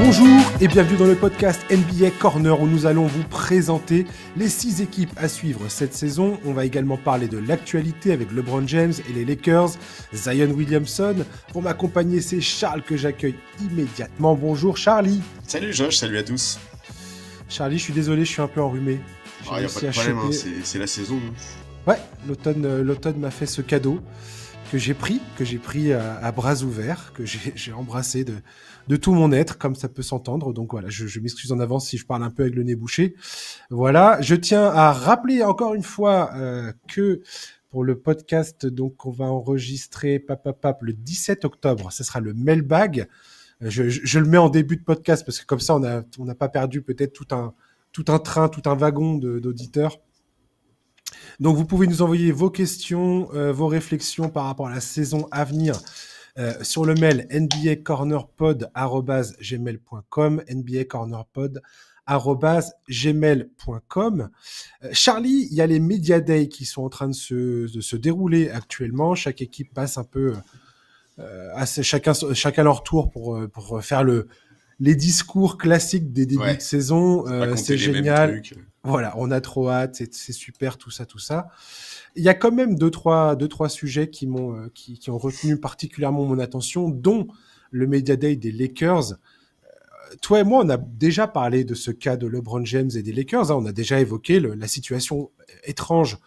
Bonjour et bienvenue dans le podcast NBA Corner où nous allons vous présenter les 6 équipes à suivre cette saison. On va également parler de l'actualité avec LeBron James et les Lakers, Zion Williamson. Pour m'accompagner, c'est Charles que j'accueille immédiatement. Bonjour Charlie. Salut Josh, salut à tous. Charlie, je suis désolé, je suis un peu enrhumé. Il n'y a pas de problème, hein, c'est la saison. Ouais, l'automne m'a fait ce cadeau que j'ai pris à bras ouverts, que j'ai embrassé de tout mon être, comme ça peut s'entendre. Donc voilà, je m'excuse en avance si je parle un peu avec le nez bouché. Voilà, je tiens à rappeler encore une fois que pour le podcast donc on va enregistrer le 17 octobre, ce sera le mailbag. Je le mets en début de podcast parce que comme ça on n'a pas perdu peut-être tout un train, tout un wagon d'auditeurs. Donc, vous pouvez nous envoyer vos questions, vos réflexions par rapport à la saison à venir sur le mail nbacornerpod@gmail.com, nbacornerpod@gmail.com. Charlie, il y a les Media Day qui sont en train de se dérouler actuellement. Chaque équipe passe un peu chacun leur tour pour faire les discours classiques des débuts de saison. C'est génial. Voilà, on a trop hâte, c'est super, tout ça. Il y a quand même deux, trois sujets qui ont retenu particulièrement mon attention, dont le Media Day des Lakers. Toi et moi, on a déjà parlé de ce cas de LeBron James et des Lakers. On a déjà évoqué la situation étrange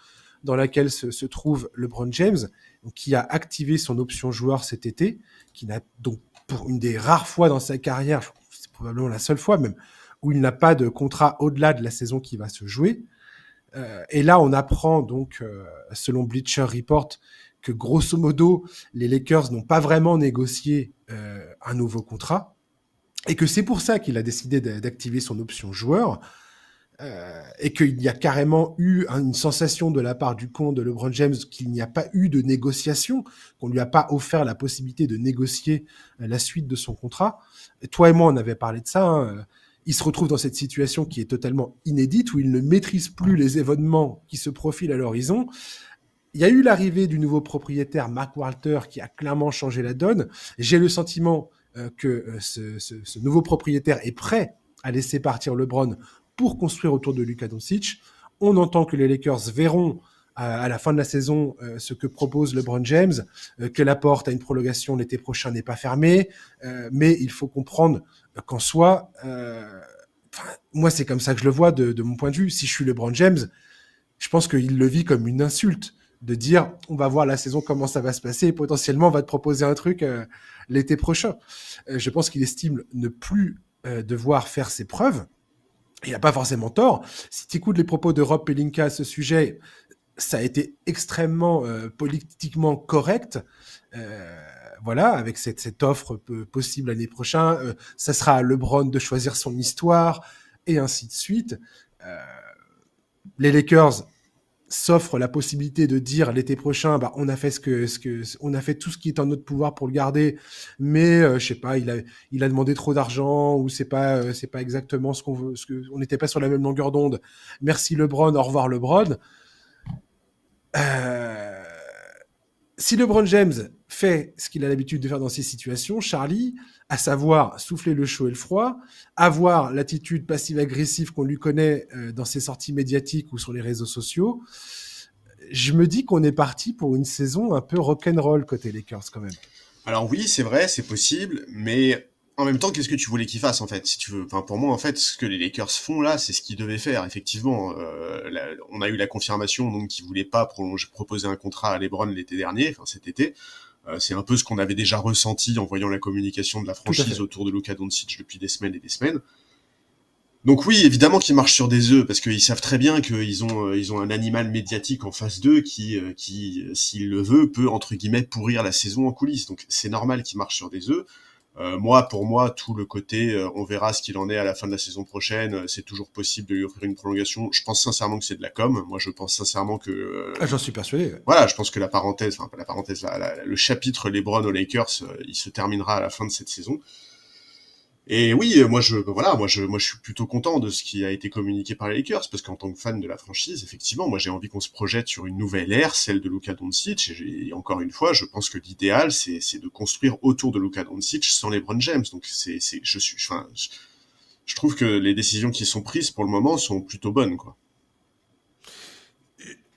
dans laquelle se trouve LeBron James, qui a activé son option joueur cet été, qui n'a donc pour une des rares fois dans sa carrière, c'est probablement la seule fois même, où il n'a pas de contrat au-delà de la saison qui va se jouer. Et là, on apprend donc, selon Bleacher Report, que grosso modo, les Lakers n'ont pas vraiment négocié un nouveau contrat, et que c'est pour ça qu'il a décidé d'activer son option joueur, et qu'il y a carrément eu une sensation de la part du camp de LeBron James qu'il n'y a pas eu de négociation, qu'on lui a pas offert la possibilité de négocier la suite de son contrat. Et toi et moi, on avait parlé de ça, hein. Il se retrouve dans cette situation qui est totalement inédite, où il ne maîtrise plus les événements qui se profilent à l'horizon. Il y a eu l'arrivée du nouveau propriétaire, Mark Walter, qui a clairement changé la donne. J'ai le sentiment que ce nouveau propriétaire est prêt à laisser partir LeBron pour construire autour de Luka Doncic. On entend que les Lakers verront à la fin de la saison ce que propose LeBron James, que la porte à une prolongation l'été prochain n'est pas fermée, mais il faut comprendre qu'en soi, moi c'est comme ça que je le vois de mon point de vue. Si je suis LeBron James, je pense qu'il le vit comme une insulte de dire on va voir la saison comment ça va se passer et potentiellement on va te proposer un truc l'été prochain. Je pense qu'il estime ne plus devoir faire ses preuves. Il n'a pas forcément tort. Si tu écoutes les propos de Rob Pelinka à ce sujet, ça a été extrêmement politiquement correct. Voilà, avec cette offre possible l'année prochaine. Ça sera à LeBron de choisir son histoire et ainsi de suite. Les Lakers s'offrent la possibilité de dire l'été prochain, on a fait on a fait tout ce qui est en notre pouvoir pour le garder, mais je sais pas, il a demandé trop d'argent ou c'est pas exactement ce qu'on veut, on n'était pas sur la même longueur d'onde. Merci LeBron, au revoir LeBron. Si LeBron James fait ce qu'il a l'habitude de faire dans ces situations, Charlie, à savoir souffler le chaud et le froid, avoir l'attitude passive-agressive qu'on lui connaît dans ses sorties médiatiques ou sur les réseaux sociaux, je me dis qu'on est parti pour une saison un peu rock'n'roll côté Lakers quand même. Alors oui, c'est vrai, c'est possible, mais en même temps, qu'est-ce que tu voulais qu'ils fassent en fait, si tu veux. Enfin, pour moi, en fait, ce que les Lakers font là, c'est ce qu'ils devaient faire. Effectivement, on a eu la confirmation donc qu'ils voulaient pas proposer un contrat à LeBron l'été dernier, enfin cet été. C'est un peu ce qu'on avait déjà ressenti en voyant la communication de la franchise autour de Luka Doncic depuis des semaines et des semaines. Donc oui, évidemment qu'ils marchent sur des œufs, parce qu'ils savent très bien qu'ils ont un animal médiatique en face d'eux qui, s'il le veut, peut, entre guillemets, pourrir la saison en coulisses. Donc c'est normal qu'ils marchent sur des œufs. Pour moi, tout le côté, on verra ce qu'il en est à la fin de la saison prochaine, c'est toujours possible de lui offrir une prolongation. Je pense sincèrement que c'est de la com. Moi, je pense sincèrement que... j'en suis persuadé. Voilà, je pense que le chapitre LeBron aux Lakers, il se terminera à la fin de cette saison. Et oui, moi je suis plutôt content de ce qui a été communiqué par les Lakers, parce qu'en tant que fan de la franchise, effectivement, moi j'ai envie qu'on se projette sur une nouvelle ère, celle de Luka Doncic, et encore une fois, je pense que l'idéal, c'est de construire autour de Luka Doncic sans LeBron James. Donc je trouve que les décisions qui sont prises pour le moment sont plutôt bonnes, quoi.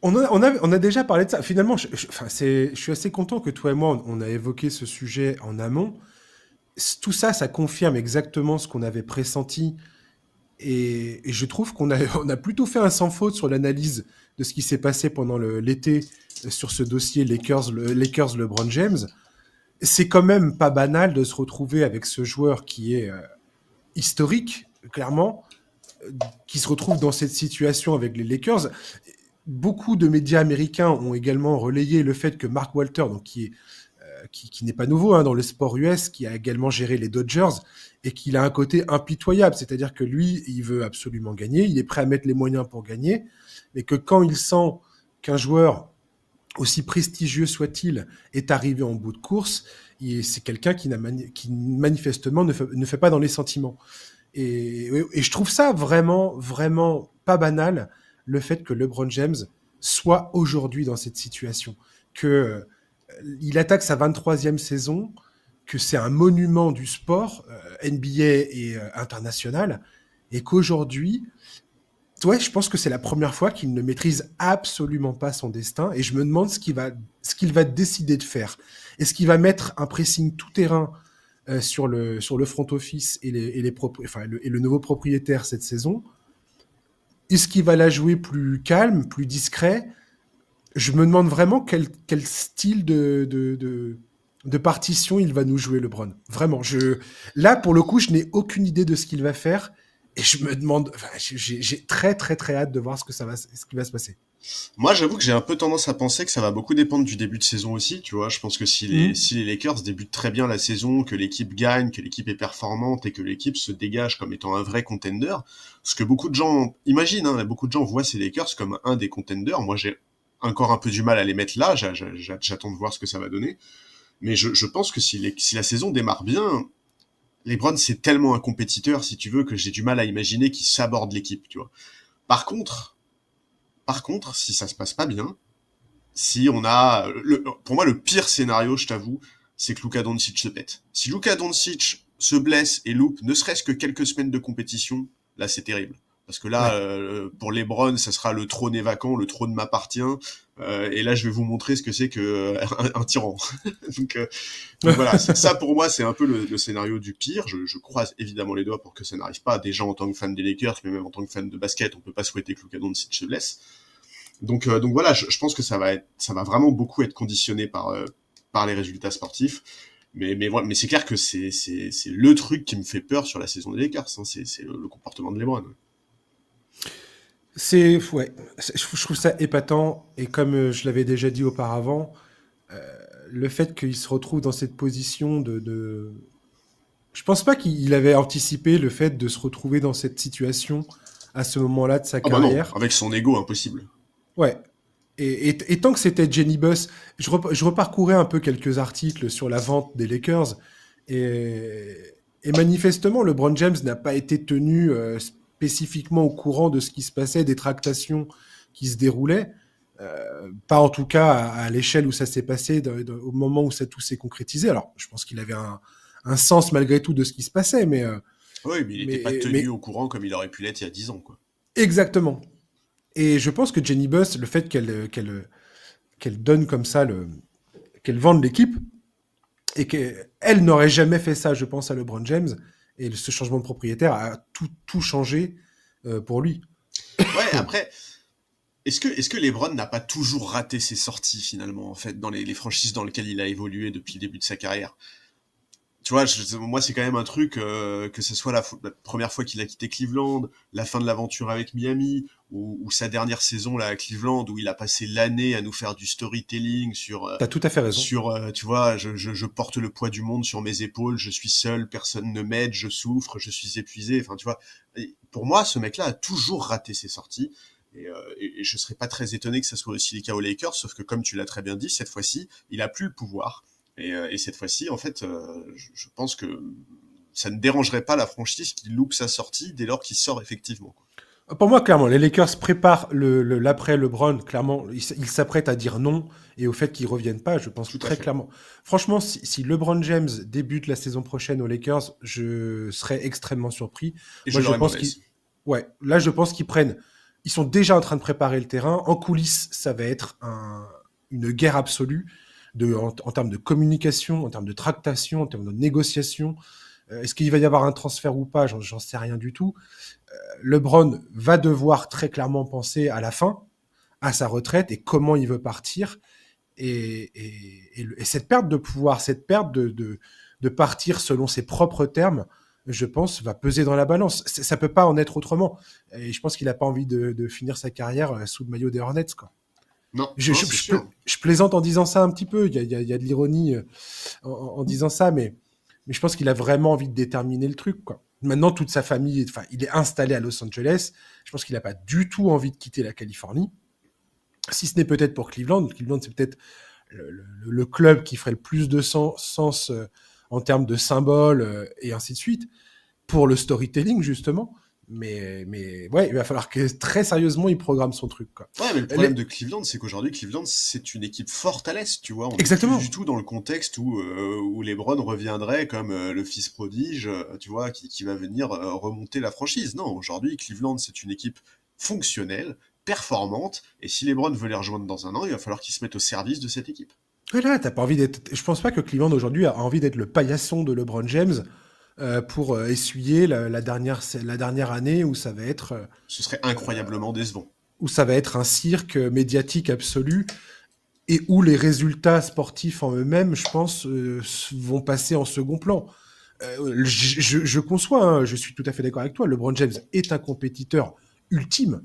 On a déjà parlé de ça. Finalement, je suis assez content que toi et moi, on a évoqué ce sujet en amont. Tout ça, ça confirme exactement ce qu'on avait pressenti. Et je trouve on a plutôt fait un sans faute sur l'analyse de ce qui s'est passé pendant l'été sur ce dossier Lakers LeBron James. C'est quand même pas banal de se retrouver avec ce joueur qui est historique, clairement, qui se retrouve dans cette situation avec les Lakers. Beaucoup de médias américains ont également relayé le fait que Mark Walter, donc qui n'est pas nouveau dans le sport US, qui a également géré les Dodgers, et qu'il a un côté impitoyable, c'est-à-dire que lui, il veut absolument gagner, il est prêt à mettre les moyens pour gagner, mais que quand il sent qu'un joueur, aussi prestigieux soit-il, est arrivé en bout de course, c'est quelqu'un qui manifestement ne fait pas dans les sentiments. Et je trouve ça vraiment, vraiment pas banal, le fait que LeBron James soit aujourd'hui dans cette situation. Il attaque sa 23e saison, que c'est un monument du sport, NBA et international, et qu'aujourd'hui, ouais, je pense que c'est la première fois qu'il ne maîtrise absolument pas son destin, et je me demande ce qu'il va décider de faire. Est-ce qu'il va mettre un pressing tout-terrain sur le front office et le nouveau propriétaire cette saison? Est-ce qu'il va la jouer plus calme, plus discret? Je me demande vraiment quel style de partition il va nous jouer, LeBron. Vraiment. Là, pour le coup, je n'ai aucune idée de ce qu'il va faire. Et je me demande, j'ai très très très hâte de voir ce qui va se passer. Moi, j'avoue que j'ai un peu tendance à penser que ça va beaucoup dépendre du début de saison aussi, tu vois. Je pense que si les Lakers débutent très bien la saison, que l'équipe gagne, que l'équipe est performante et que l'équipe se dégage comme étant un vrai contender, ce que beaucoup de gens imaginent, beaucoup de gens voient ces Lakers comme un des contenders. Moi, j'ai encore un peu du mal à les mettre là. J'attends de voir ce que ça va donner. Mais je pense que si la saison démarre bien, LeBron, c'est tellement un compétiteur, si tu veux, que j'ai du mal à imaginer qu'il s'aborde l'équipe, tu vois. Par contre, si ça se passe pas bien, si on a... pour moi, le pire scénario, je t'avoue, c'est que Luka Doncic se pète. Si Luka Doncic se blesse et loupe ne serait-ce que quelques semaines de compétition, là, c'est terrible. Parce que là, pour LeBron, ça sera le trône est vacant, le trône m'appartient. Et là, je vais vous montrer ce que c'est que un tyran. donc voilà, ça pour moi, c'est un peu le scénario du pire. Je croise évidemment les doigts pour que ça n'arrive pas. Déjà en tant que fan des Lakers, mais même en tant que fan de basket, on peut pas souhaiter que Luka Doncic se blesse. Donc voilà, je pense que ça va vraiment beaucoup être conditionné par les résultats sportifs. Mais c'est clair que c'est le truc qui me fait peur sur la saison des Lakers. C'est le comportement de LeBron. Ouais, je trouve ça épatant, et comme je l'avais déjà dit auparavant, le fait qu'il se retrouve dans cette position je pense pas qu'il avait anticipé le fait de se retrouver dans cette situation à ce moment-là de sa carrière. Bah non, avec son ego impossible. Ouais. Et tant que c'était Jenny Buss, je reparcourais un peu quelques articles sur la vente des Lakers, et manifestement, LeBron James n'a pas été tenu spécifiquement au courant de ce qui se passait, des tractations qui se déroulaient. Pas en tout cas à l'échelle où ça s'est passé, au moment où ça tout s'est concrétisé. Alors, je pense qu'il avait un sens malgré tout de ce qui se passait, mais... oui, mais il n'était pas tenu au courant comme il aurait pu l'être il y a 10 ans, quoi. Exactement. Et je pense que Jenny Buss, le fait qu'elle donne comme ça, qu'elle vende l'équipe, et qu'elle n'aurait jamais fait ça, je pense, à LeBron James, et ce changement de propriétaire a tout changé pour lui. Ouais, après, est-ce que LeBron n'a pas toujours raté ses sorties, finalement, en fait, dans les franchises dans lesquelles il a évolué depuis le début de sa carrière? Tu vois, moi, c'est quand même un truc, que ce soit la première fois qu'il a quitté Cleveland, la fin de l'aventure avec Miami, ou sa dernière saison là à Cleveland, où il a passé l'année à nous faire du storytelling sur... T'as tout à fait raison. Sur, tu vois, je porte le poids du monde sur mes épaules, je suis seul, personne ne m'aide, je souffre, je suis épuisé. Enfin, tu vois, pour moi, ce mec-là a toujours raté ses sorties. Et je serais pas très étonné que ça soit aussi le cas aux Lakers, sauf que comme tu l'as très bien dit, cette fois-ci, il a plus le pouvoir. Et cette fois-ci, en fait, je pense que ça ne dérangerait pas la franchise qui loupe sa sortie dès lors qu'il sort effectivement. Pour moi, clairement, les Lakers préparent l'après LeBron. Clairement, ils s'apprêtent à dire non et au fait qu'ils reviennent pas. Je pense très clairement. Franchement, si LeBron James débute la saison prochaine aux Lakers, je serais extrêmement surpris. Et moi, je pense là, je pense qu'ils prennent. Ils sont déjà en train de préparer le terrain. En coulisses, ça va être une guerre absolue en termes de communication, en termes de tractation, en termes de négociation. Est-ce qu'il va y avoir un transfert ou pas? J'en sais rien du tout. LeBron va devoir très clairement penser à la fin, à sa retraite et comment il veut partir. Et cette perte de pouvoir, cette perte de partir selon ses propres termes, je pense, va peser dans la balance. Ça peut pas en être autrement. Et je pense qu'il n'a pas envie de finir sa carrière sous le maillot des Hornets, quoi. Non, je plaisante en disant ça un petit peu. Il y a de l'ironie en disant ça, mais je pense qu'il a vraiment envie de déterminer le truc, quoi. Maintenant, toute sa famille, il est installé à Los Angeles. Je pense qu'il n'a pas du tout envie de quitter la Californie. Si ce n'est peut-être pour Cleveland. Cleveland, c'est peut-être le club qui ferait le plus de sens en termes de symboles et ainsi de suite, pour le storytelling, justement. Mais ouais, il va falloir que très sérieusement il programme son truc, quoi. Ouais, mais le problème de Cleveland, c'est qu'aujourd'hui Cleveland, c'est une équipe forte à l'est, tu vois. On Exactement. est plus du tout dans le contexte où LeBron reviendrait comme le fils prodige, tu vois, qui va venir remonter la franchise. Non, aujourd'hui Cleveland, c'est une équipe fonctionnelle, performante, et si LeBron veut les rejoindre dans un an, il va falloir qu'il se mette au service de cette équipe. Ouais, là, t'as pas envie d'être. Je pense pas que Cleveland aujourd'hui a envie d'être le paillasson de LeBron James. Pour essuyer la dernière année où ça va être... Ce serait incroyablement décevant. Où ça va être un cirque médiatique absolu et où les résultats sportifs en eux-mêmes, je pense, vont passer en second plan. Je conçois, hein, je suis tout à fait d'accord avec toi, LeBron James est un compétiteur ultime.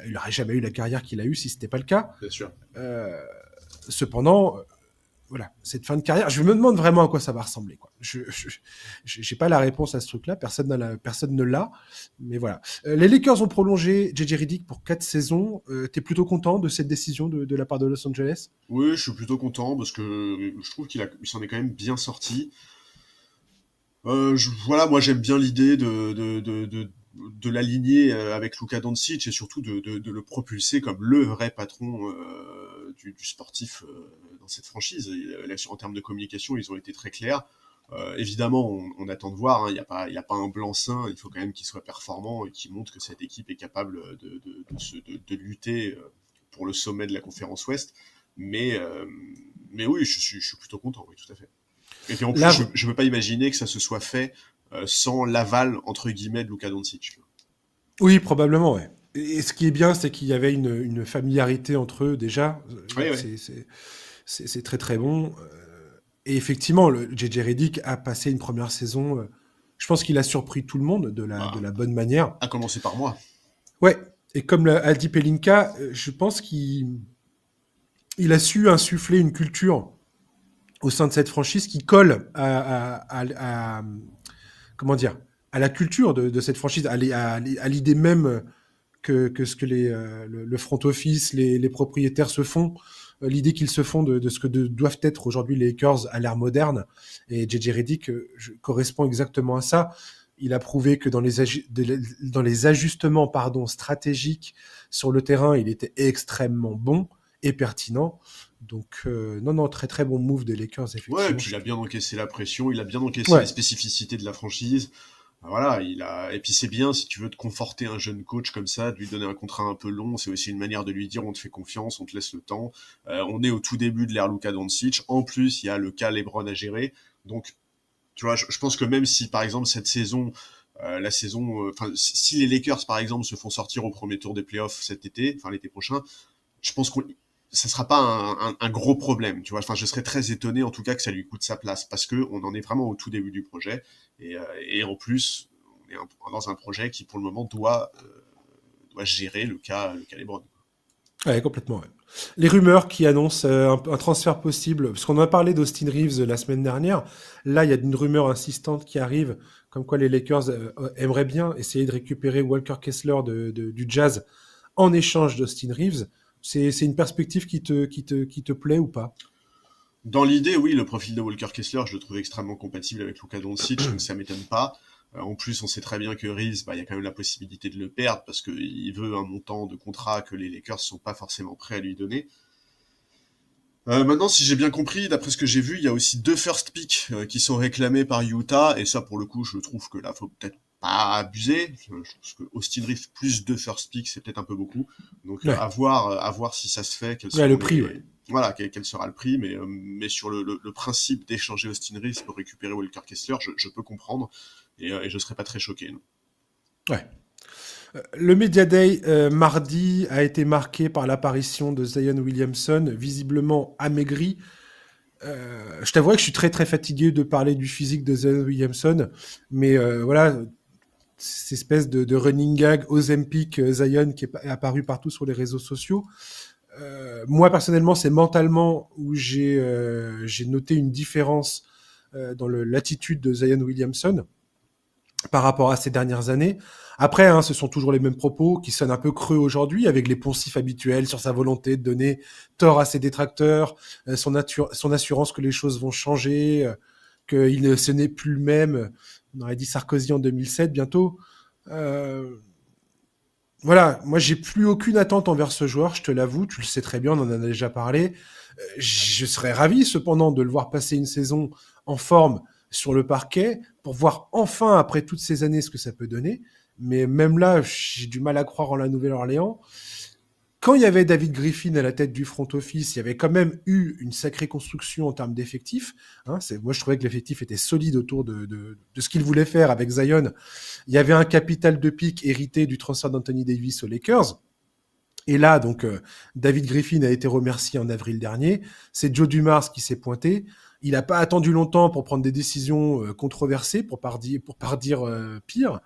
Il n'aurait jamais eu la carrière qu'il a eue si ce n'était pas le cas. Bien sûr. Cependant... Voilà, cette fin de carrière, je me demande vraiment à quoi ça va ressembler, quoi. Je j'ai pas la réponse à ce truc-là, personne ne l'a, mais voilà. Les Lakers ont prolongé JJ Redick pour 4 saisons. T'es plutôt content de cette décision de la part de Los Angeles? Oui, je suis plutôt content parce que je trouve qu'il s'en est quand même bien sorti. Voilà, moi j'aime bien l'idée de l'aligner avec Luka Doncic et surtout de le propulser comme le vrai patron du sportif dans cette franchise. Là, en termes de communication, ils ont été très clairs. Évidemment, on attend de voir, hein, il y a pas un blanc-seing, il faut quand même qu'il soit performant et qu'il montre que cette équipe est capable de lutter pour le sommet de la conférence Ouest. Mais oui, je suis plutôt content, oui, tout à fait. Et puis en plus, je ne peux pas imaginer que ça se soit fait sans l'aval, entre guillemets, de Luka Doncic. Oui, probablement, ouais. Et ce qui est bien, c'est qu'il y avait une familiarité entre eux déjà. Oui, c'est très très bon. Et effectivement, le JJ Redick a passé une première saison. Je pense qu'il a surpris tout le monde de la bonne manière. À commencer par moi. Ouais. Et comme l'a dit Pelinka, je pense qu'il a su insuffler une culture au sein de cette franchise qui colle comment dire, à la culture de cette franchise, à l'idée même que ce que le front office, les propriétaires se font, l'idée qu'ils se font de ce que doivent être aujourd'hui les Lakers à l'ère moderne. Et JJ Redick correspond exactement à ça. Il a prouvé que dans les ajustements stratégiques sur le terrain, il était extrêmement bon et pertinent. Donc, non, très très bon move des Lakers, effectivement. Ouais, et puis il a bien encaissé la pression, il a bien encaissé les spécificités de la franchise. Voilà, et puis c'est bien, si tu veux te conforter un jeune coach comme ça, de lui donner un contrat un peu long, c'est aussi une manière de lui dire on te fait confiance, on te laisse le temps. On est au tout début de l'ère Luka Doncic. En plus, il y a le cas LeBron à gérer. Donc, tu vois, je pense que même si, par exemple, cette saison, si les Lakers, par exemple, se font sortir au premier tour des playoffs l'été prochain, je pense que ça sera pas un gros problème, tu vois. Enfin, je serais très étonné, en tout cas, que ça lui coûte sa place, parce que on en est vraiment au tout début du projet, et en plus, on est dans un projet qui, pour le moment, doit gérer le cas LeBron. Ouais, complètement. Ouais. Les rumeurs qui annoncent un transfert possible, parce qu'on en a parlé d'Austin Reeves la semaine dernière. Là, il y a une rumeur insistante qui arrive, comme quoi les Lakers aimeraient bien essayer de récupérer Walker Kessler du Jazz en échange d'Austin Reeves. C'est une perspective qui te plaît ou pas? Dans l'idée, oui, le profil de Walker Kessler, je le trouve extrêmement compatible avec Luka Doncic, donc ça m'étonne pas. En plus, on sait très bien que Reeves, il y a quand même la possibilité de le perdre parce qu'il veut un montant de contrat que les Lakers sont pas forcément prêts à lui donner. Maintenant, si j'ai bien compris, d'après ce que j'ai vu, il y a aussi 2 first picks qui sont réclamés par Utah, et ça, pour le coup, je trouve que là, faut peut-être pas abuser. Je pense que Austin Reeves plus 2 first picks, c'est peut-être un peu beaucoup. Donc, à voir si ça se fait. Le prix, Voilà, quel sera le prix, mais sur le principe d'échanger Austin Reeves pour récupérer Walker Kessler, je peux comprendre, et je serais pas très choqué. Non. Ouais. Le Media Day mardi a été marqué par l'apparition de Zion Williamson, visiblement amaigri. Je t'avouerai que je suis très très fatigué de parler du physique de Zion Williamson, mais voilà, cette espèce de running gag Ozempic Zion qui est apparu partout sur les réseaux sociaux. Moi personnellement, c'est mentalement où j'ai noté une différence dans l'attitude de Zion Williamson par rapport à ces dernières années. Après, ce sont toujours les mêmes propos qui sonnent un peu creux aujourd'hui, avec les poncifs habituels sur sa volonté de donner tort à ses détracteurs, son assurance que les choses vont changer, ce n'est plus le même. On aurait dit Sarkozy en 2007 bientôt. Voilà, moi j'ai plus aucune attente envers ce joueur, je te l'avoue, tu le sais très bien, on en a déjà parlé. Je serais ravi cependant de le voir passer une saison en forme sur le parquet pour voir enfin, après toutes ces années, ce que ça peut donner. Mais même là, j'ai du mal à croire en la Nouvelle-Orléans. Quand il y avait David Griffin à la tête du front office, il y avait quand même eu une sacrée construction en termes d'effectifs. Moi, je trouvais que l'effectif était solide autour de ce qu'il voulait faire avec Zion. Il y avait un capital de pique hérité du transfert d'Anthony Davis aux Lakers. Et là, donc, David Griffin a été remercié en avril dernier. C'est Joe Dumars qui s'est pointé. Il n'a pas attendu longtemps pour prendre des décisions controversées, pour pas dire pire,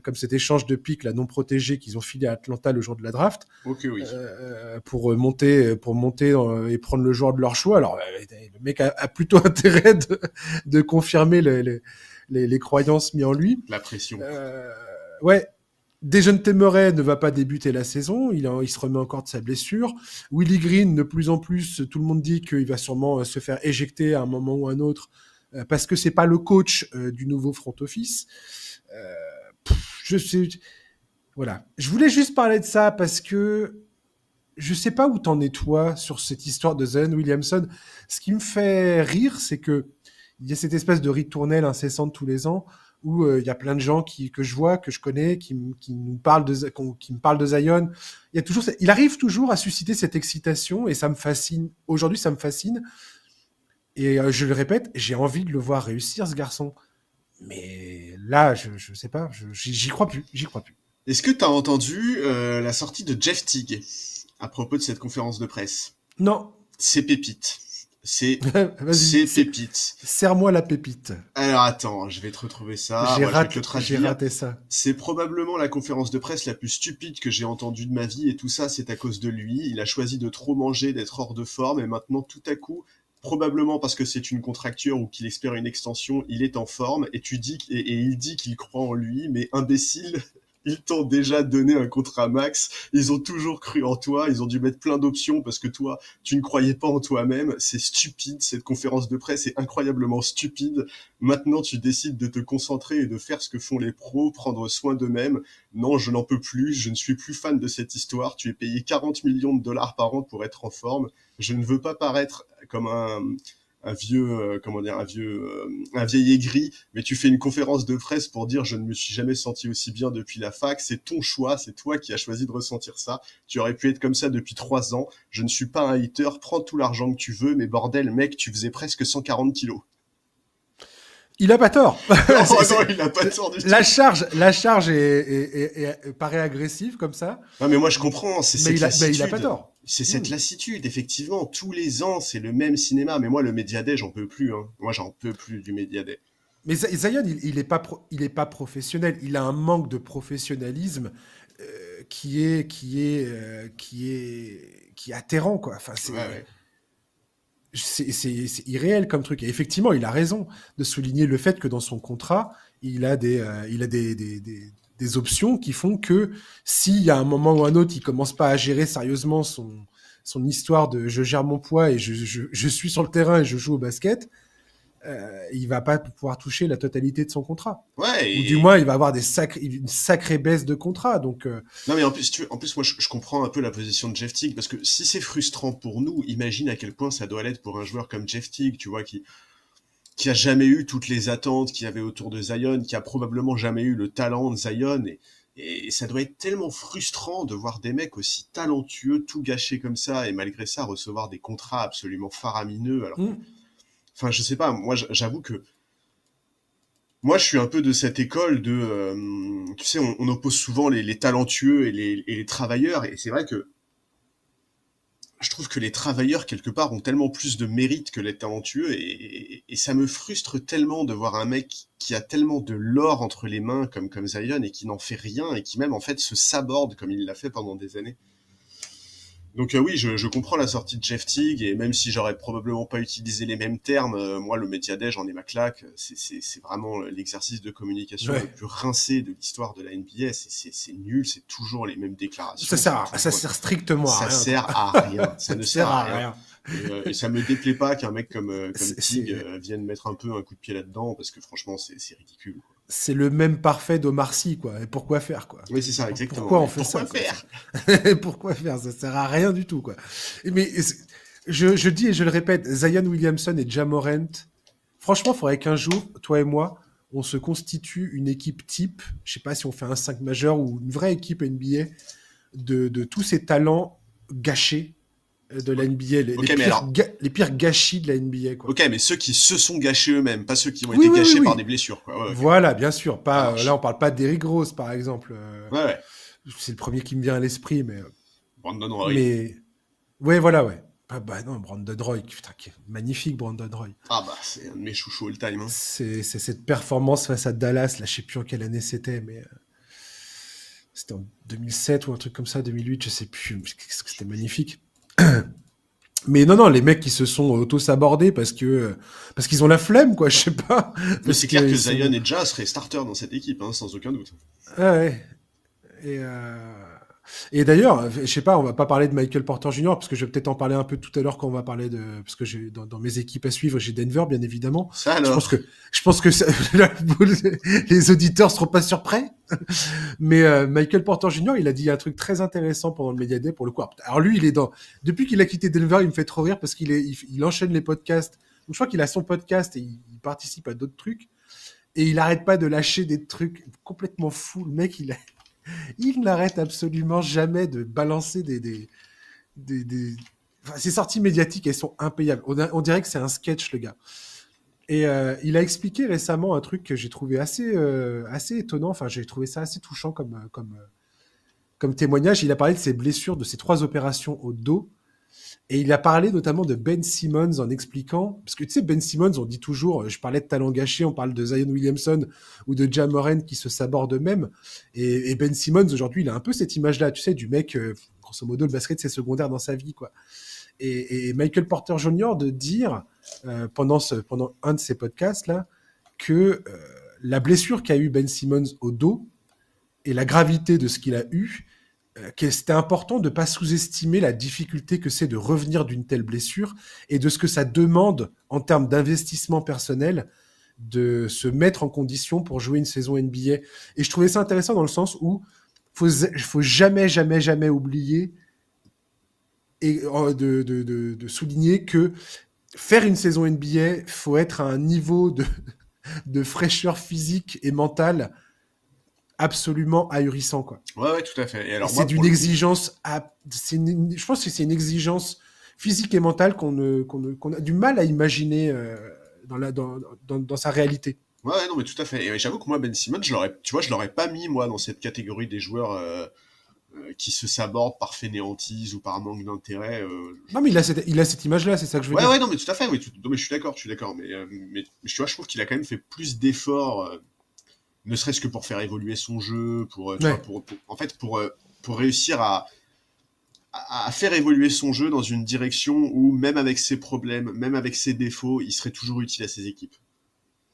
comme cet échange de pics là non protégé qu'ils ont filé à Atlanta le jour de la draft, oui. pour monter et prendre le joueur de leur choix. Alors le mec a plutôt intérêt de confirmer les croyances mises en lui. La pression. Ouais. Dejounte Murray ne va pas débuter la saison, il se remet encore de sa blessure. Willie Green, de plus en plus, tout le monde dit qu'il va sûrement se faire éjecter à un moment ou à un autre parce que c'est pas le coach du nouveau front office. Voilà. Je voulais juste parler de ça parce que je sais pas où t'en es toi sur cette histoire de Zion Williamson. Ce qui me fait rire, c'est que il y a cette espèce de ritournelle incessante tous les ans où il y a plein de gens que je vois, que je connais, qui me parlent de Zion. Il arrive toujours à susciter cette excitation et ça me fascine. Aujourd'hui, ça me fascine. Et je le répète, j'ai envie de le voir réussir, ce garçon. Mais là, je sais pas, j'y crois plus. Est-ce que tu as entendu la sortie de Jeff Teague à propos de cette conférence de presse? Non. C'est pépite. C'est pépite. Serre-moi la pépite. Alors attends, je vais te retrouver ça. J'ai raté ça. C'est probablement la conférence de presse la plus stupide que j'ai entendue de ma vie et tout ça, c'est à cause de lui. Il a choisi de trop manger, d'être hors de forme et maintenant tout à coup, probablement parce que c'est une contracture ou qu'il espère une extension, il est en forme et il dit qu'il croit en lui, mais imbécile. Ils t'ont déjà donné un contrat max, ils ont toujours cru en toi, ils ont dû mettre plein d'options parce que toi, tu ne croyais pas en toi-même. C'est stupide, cette conférence de presse est incroyablement stupide. Maintenant, tu décides de te concentrer et de faire ce que font les pros, prendre soin d'eux-mêmes. Non, je n'en peux plus, je ne suis plus fan de cette histoire. Tu es payé 40 millions de dollars par an pour être en forme. Je ne veux pas paraître comme un vieil aigri, mais tu fais une conférence de presse pour dire je ne me suis jamais senti aussi bien depuis la fac, c'est ton choix, c'est toi qui as choisi de ressentir ça, tu aurais pu être comme ça depuis 3 ans, je ne suis pas un hater, prends tout l'argent que tu veux, mais bordel mec, tu faisais presque 140 kilos. Il a pas tort. Non, il a pas tort du tout. La charge paraît agressive comme ça. Non, mais moi je comprends, c'est cette lassitude. Mais il a pas tort. C'est cette lassitude, effectivement. Tous les ans, c'est le même cinéma. Mais moi, le Media Day, j'en peux plus. Moi, j'en peux plus du Media Day. Mais Zion, il est pas professionnel. Il a un manque de professionnalisme qui est atterrant, quoi. Enfin, c'est irréel comme truc. Et effectivement, il a raison de souligner le fait que dans son contrat, il a des options qui font que s'il y a un moment ou un autre, il commence pas à gérer sérieusement son histoire de je gère mon poids et je suis sur le terrain et je joue au basket, il va pas pouvoir toucher la totalité de son contrat. Ouais. Ou du moins, il va avoir une sacrée baisse de contrat. Donc, Non, mais en plus, moi, je comprends un peu la position de Jeff Teague, parce que si c'est frustrant pour nous, imagine à quel point ça doit l'être pour un joueur comme Jeff Teague, tu vois, qui a jamais eu toutes les attentes qu'il y avait autour de Zion, qui a probablement jamais eu le talent de Zion, et ça doit être tellement frustrant de voir des mecs aussi talentueux, tout gâcher comme ça, et malgré ça, recevoir des contrats absolument faramineux. Alors, enfin, je sais pas, moi, j'avoue que moi, je suis un peu de cette école de, tu sais, on oppose souvent les talentueux et les travailleurs, et c'est vrai que je trouve que les travailleurs, quelque part, ont tellement plus de mérite que les talentueux, et ça me frustre tellement de voir un mec qui a tellement de l'or entre les mains, comme Zion, et qui n'en fait rien, et qui même, en fait, se saborde comme il l'a fait pendant des années. Donc oui, je comprends la sortie de Jeff Teague, et même si j'aurais probablement pas utilisé les mêmes termes, moi le Media Day, j'en ai ma claque, c'est vraiment l'exercice de communication le plus rincé de l'histoire de la NBA, c'est nul, c'est toujours les mêmes déclarations. Ça sert strictement à rien. Ça sert à rien, ça ne sert à rien. Et ça me déplaît pas qu'un mec comme Teague vienne mettre un peu un coup de pied là-dedans, parce que franchement c'est ridicule, quoi. C'est le même parfait d'Omar Sy, quoi. Et pourquoi faire, quoi? Oui, c'est ça, exactement. Pourquoi on fait ça? Pourquoi faire? Ça sert à rien du tout, quoi. Mais je dis et je le répète, Zion Williamson et Ja Morant, franchement, il faudrait qu'un jour, toi et moi, on se constitue une équipe type, je sais pas si on fait un 5 majeur ou une vraie équipe NBA de tous ces talents gâchés de la NBA, les pires gâchis de la NBA, quoi. Ok, mais ceux qui se sont gâchés eux-mêmes, pas ceux qui ont été gâchés par des blessures, quoi. Ouais, okay. Voilà, bien sûr. Pas, là, on parle pas d'Eric Rose, par exemple. Ouais. C'est le premier qui me vient à l'esprit, mais... Brandon Roy. Mais... Ouais, voilà, ouais. Bah non, Brandon Roy, putain, magnifique, Brandon Roy. Ah bah, c'est un de mes chouchous all-time. Hein. C'est cette performance face à Dallas, là, je sais plus en quelle année c'était, mais... C'était en 2007 ou un truc comme ça, 2008, je sais plus. C'était magnifique. Mais non, les mecs qui se sont auto-sabordés parce qu'ils ont la flemme, quoi, je sais pas. Mais c'est clair que Zion et Ja seraient starters dans cette équipe, hein, sans aucun doute. Ah ouais. Et d'ailleurs, je sais pas, on va pas parler de Michael Porter Jr. parce que je vais peut-être en parler un peu tout à l'heure quand on va parler de, parce que j'ai dans mes équipes à suivre, j'ai Denver bien évidemment. Ça alors. Je pense que les auditeurs seront pas surpris. Mais Michael Porter Jr. il a dit un truc très intéressant pendant le Media Day pour le coup. Alors lui, depuis qu'il a quitté Denver, il me fait trop rire parce il enchaîne les podcasts. Donc je crois qu'il a son podcast et il participe à d'autres trucs et il arrête pas de lâcher des trucs complètement fous. Le mec, il n'arrête absolument jamais de balancer des... Enfin, ses sorties médiatiques, elles sont impayables. On dirait que c'est un sketch, le gars. Et il a expliqué récemment un truc que j'ai trouvé assez étonnant. Enfin, j'ai trouvé ça assez touchant comme témoignage. Il a parlé de ses blessures, de ses 3 opérations au dos. Et il a parlé notamment de Ben Simmons en expliquant, parce que tu sais, Ben Simmons, on dit toujours, je parlais de talent gâché, on parle de Zion Williamson ou de Ja Morant qui se sabordent eux-mêmes. Et Ben Simmons, aujourd'hui, il a un peu cette image-là, tu sais, du mec, grosso modo, le basket, c'est secondaire dans sa vie, quoi. Et Michael Porter Jr. de dire, pendant un de ces podcasts-là, que la blessure qu'a eu Ben Simmons au dos et la gravité de ce qu'il a eu, que c'était important de ne pas sous-estimer la difficulté que c'est de revenir d'une telle blessure et de ce que ça demande en termes d'investissement personnel de se mettre en condition pour jouer une saison NBA. Et je trouvais ça intéressant dans le sens où faut jamais oublier et de souligner que faire une saison NBA, faut être à un niveau de fraîcheur physique et mentale absolument ahurissant, quoi. Ouais, tout à fait. Et alors, c'est d'une exigence, je pense que c'est une exigence physique et mentale qu'on a du mal à imaginer dans sa réalité. Ouais, non, mais tout à fait. Et j'avoue que moi, Ben Simmons, je l'aurais pas mis, moi, dans cette catégorie des joueurs qui se sabordent par fainéantise ou par manque d'intérêt. Non, mais il a cette image-là, c'est ça que je veux dire. Ouais, non, mais tout à fait, oui. Non, mais je suis d'accord. Mais tu vois, je trouve qu'il a quand même fait plus d'efforts, ne serait-ce que pour faire évoluer son jeu, pour réussir à faire évoluer son jeu dans une direction où, même avec ses problèmes, même avec ses défauts, il serait toujours utile à ses équipes.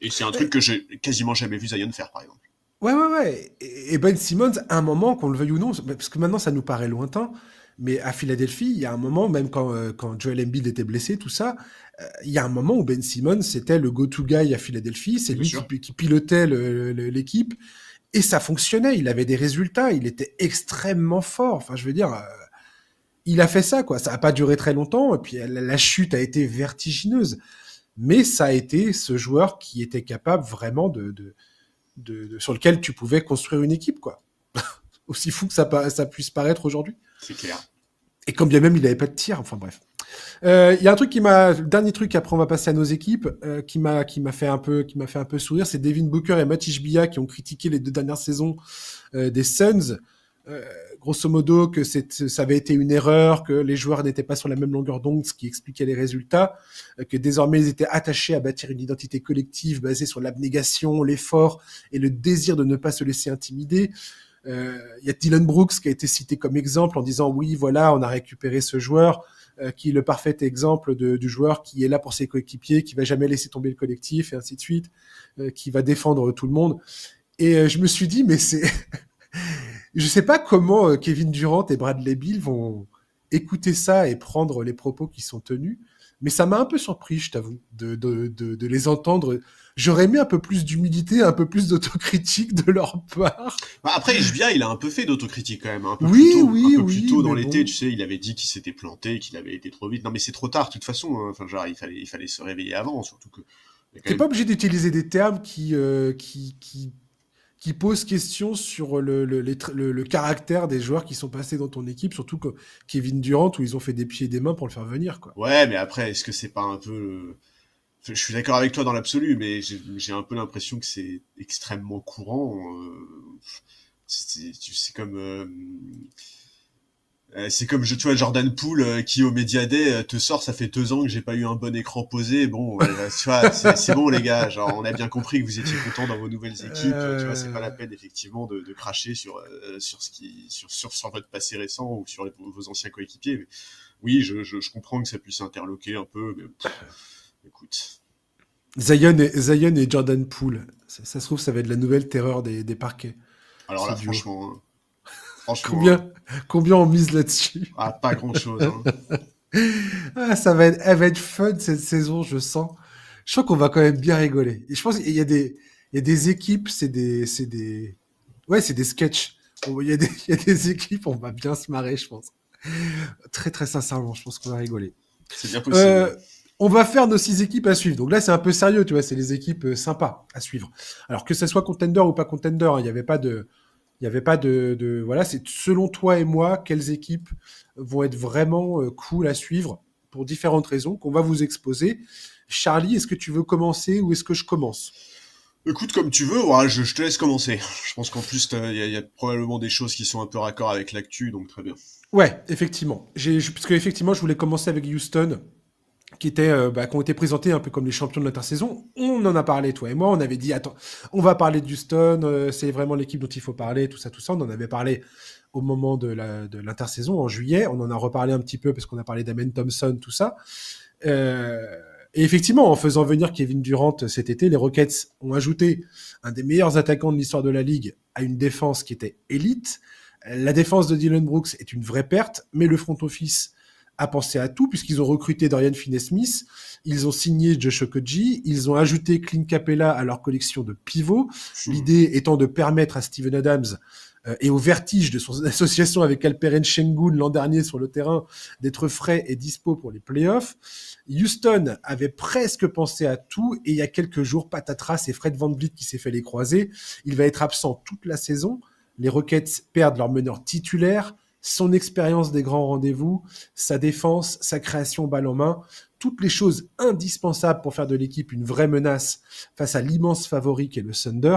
Et c'est un truc que j'ai quasiment jamais vu Zion faire, par exemple. Ouais. Et Ben Simmons, à un moment, qu'on le veuille ou non, parce que maintenant ça nous paraît lointain, Mais à Philadelphie, il y a un moment, même quand Joel Embiid était blessé, tout ça, il y a un moment où Ben Simmons, c'était le go-to guy à Philadelphie. C'est lui qui pilotait l'équipe. Et ça fonctionnait. Il avait des résultats. Il était extrêmement fort. Enfin, je veux dire, il a fait ça, quoi. Ça n'a pas duré très longtemps. Et puis, la chute a été vertigineuse. Mais ça a été ce joueur qui était capable vraiment sur lequel tu pouvais construire une équipe, quoi. Aussi fou que ça puisse paraître aujourd'hui. C'est clair. Et quand bien même il n'avait pas de tir, enfin bref. Il y a un truc dernier truc, après on va passer à nos équipes, qui m'a fait un peu sourire, c'est Devin Booker et Matisse Bia qui ont critiqué les 2 dernières saisons des Suns. Grosso modo, que ça avait été une erreur, que les joueurs n'étaient pas sur la même longueur d'onde, ce qui expliquait les résultats, que désormais ils étaient attachés à bâtir une identité collective basée sur l'abnégation, l'effort et le désir de ne pas se laisser intimider. Y a Dylan Brooks qui a été cité comme exemple en disant oui, voilà, on a récupéré ce joueur qui est le parfait exemple du joueur qui est là pour ses coéquipiers, qui va jamais laisser tomber le collectif et ainsi de suite, qui va défendre tout le monde. Et je me suis dit, mais c'est... je sais pas comment Kevin Durant et Bradley Beal vont écouter ça et prendre les propos qui sont tenus, mais ça m'a un peu surpris, je t'avoue, de les entendre. J'aurais aimé un peu plus d'humilité, un peu plus d'autocritique de leur part. Après, Ishbia, il a un peu fait d'autocritique quand même, un peu plus tôt dans l'été, tu sais, il avait dit qu'il s'était planté, qu'il avait été trop vite. Non, mais c'est trop tard, de toute façon. Hein. Enfin, genre, il fallait se réveiller avant, surtout que. T'es pas obligé d'utiliser des termes qui posent question sur le caractère des joueurs qui sont passés dans ton équipe, surtout que Kevin Durant, où ils ont fait des pieds et des mains pour le faire venir, quoi. Ouais, mais après, est-ce que c'est pas un peu... Je suis d'accord avec toi dans l'absolu, mais j'ai un peu l'impression que c'est extrêmement courant. C'est comme, tu vois, Jordan Poole qui au Media Day te sort, ça fait 2 ans que j'ai pas eu un bon écran posé. Bon, tu vois, c'est bon les gars. Genre, on a bien compris que vous étiez contents dans vos nouvelles équipes. Tu vois, c'est pas la peine effectivement de cracher sur votre passé récent ou sur vos anciens coéquipiers. Mais oui, je comprends que ça puisse interloquer un peu, mais écoute. Zion et Jordan Poole, ça se trouve, ça va être la nouvelle terreur des parquets. Alors là, franchement, combien on mise là-dessus? Ah, pas grand-chose. Hein. Ça va être fun cette saison, je sens. Je sens qu'on va quand même bien rigoler. Et je pense qu'il y a des équipes, c'est des sketchs. Il y a des équipes, on va bien se marrer, je pense. Très, très sincèrement, je pense qu'on va rigoler. C'est bien possible. On va faire nos 6 équipes à suivre. Donc là, c'est un peu sérieux, tu vois, c'est les équipes sympas à suivre. Alors que ça soit contender ou pas contender, il n'y avait pas de voilà, c'est selon toi et moi, quelles équipes vont être vraiment cool à suivre pour différentes raisons qu'on va vous exposer. Charlie, est-ce que tu veux commencer ou est-ce que je commence? Écoute, comme tu veux, ouais, je te laisse commencer. Je pense qu'en plus, il y a probablement des choses qui sont un peu raccord avec l'actu, donc très bien. Ouais, effectivement. Parce que effectivement, je voulais commencer avec Houston, qui ont été présentés un peu comme les champions de l'intersaison. On en a parlé, toi et moi. On avait dit, attends, on va parler de Houston, c'est vraiment l'équipe dont il faut parler, tout ça. On en avait parlé au moment de l'intersaison, en juillet. On en a reparlé un petit peu parce qu'on a parlé d'Amen Thompson, tout ça. Et effectivement, en faisant venir Kevin Durant cet été, les Rockets ont ajouté un des meilleurs attaquants de l'histoire de la Ligue à une défense qui était élite. La défense de Dylan Brooks est une vraie perte, mais le front office a pensé à tout, puisqu'ils ont recruté Dorian Finney-Smith, ils ont signé Josh Okogie, ils ont ajouté Clint Capella à leur collection de pivots, l'idée étant de permettre à Steven Adams et au vertige de son association avec Alperen Sengun l'an dernier sur le terrain d'être frais et dispo pour les playoffs. Houston avait presque pensé à tout, et il y a quelques jours, patatras, c'est Fred VanVleet qui s'est fait les croiser. Il va être absent toute la saison. Les Rockets perdent leur meneur titulaire, son expérience des grands rendez-vous, sa défense, sa création balle en main, toutes les choses indispensables pour faire de l'équipe une vraie menace face à l'immense favori qu'est le Thunder.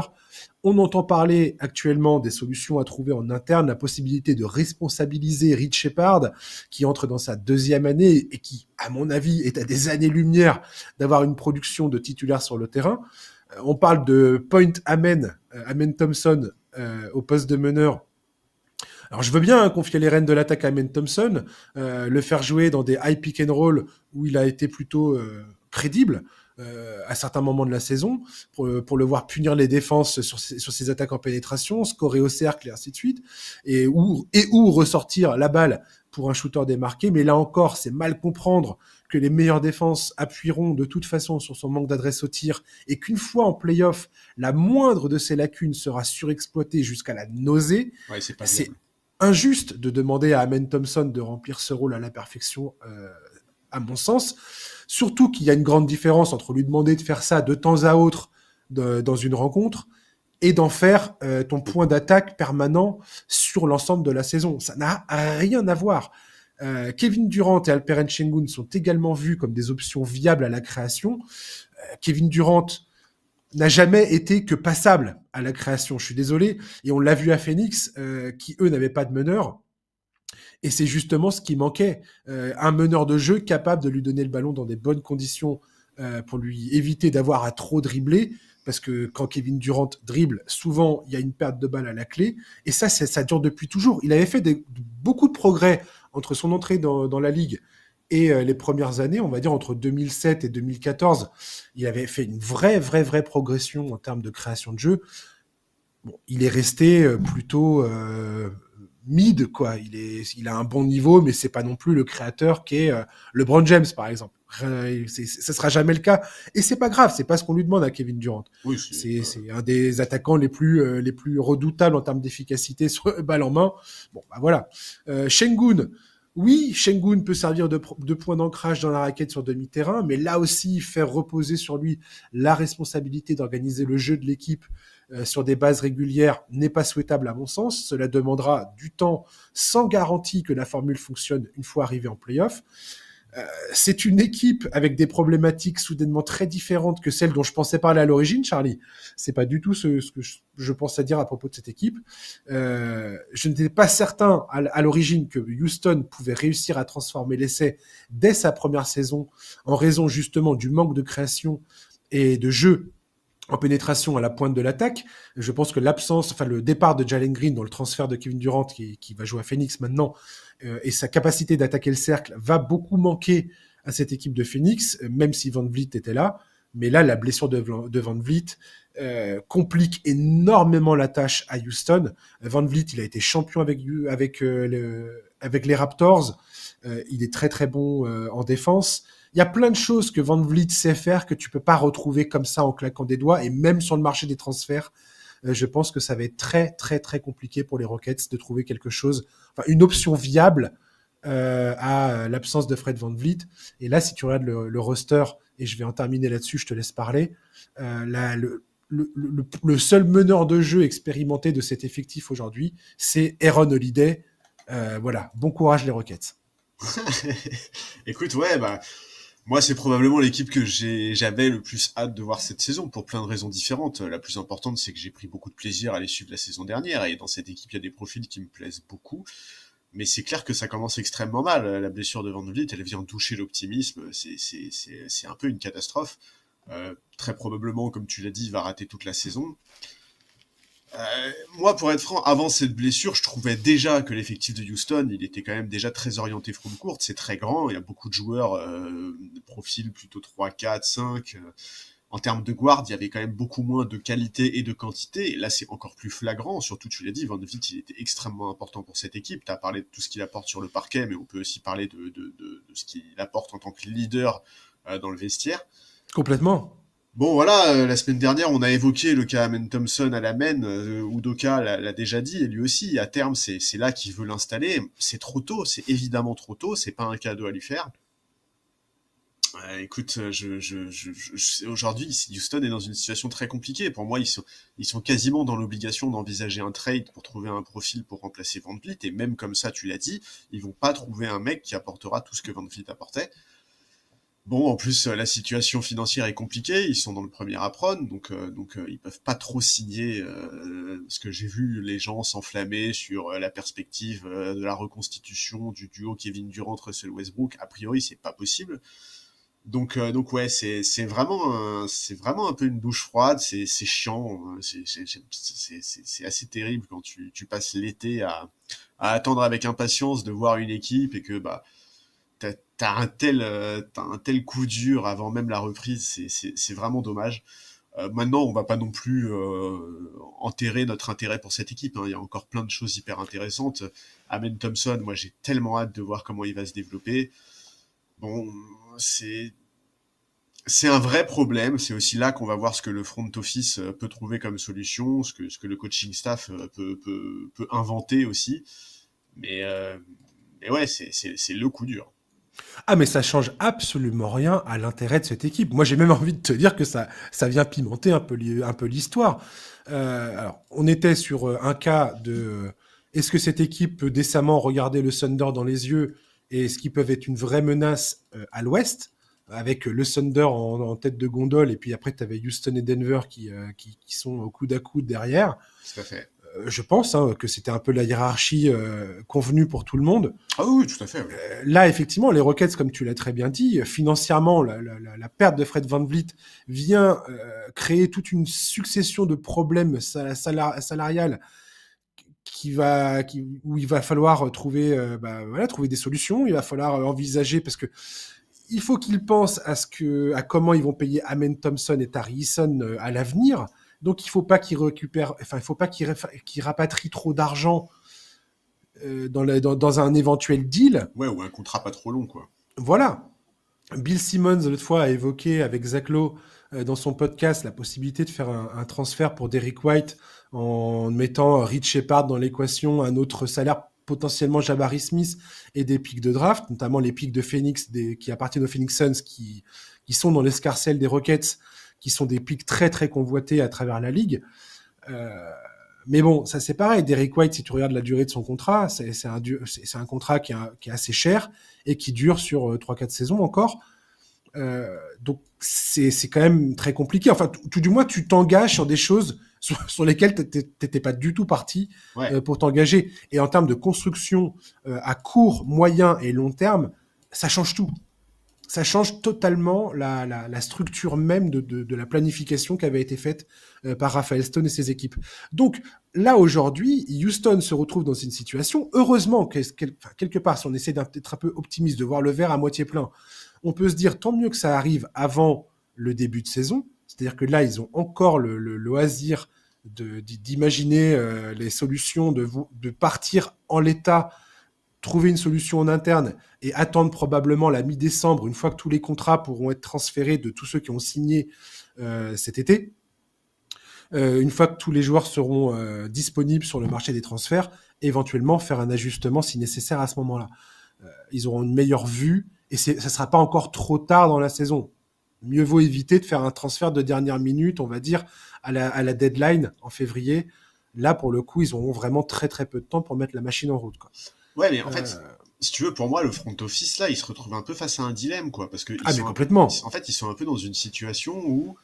On entend parler actuellement des solutions à trouver en interne, la possibilité de responsabiliser Rich Shepard, qui entre dans sa 2e année et qui, à mon avis, est à des années-lumière d'avoir une production de titulaires sur le terrain. On parle de Point Amen Thompson au poste de meneur. Alors je veux bien confier les rênes de l'attaque à Amen Thompson, le faire jouer dans des high pick and roll où il a été plutôt crédible, à certains moments de la saison, pour le voir punir les défenses sur ses attaques en pénétration, scorer au cercle et ainsi de suite, et où ressortir la balle pour un shooter démarqué. Mais là encore, c'est mal comprendre que les meilleures défenses appuieront de toute façon sur son manque d'adresse au tir et qu'une fois en play-off, la moindre de ces lacunes sera surexploitée jusqu'à la nausée. Ouais, c'est injuste de demander à Amen Thompson de remplir ce rôle à la perfection, à mon sens. Surtout qu'il y a une grande différence entre lui demander de faire ça de temps à autre dans une rencontre et d'en faire ton point d'attaque permanent sur l'ensemble de la saison. Ça n'a rien à voir. Kevin Durant et Alperen Sengun sont également vus comme des options viables à la création. Kevin Durant n'a jamais été que passable à la création, je suis désolé, et on l'a vu à Phoenix, qui eux n'avaient pas de meneur, et c'est justement ce qui manquait, un meneur de jeu capable de lui donner le ballon dans des bonnes conditions, pour lui éviter d'avoir à trop dribbler, parce que quand Kevin Durant dribble, souvent il y a une perte de balle à la clé, et ça dure depuis toujours. Il avait fait beaucoup de progrès entre son entrée dans la ligue et les premières années, on va dire entre 2007 et 2014, il avait fait une vraie progression en termes de création de jeu. Bon, il est resté plutôt mid, quoi. Il a un bon niveau, mais c'est pas non plus le créateur qu'est LeBron James, par exemple. Ça sera jamais le cas, et c'est pas grave. C'est pas ce qu'on lui demande à Kevin Durant. Oui, c'est un des attaquants les plus redoutables en termes d'efficacité sur balle en main. Bon, bah voilà. Sengun. Oui, Sengun peut servir de point d'ancrage dans la raquette sur demi-terrain, mais là aussi, faire reposer sur lui la responsabilité d'organiser le jeu de l'équipe sur des bases régulières n'est pas souhaitable à mon sens. Cela demandera du temps sans garantie que la formule fonctionne une fois arrivé en play-off. C'est une équipe avec des problématiques soudainement très différentes que celles dont je pensais parler à l'origine, Charlie. C'est pas du tout ce que je pensais dire à propos de cette équipe. Je n'étais pas certain à l'origine que Houston pouvait réussir à transformer l'essai dès sa première saison en raison justement du manque de création et de jeu en pénétration à la pointe de l'attaque. Je pense que le départ de Jalen Green dans le transfert de Kevin Durant qui va jouer à Phoenix maintenant, et sa capacité d'attaquer le cercle va beaucoup manquer à cette équipe de Phoenix, même si Van Vliet était là. Mais là, la blessure de Van Vliet complique énormément la tâche à Houston. Van Vliet, il a été champion avec les Raptors. Il est très bon en défense. Il y a plein de choses que Van Vliet sait faire que tu peux pas retrouver comme ça en claquant des doigts, et même sur le marché des transferts, je pense que ça va être très compliqué pour les Rockets de trouver quelque chose, enfin une option viable à l'absence de Fred Van Vliet. Et là, si tu regardes le roster, et je vais en terminer là-dessus, je te laisse parler, le seul meneur de jeu expérimenté de cet effectif aujourd'hui, c'est Aaron Holiday. Voilà, bon courage les Rockets. Écoute, ouais, bah moi, c'est probablement l'équipe que j'avais le plus hâte de voir cette saison, pour plein de raisons différentes. La plus importante, c'est que j'ai pris beaucoup de plaisir à les suivre la saison dernière, et dans cette équipe, il y a des profils qui me plaisent beaucoup. Mais c'est clair que ça commence extrêmement mal. La blessure de Van Vliet, elle vient toucher l'optimisme. C'est un peu une catastrophe. Très probablement, comme tu l'as dit, il va rater toute la saison. Moi, pour être franc, avant cette blessure, je trouvais déjà que l'effectif de Houston, il était quand même déjà très orienté front court. C'est très grand, il y a beaucoup de joueurs de profil plutôt 3, 4, 5. En termes de guard, il y avait quand même beaucoup moins de qualité et de quantité. Et là, c'est encore plus flagrant. Surtout, tu l'as dit, Van Vliet, il était extrêmement important pour cette équipe. Tu as parlé de tout ce qu'il apporte sur le parquet, mais on peut aussi parler de ce qu'il apporte en tant que leader dans le vestiaire. Complètement. Bon, voilà, la semaine dernière, on a évoqué le cas Amen Thompson à la main. Udoka l'a déjà dit, et lui aussi, à terme, c'est là qu'il veut l'installer. C'est trop tôt, c'est évidemment trop tôt, c'est pas un cadeau à lui faire. Écoute, aujourd'hui, Houston est dans une situation très compliquée. Pour moi, ils sont quasiment dans l'obligation d'envisager un trade pour trouver un profil pour remplacer Van Vliet, et même comme ça, tu l'as dit, ils vont pas trouver un mec qui apportera tout ce que Van Vliet apportait. Bon, en plus, la situation financière est compliquée, ils sont dans le premier apron, donc ils peuvent pas trop signer, parce que j'ai vu les gens s'enflammer sur la perspective de la reconstitution du duo Kevin Durant-Russell Westbrook. A priori, c'est pas possible. Donc ouais, c'est vraiment un peu une douche froide, c'est chiant, c'est assez terrible quand tu passes l'été à attendre avec impatience de voir une équipe, et que t'as un tel coup dur avant même la reprise, c'est vraiment dommage. Maintenant, on va pas non plus enterrer notre intérêt pour cette équipe, hein. Il y a encore plein de choses hyper intéressantes. Amen Thompson, moi j'ai tellement hâte de voir comment il va se développer. Bon, c'est un vrai problème. C'est aussi là qu'on va voir ce que le front office peut trouver comme solution, ce que le coaching staff peut inventer aussi. Mais ouais, c'est le coup dur. Ah, mais ça change absolument rien à l'intérêt de cette équipe. Moi, j'ai même envie de te dire que ça vient pimenter un peu l'histoire. Alors, on était sur un cas de est-ce que cette équipe peut décemment regarder le Thunder dans les yeux et est-ce qu'ils peuvent être une vraie menace à l'Ouest, avec le Thunder en tête de gondole, et puis après, tu avais Houston et Denver qui sont au coude à coude derrière. Tout à fait. Je pense que c'était un peu la hiérarchie convenue pour tout le monde. Ah oui, tout à fait. Oui. Là, effectivement, les Rockets, comme tu l'as très bien dit, financièrement, la perte de Fred VanVleet vient créer toute une succession de problèmes salariales où il va falloir trouver des solutions. Il va falloir envisager, parce que il faut qu'ils pensent à comment ils vont payer Amen Thompson et Tari Eason à l'avenir. Donc, il faut pas qu'ils rapatrient trop d'argent dans un éventuel deal. Ouais, ou un contrat pas trop long, quoi. Voilà. Bill Simmons, l'autre fois, a évoqué avec Zach Lowe dans son podcast la possibilité de faire un transfert pour Derrick White en mettant Reed Shepard dans l'équation, un autre salaire, potentiellement Jabari Smith, et des pics de draft, notamment les pics de Phoenix qui appartiennent aux Phoenix Suns, qui sont dans l'escarcelle des Rockets, qui sont des pics très très convoités à travers la ligue. Mais bon, ça c'est pareil. Derrick White, si tu regardes la durée de son contrat, c'est un contrat qui est assez cher et qui dure sur 3-4 saisons encore. Donc c'est quand même très compliqué. Enfin, tout du moins, tu t'engages sur des choses sur lesquelles t'étais pas du tout parti pour t'engager. Et en termes de construction à court, moyen et long terme, ça change tout. Ça change totalement la structure même de la planification qui avait été faite par Raphaël Stone et ses équipes. Donc là, aujourd'hui, Houston se retrouve dans une situation, heureusement, quelque part, si on essaie d'être un peu optimiste, de voir le verre à moitié plein, on peut se dire tant mieux que ça arrive avant le début de saison. C'est-à-dire que là, ils ont encore le loisir d'imaginer les solutions, de partir en l'état, trouver une solution en interne et attendre probablement la mi-décembre, une fois que tous les contrats pourront être transférés de tous ceux qui ont signé cet été. Une fois que tous les joueurs seront disponibles sur le marché des transferts, éventuellement faire un ajustement si nécessaire à ce moment-là. Ils auront une meilleure vue et ça ne sera pas encore trop tard dans la saison. Mieux vaut éviter de faire un transfert de dernière minute, on va dire, à la deadline en février. Là, pour le coup, ils auront vraiment très très peu de temps pour mettre la machine en route, quoi. Ouais, mais en fait, si tu veux, pour moi, le front office, là, il se retrouve un peu face à un dilemme, quoi. Parce que mais complètement. En fait, ils sont un peu dans une situation où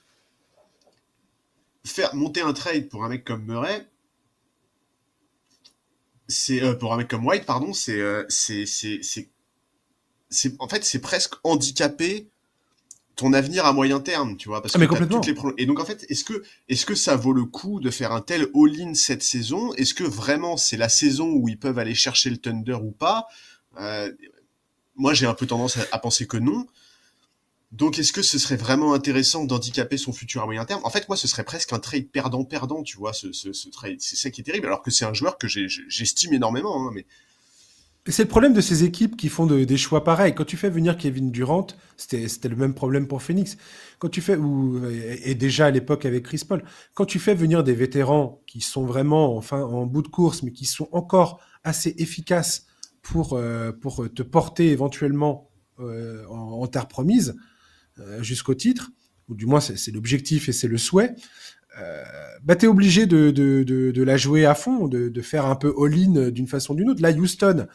faire monter un trade pour un mec comme Murray, pour un mec comme White, pardon, en fait, c'est presque handicapé ton avenir à moyen terme, tu vois, parce que mais complètement. Et donc en fait, est-ce que ça vaut le coup de faire un tel all-in cette saison? Est-ce que vraiment c'est la saison où ils peuvent aller chercher le Thunder ou pas? Moi, j'ai un peu tendance à penser que non. Donc, est-ce que ce serait vraiment intéressant d'handicaper son futur à moyen terme? En fait, moi, ce serait presque un trade perdant-perdant, tu vois, ce trade. C'est ça qui est terrible, alors que c'est un joueur que j'estime énormément, hein, mais... C'est le problème de ces équipes qui font des choix pareils. Quand tu fais venir Kevin Durant, c'était le même problème pour Phoenix. Quand tu fais, et déjà à l'époque avec Chris Paul, quand tu fais venir des vétérans qui sont vraiment en bout de course, mais qui sont encore assez efficaces pour te porter éventuellement en terre promise jusqu'au titre, ou du moins c'est l'objectif et c'est le souhait, t'es obligé de la jouer à fond, de faire un peu all-in d'une façon ou d'une autre. Là, Houston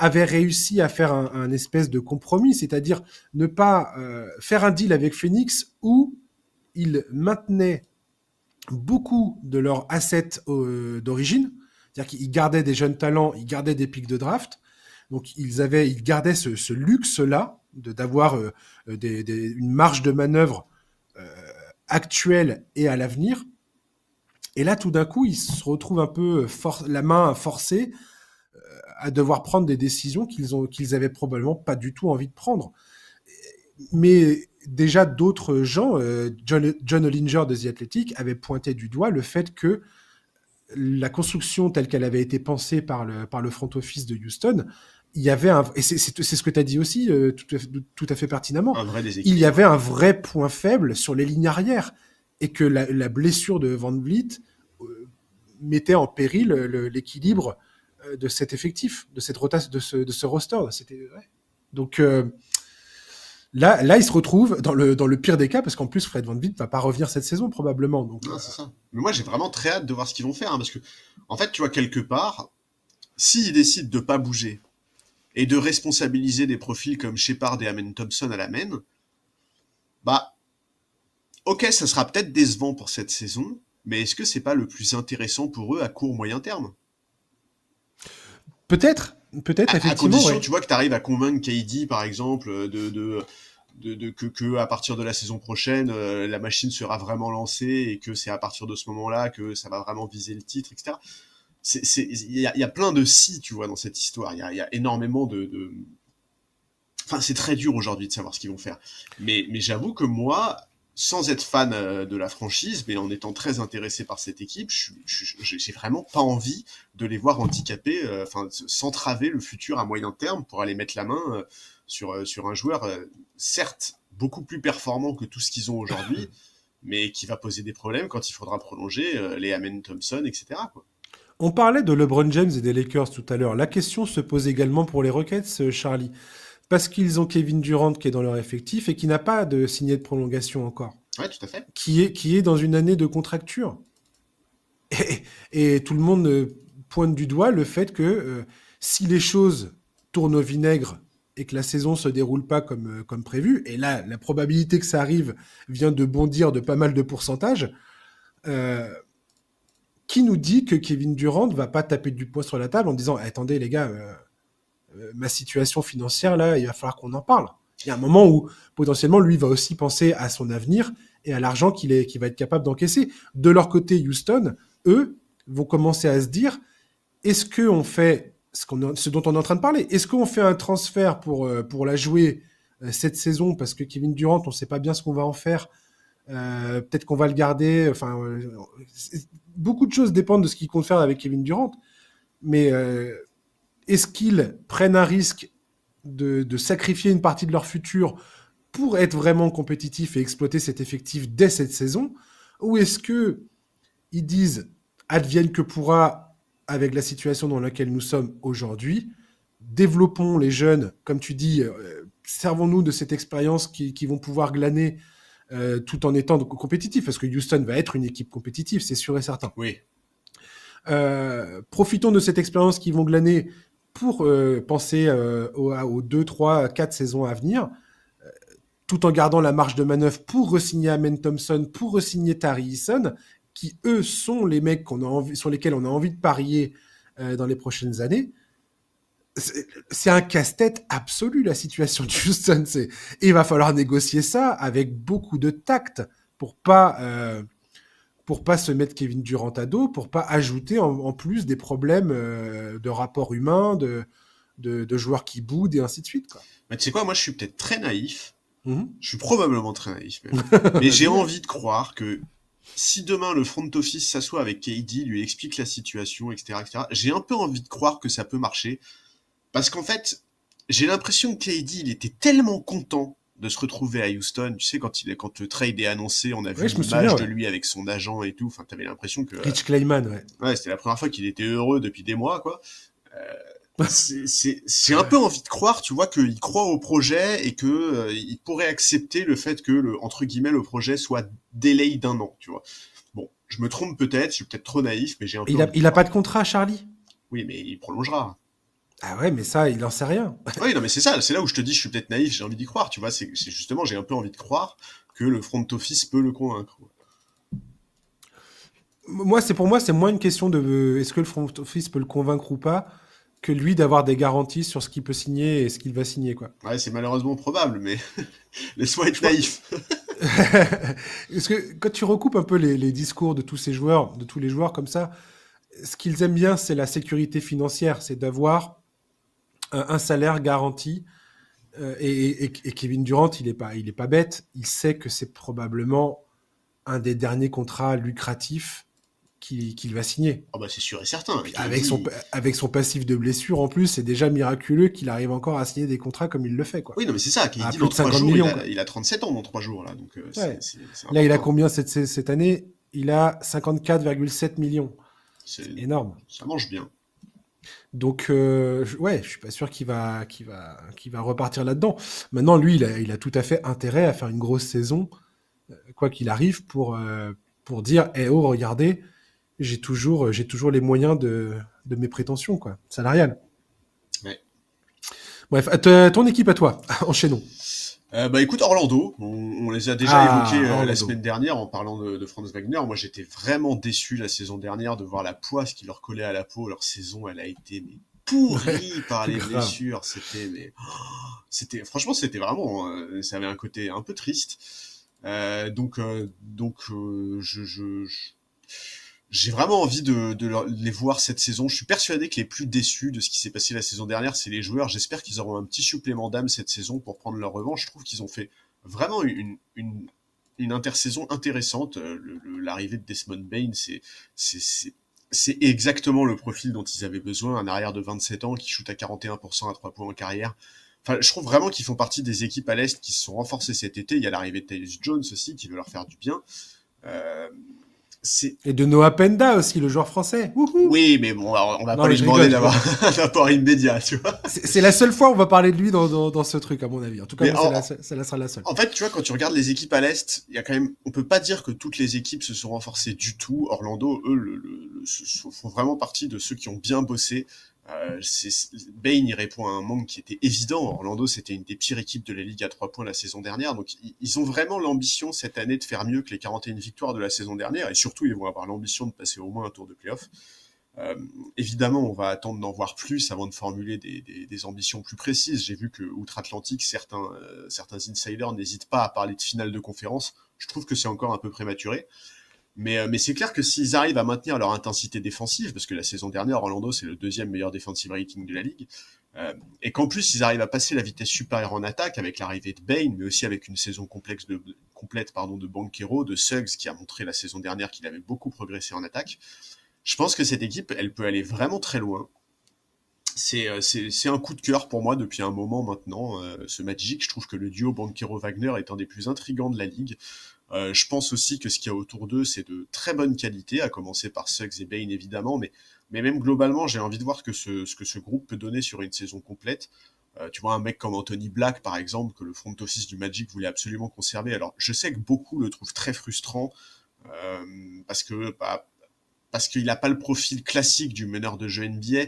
avait réussi à faire un espèce de compromis, c'est-à-dire ne pas faire un deal avec Phoenix où ils maintenaient beaucoup de leurs assets d'origine, c'est-à-dire qu'ils gardaient des jeunes talents, ils gardaient des pics de draft, donc ils gardaient ce luxe-là d'avoir une marge de manœuvre actuelle et à l'avenir. Et là, tout d'un coup, ils se retrouvent un peu la main forcée à devoir prendre des décisions qu'ils avaient probablement pas du tout envie de prendre. Mais déjà d'autres gens, John Hollinger de The Athletic avait pointé du doigt le fait que la construction telle qu'elle avait été pensée par le front office de Houston, il y avait et c'est ce que tu as dit aussi tout à fait pertinemment, il y avait un vrai point faible sur les lignes arrière, et que la blessure de Van Vliet mettait en péril l'équilibre de cet effectif, de cette rotation, de ce roster. Donc là, il se retrouve dans le pire des cas, parce qu'en plus, Fred Van Vliet va pas revenir cette saison, probablement. Donc, non, c'est ça. Mais moi, j'ai vraiment très hâte de voir ce qu'ils vont faire, parce que, en fait, tu vois, quelque part, s'ils décident de pas bouger et de responsabiliser des profils comme Shepard et Amen Thompson à la main, bah, ok, ça sera peut-être décevant pour cette saison, mais est-ce que c'est pas le plus intéressant pour eux à court moyen terme? Peut-être, effectivement. À condition, tu vois, que tu arrives à convaincre KD, par exemple, que à partir de la saison prochaine, la machine sera vraiment lancée, et que c'est à partir de ce moment-là que ça va vraiment viser le titre, etc. Il y a plein de si, tu vois, dans cette histoire. Il y a énormément de... Enfin, c'est très dur aujourd'hui de savoir ce qu'ils vont faire. Mais j'avoue que moi, sans être fan de la franchise, mais en étant très intéressé par cette équipe, j'ai vraiment pas envie de les voir handicapés, s'entraver le futur à moyen terme pour aller mettre la main sur un joueur, certes, beaucoup plus performant que tout ce qu'ils ont aujourd'hui, mais qui va poser des problèmes quand il faudra prolonger les Amen Thompson, etc., quoi. On parlait de LeBron James et des Lakers tout à l'heure. La question se pose également pour les Rockets, Charlie. Parce qu'ils ont Kevin Durant qui est dans leur effectif et qui n'a pas de signé de prolongation encore. Ouais, tout à fait. Qui est dans une année de contracture. Et tout le monde pointe du doigt le fait que si les choses tournent au vinaigre et que la saison se déroule pas comme prévu, et là, la probabilité que ça arrive vient de bondir de pas mal de pourcentages, qui nous dit que Kevin Durant va pas taper du poing sur la table en disant « Attendez les gars, ma situation financière, là, il va falloir qu'on en parle ». Il y a un moment où, potentiellement, lui va aussi penser à son avenir et à l'argent qu'il va être capable d'encaisser. De leur côté, Houston, eux, vont commencer à se dire « Est-ce qu'on fait ce dont on est en train de parler ? Est-ce qu'on fait un transfert pour la jouer cette saison, parce que Kevin Durant, on ne sait pas bien ce qu'on va en faire. Peut-être qu'on va le garder. Enfin, beaucoup de choses dépendent de ce qu'ils comptent faire avec Kevin Durant. Mais est-ce qu'ils prennent un risque de sacrifier une partie de leur futur pour être vraiment compétitifs et exploiter cet effectif dès cette saison, ou est-ce que ils disent advienne que pourra avec la situation dans laquelle nous sommes aujourd'hui, développons les jeunes, comme tu dis, servons-nous de cette expérience qui vont pouvoir glaner tout en étant compétitifs, parce que Houston va être une équipe compétitive, c'est sûr et certain. Oui. Profitons de cette expérience qu'ils vont glaner pour penser aux 2, 3, 4 saisons à venir, tout en gardant la marge de manœuvre pour re-signer Amen Thompson, pour re-signer Tari Eason, qui eux sont les mecs sur lesquels on a envie de parier dans les prochaines années. C'est un casse-tête absolu, la situation de Houston. Et il va falloir négocier ça avec beaucoup de tact pour pas se mettre Kevin Durant à dos, pour pas ajouter en plus des problèmes de rapport humain, de joueurs qui boudent et ainsi de suite, quoi. Mais tu sais quoi, moi je suis peut-être très naïf. Je suis probablement très naïf même. Mais j'ai envie de croire que si demain le front office s'assoit avec KD, lui explique la situation, etc., j'ai un peu envie de croire que ça peut marcher. Parce qu'en fait, j'ai l'impression que KD, il était tellement content de se retrouver à Houston. Tu sais, quand le trade est annoncé, on a vu l'image de lui avec son agent et tout. Enfin, t'avais l'impression que... Rich Kleiman, ouais. Ouais, c'était la première fois qu'il était heureux depuis des mois, quoi. C'est un peu envie de croire, tu vois, qu'il croit au projet et que il pourrait accepter le fait que, entre guillemets, le projet soit délai d'1 an, tu vois. Bon, je me trompe peut-être, je suis peut-être trop naïf, mais j'ai un peu... Il a pas de contrat, Charlie? Oui, mais il prolongera. Ah ouais, mais ça, il en sait rien. Oui, non, mais c'est ça, c'est là où je te dis, je suis peut-être naïf, j'ai envie d'y croire, tu vois, c'est justement, j'ai un peu envie de croire que le front office peut le convaincre. Pour moi, c'est moins une question de est-ce que le front office peut le convaincre ou pas, que lui d'avoir des garanties sur ce qu'il peut signer et ce qu'il va signer, quoi. Ouais, c'est malheureusement probable, mais laisse-moi être naïf. Parce que quand tu recoupes un peu les discours de tous les joueurs comme ça, ce qu'ils aiment bien, c'est la sécurité financière, c'est d'avoir un salaire garanti. Et Kevin Durant, il est pas bête. Il sait que c'est probablement un des derniers contrats lucratifs qu'il va signer. Ah bah c'est sûr et certain. Avec son passif de blessure en plus, c'est déjà miraculeux qu'il arrive encore à signer des contrats comme il le fait, quoi. Oui, non mais c'est ça. Qu'il dit plus de 50 millions. Il a 37 ans dans 3 jours là, donc ouais. Là, il a combien cette année? Il a 54,7 millions. C'est énorme. Ça mange bien. Donc, je suis pas sûr qu'il va repartir là-dedans. Maintenant, lui, il a tout à fait intérêt à faire une grosse saison, quoi qu'il arrive, pour dire, regardez, j'ai toujours les moyens de mes prétentions, quoi, salariales. Ouais. Bref, ton équipe à toi, enchaînons. Écoute, Orlando, on les a déjà évoqués la semaine dernière en parlant de Franz Wagner. Moi, j'étais vraiment déçu la saison dernière de voir la poisse qui leur collait à la peau. Leur saison, elle a été pourrie par les blessures. Franchement, c'était vraiment, ça avait un côté un peu triste. J'ai vraiment envie de les voir cette saison. Je suis persuadé que les plus déçus de ce qui s'est passé la saison dernière, c'est les joueurs. J'espère qu'ils auront un petit supplément d'âme cette saison pour prendre leur revanche. Je trouve qu'ils ont fait vraiment une intersaison intéressante. L'arrivée de Desmond Bane, c'est exactement le profil dont ils avaient besoin. Un arrière de 27 ans qui shoot à 41% à 3 points en carrière. Enfin, je trouve vraiment qu'ils font partie des équipes à l'Est qui se sont renforcées cet été. Il y a l'arrivée de Tyus Jones aussi qui veut leur faire du bien. Et de Noah Penda aussi, le joueur français. Wouhou. Oui, mais bon, on va pas lui demander d'avoir un apport immédiat, tu vois. C'est la seule fois où on va parler de lui dans ce truc, à mon avis. En tout cas, ça sera la seule. En fait, tu vois, quand tu regardes les équipes à l'Est, il y a quand même, on peut pas dire que toutes les équipes se sont renforcées du tout. Orlando, eux, font vraiment partie de ceux qui ont bien bossé. Bane, il répond à un manque qui était évident. Orlando, c'était une des pires équipes de la Ligue à 3 points la saison dernière. Donc, ils ont vraiment l'ambition cette année de faire mieux que les 41 victoires de la saison dernière. Et surtout, ils vont avoir l'ambition de passer au moins un tour de play-off. Évidemment, on va attendre d'en voir plus avant de formuler des ambitions plus précises. J'ai vu que outre-Atlantique, certains insiders n'hésitent pas à parler de finale de conférence. Je trouve que c'est encore un peu prématuré. Mais c'est clair que s'ils arrivent à maintenir leur intensité défensive, parce que la saison dernière, Orlando, c'est le 2e meilleur defensive rating de la ligue, et qu'en plus, ils arrivent à passer la vitesse supérieure en attaque avec l'arrivée de Bane, mais aussi avec une saison complète de Banchero, de Suggs, qui a montré la saison dernière qu'il avait beaucoup progressé en attaque, je pense que cette équipe, elle peut aller vraiment très loin. C'est un coup de cœur pour moi depuis un moment maintenant, ce Magic. Je trouve que le duo Banchero-Wagner est un des plus intrigants de la ligue. Je pense aussi que ce qu'il y a autour d'eux, c'est de très bonne qualité, à commencer par Suggs et Bane évidemment, mais même globalement, j'ai envie de voir ce que ce groupe peut donner sur une saison complète. Tu vois, un mec comme Anthony Black, par exemple, que le front office du Magic voulait absolument conserver. Alors, je sais que beaucoup le trouvent très frustrant, parce qu'il n'a pas le profil classique du meneur de jeu NBA,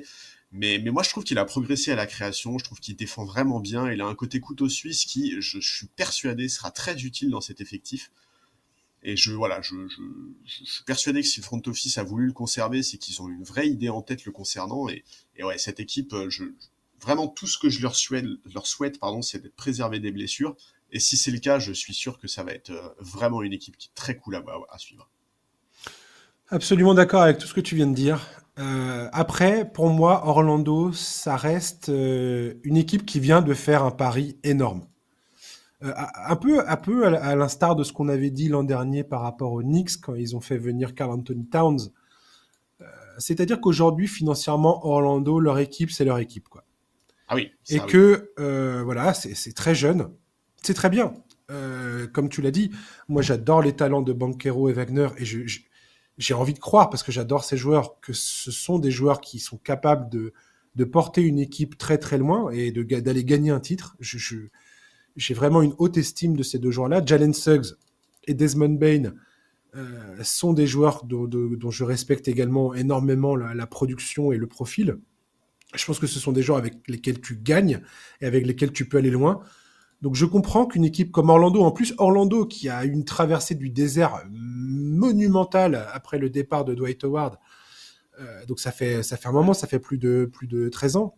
mais moi je trouve qu'il a progressé à la création, je trouve qu'il défend vraiment bien, il a un côté couteau suisse qui, je suis persuadé, sera très utile dans cet effectif. Et je suis persuadé que si le front office a voulu le conserver, c'est qu'ils ont une vraie idée en tête le concernant. Et ouais, cette équipe, vraiment tout ce que je leur souhaite, c'est d'être préservé des blessures. Et si c'est le cas, je suis sûr que ça va être vraiment une équipe qui est très cool à suivre. Absolument d'accord avec tout ce que tu viens de dire. Après, pour moi, Orlando, ça reste une équipe qui vient de faire un pari énorme. Un peu à l'instar de ce qu'on avait dit l'an dernier par rapport aux Knicks quand ils ont fait venir Karl Anthony Towns. C'est-à-dire qu'aujourd'hui, financièrement, Orlando, leur équipe, c'est leur équipe, quoi. Ah oui. Et que, voilà, c'est très jeune. C'est très bien. Comme tu l'as dit, moi, j'adore les talents de Banchero et Wagner et j'ai envie de croire, parce que j'adore ces joueurs, que ce sont des joueurs qui sont capables de porter une équipe très très loin et d'aller gagner un titre. J'ai vraiment une haute estime de ces deux joueurs-là. Jalen Suggs et Desmond Bane sont des joueurs dont je respecte également énormément la production et le profil. Je pense que ce sont des joueurs avec lesquels tu gagnes et avec lesquels tu peux aller loin. Donc je comprends qu'une équipe comme Orlando, en plus Orlando qui a une traversée du désert monumentale après le départ de Dwight Howard, donc ça fait un moment, ça fait plus de 13 ans,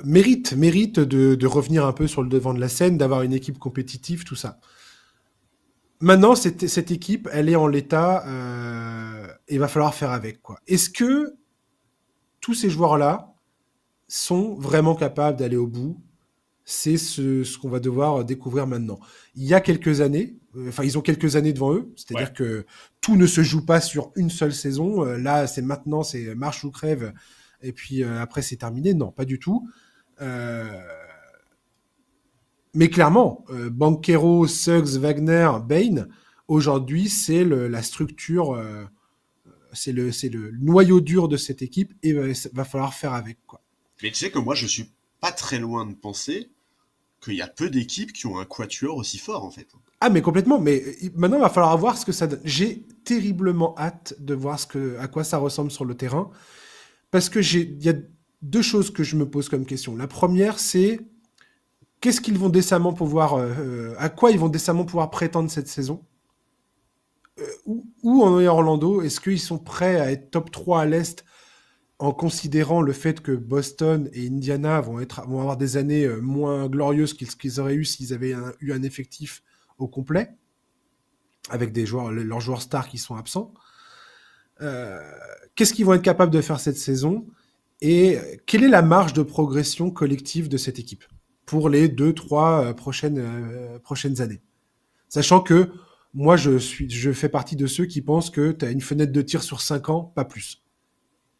mérite de revenir un peu sur le devant de la scène, d'avoir une équipe compétitive, tout ça. Maintenant, cette équipe, elle est en l'état il va falloir faire avec, quoi. Est-ce que tous ces joueurs-là sont vraiment capables d'aller au bout? C'est ce qu'on va devoir découvrir maintenant. Il y a quelques années, ils ont quelques années devant eux, c'est-à-dire que tout ne se joue pas sur une seule saison. Là, c'est maintenant, c'est marche ou crève, et puis après, c'est terminé. Non, pas du tout. Mais clairement, Banchero, Suggs, Wagner, Bane, aujourd'hui, c'est la structure, c'est le noyau dur de cette équipe, et va falloir faire avec, quoi. Mais tu sais que moi, je suis pas très loin de penser qu'il y a peu d'équipes qui ont un quatuor aussi fort, en fait. Ah, mais complètement. Mais maintenant, il va falloir voir ce que ça donne. J'ai terriblement hâte de voir à quoi ça ressemble sur le terrain. Parce que il y a deux choses que je me pose comme question. La première, c'est qu'est-ce qu'ils vont décemment pouvoir, à quoi ils vont décemment pouvoir prétendre cette saison? Où en Orlando, est-ce qu'ils sont prêts à être top 3 à l'Est en considérant le fait que Boston et Indiana vont avoir des années moins glorieuses qu'ils auraient eu s'ils avaient eu un effectif au complet, avec leurs joueurs stars qui sont absents. Qu'est-ce qu'ils vont être capables de faire cette saison? Et quelle est la marge de progression collective de cette équipe pour les 2-3 prochaines années? Sachant que moi, je fais partie de ceux qui pensent que tu as une fenêtre de tir sur 5 ans, pas plus.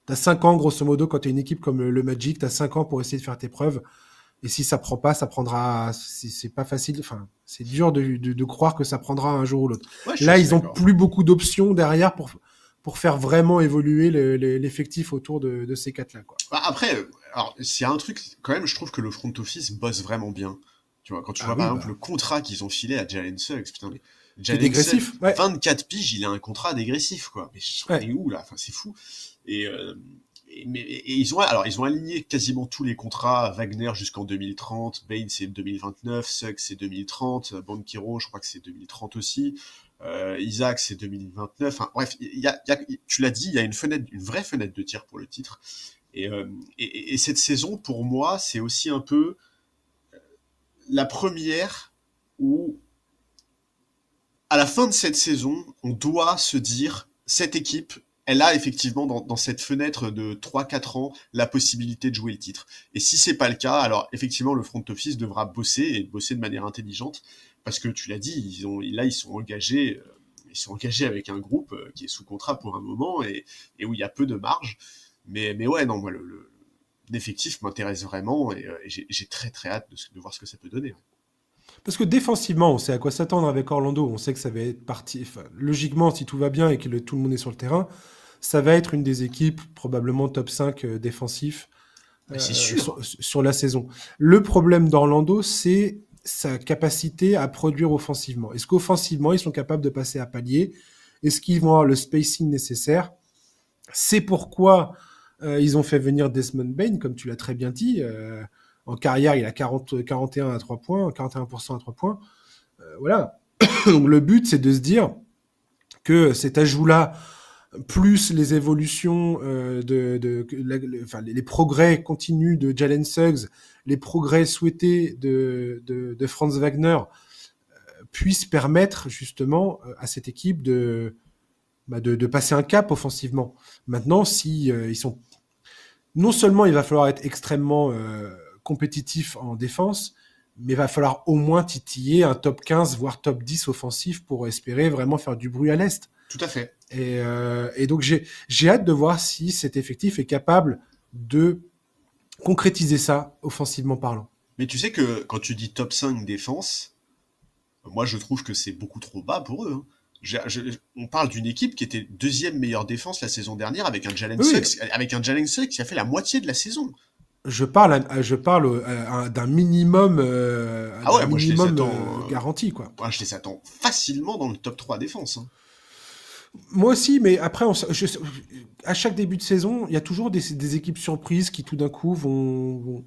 Tu as 5 ans, grosso modo, quand tu as une équipe comme le Magic, tu as 5 ans pour essayer de faire tes preuves. Et si ça prend pas, ça prendra. C'est pas facile. Enfin, c'est dur de croire que ça prendra un jour ou l'autre. Là, ils ont plus beaucoup d'options derrière pour faire vraiment évoluer l'effectif autour de ces quatre-là, quoi. Après, alors, s'il y a un truc, quand même, je trouve que le front office bosse vraiment bien. Tu vois, quand tu vois par exemple le contrat qu'ils ont filé à Jalen Suggs, putain, mais Jalen Suggs, 24 piges, il a un contrat dégressif, quoi. Mais je suis où là? Enfin, c'est fou. Et ils ont aligné quasiment tous les contrats. Wagner jusqu'en 2030, Bane c'est 2029, Suggs c'est 2030, Banchero je crois que c'est 2030 aussi, Isaac c'est 2029. Enfin, bref, tu l'as dit, il y a une vraie fenêtre de tir pour le titre. Et cette saison, pour moi, c'est aussi un peu la première où, à la fin de cette saison, on doit se dire, cette équipe, elle a effectivement dans cette fenêtre de 3-4 ans la possibilité de jouer le titre. Et si c'est pas le cas, alors effectivement le front office devra bosser de manière intelligente, parce que tu l'as dit, ils sont engagés avec un groupe qui est sous contrat pour un moment et où il y a peu de marge. Mais ouais, non, moi l'effectif m'intéresse vraiment et j'ai très très hâte de voir ce que ça peut donner. Parce que défensivement, on sait à quoi s'attendre avec Orlando. On sait que ça va être parti. Enfin, logiquement, si tout va bien et que tout le monde est sur le terrain, ça va être une des équipes probablement top 5 défensif sur la saison. Le problème d'Orlando, c'est sa capacité à produire offensivement. Est-ce qu'offensivement, ils sont capables de passer à palier? Est-ce qu'ils vont avoir le spacing nécessaire? C'est pourquoi ils ont fait venir Desmond Bane, comme tu l'as très bien dit. En carrière, il a 41 à 3 points, 41% à 3 points. Voilà. Donc le but, c'est de se dire que cet ajout-là, plus les évolutions les progrès continus de Jalen Suggs, les progrès souhaités de Franz Wagner, puissent permettre justement à cette équipe de passer un cap offensivement. Maintenant, ils sont... Non seulement il va falloir être extrêmement compétitif en défense, mais il va falloir au moins titiller un top 15, voire top 10 offensif pour espérer vraiment faire du bruit à l'Est. Tout à fait. Et donc, j'ai hâte de voir si cet effectif est capable de concrétiser ça, offensivement parlant. Mais tu sais que quand tu dis top 5 défense, moi, je trouve que c'est beaucoup trop bas pour eux. On parle d'une équipe qui était deuxième meilleure défense la saison dernière avec un Jalen Suggs qui a fait la moitié de la saison. Je parle d'un minimum, garanti, quoi. Moi, je les attends facilement dans le top 3 défense. Hein. Moi aussi, mais après, à chaque début de saison, il y a toujours des équipes surprises qui tout d'un coup vont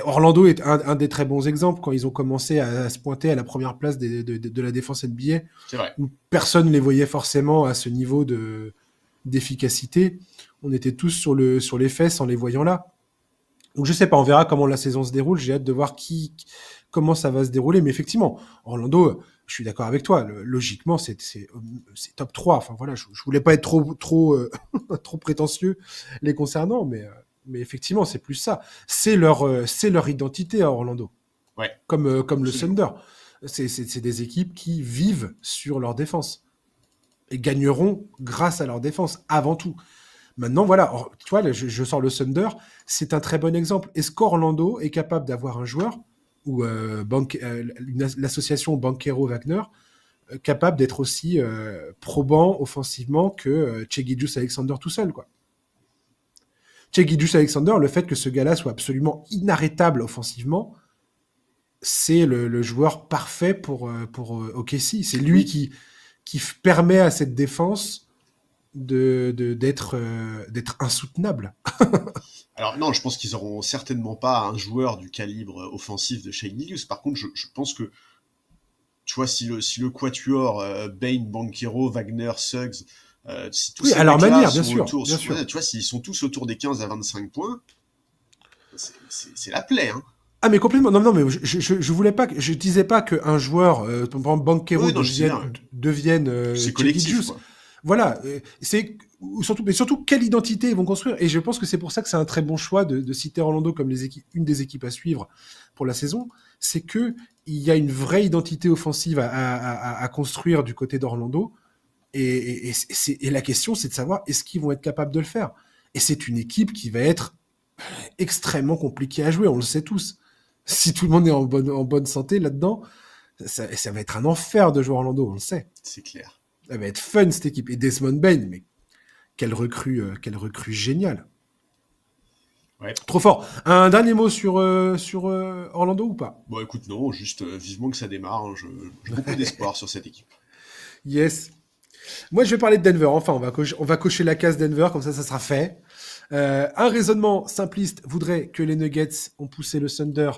Orlando est un des très bons exemples quand ils ont commencé à se pointer à la première place de la défense NBA. C'est vrai. Où personne ne les voyait forcément à ce niveau d'efficacité. On était tous sur les fesses en les voyant là. Donc je sais pas, on verra comment la saison se déroule. J'ai hâte de voir comment ça va se dérouler. Mais effectivement, Orlando, je suis d'accord avec toi. Logiquement, c'est top 3. Enfin voilà, je voulais pas être trop prétentieux les concernant, mais effectivement, c'est plus ça. C'est leur identité à Orlando. Ouais. Comme le Thunder. C'est des équipes qui vivent sur leur défense et gagneront grâce à leur défense avant tout. Maintenant, voilà, tu vois, je sors le Thunder, c'est un très bon exemple. Est-ce qu'Orlando est capable d'avoir un joueur ou l'association Banchero-Wagner capable d'être aussi probant offensivement que Shai Gilgeous-Alexander tout seul, quoi. Shai Gilgeous-Alexander, le fait que ce gars-là soit absolument inarrêtable offensivement, c'est le joueur parfait pour OKC. C'est lui qui permet à cette défense d'être insoutenable. Alors non, je pense qu'ils auront certainement pas un joueur du calibre offensif de Shai Gilgeous. Par contre, je pense que tu vois, si le quatuor Bane, Banchero, Wagner, Suggs, si tous ces à leur manière, bien sûr. sûr. Tu vois, s'ils sont tous autour des 15 à 25 points, c'est la plaie, hein. Ah mais complètement. Non, mais je voulais pas, je disais pas qu'un joueur, par exemple Banchero, devienne c'est collectif, quoi. Voilà, c'est surtout quelle identité ils vont construire. Et je pense que c'est pour ça que c'est un très bon choix de citer Orlando comme une des équipes à suivre pour la saison. C'est que il y a une vraie identité offensive à construire du côté d'Orlando. Et la question, c'est de savoir est-ce qu'ils vont être capables de le faire. Et c'est une équipe qui va être extrêmement compliquée à jouer. On le sait tous. Si tout le monde est en bonne santé là-dedans, ça va être un enfer de jouer Orlando. On le sait. C'est clair. Ça va être fun, cette équipe. Et Desmond Bane, mais quelle recrue géniale. Ouais. Trop fort. Un dernier mot sur Orlando ou pas? Bon, écoute, non, juste vivement que ça démarre. Hein, j'ai beaucoup d'espoir sur cette équipe. Yes. Moi, je vais parler de Denver. Enfin, on va cocher la case Denver, comme ça sera fait. Un raisonnement simpliste voudrait que les Nuggets ont poussé le Thunder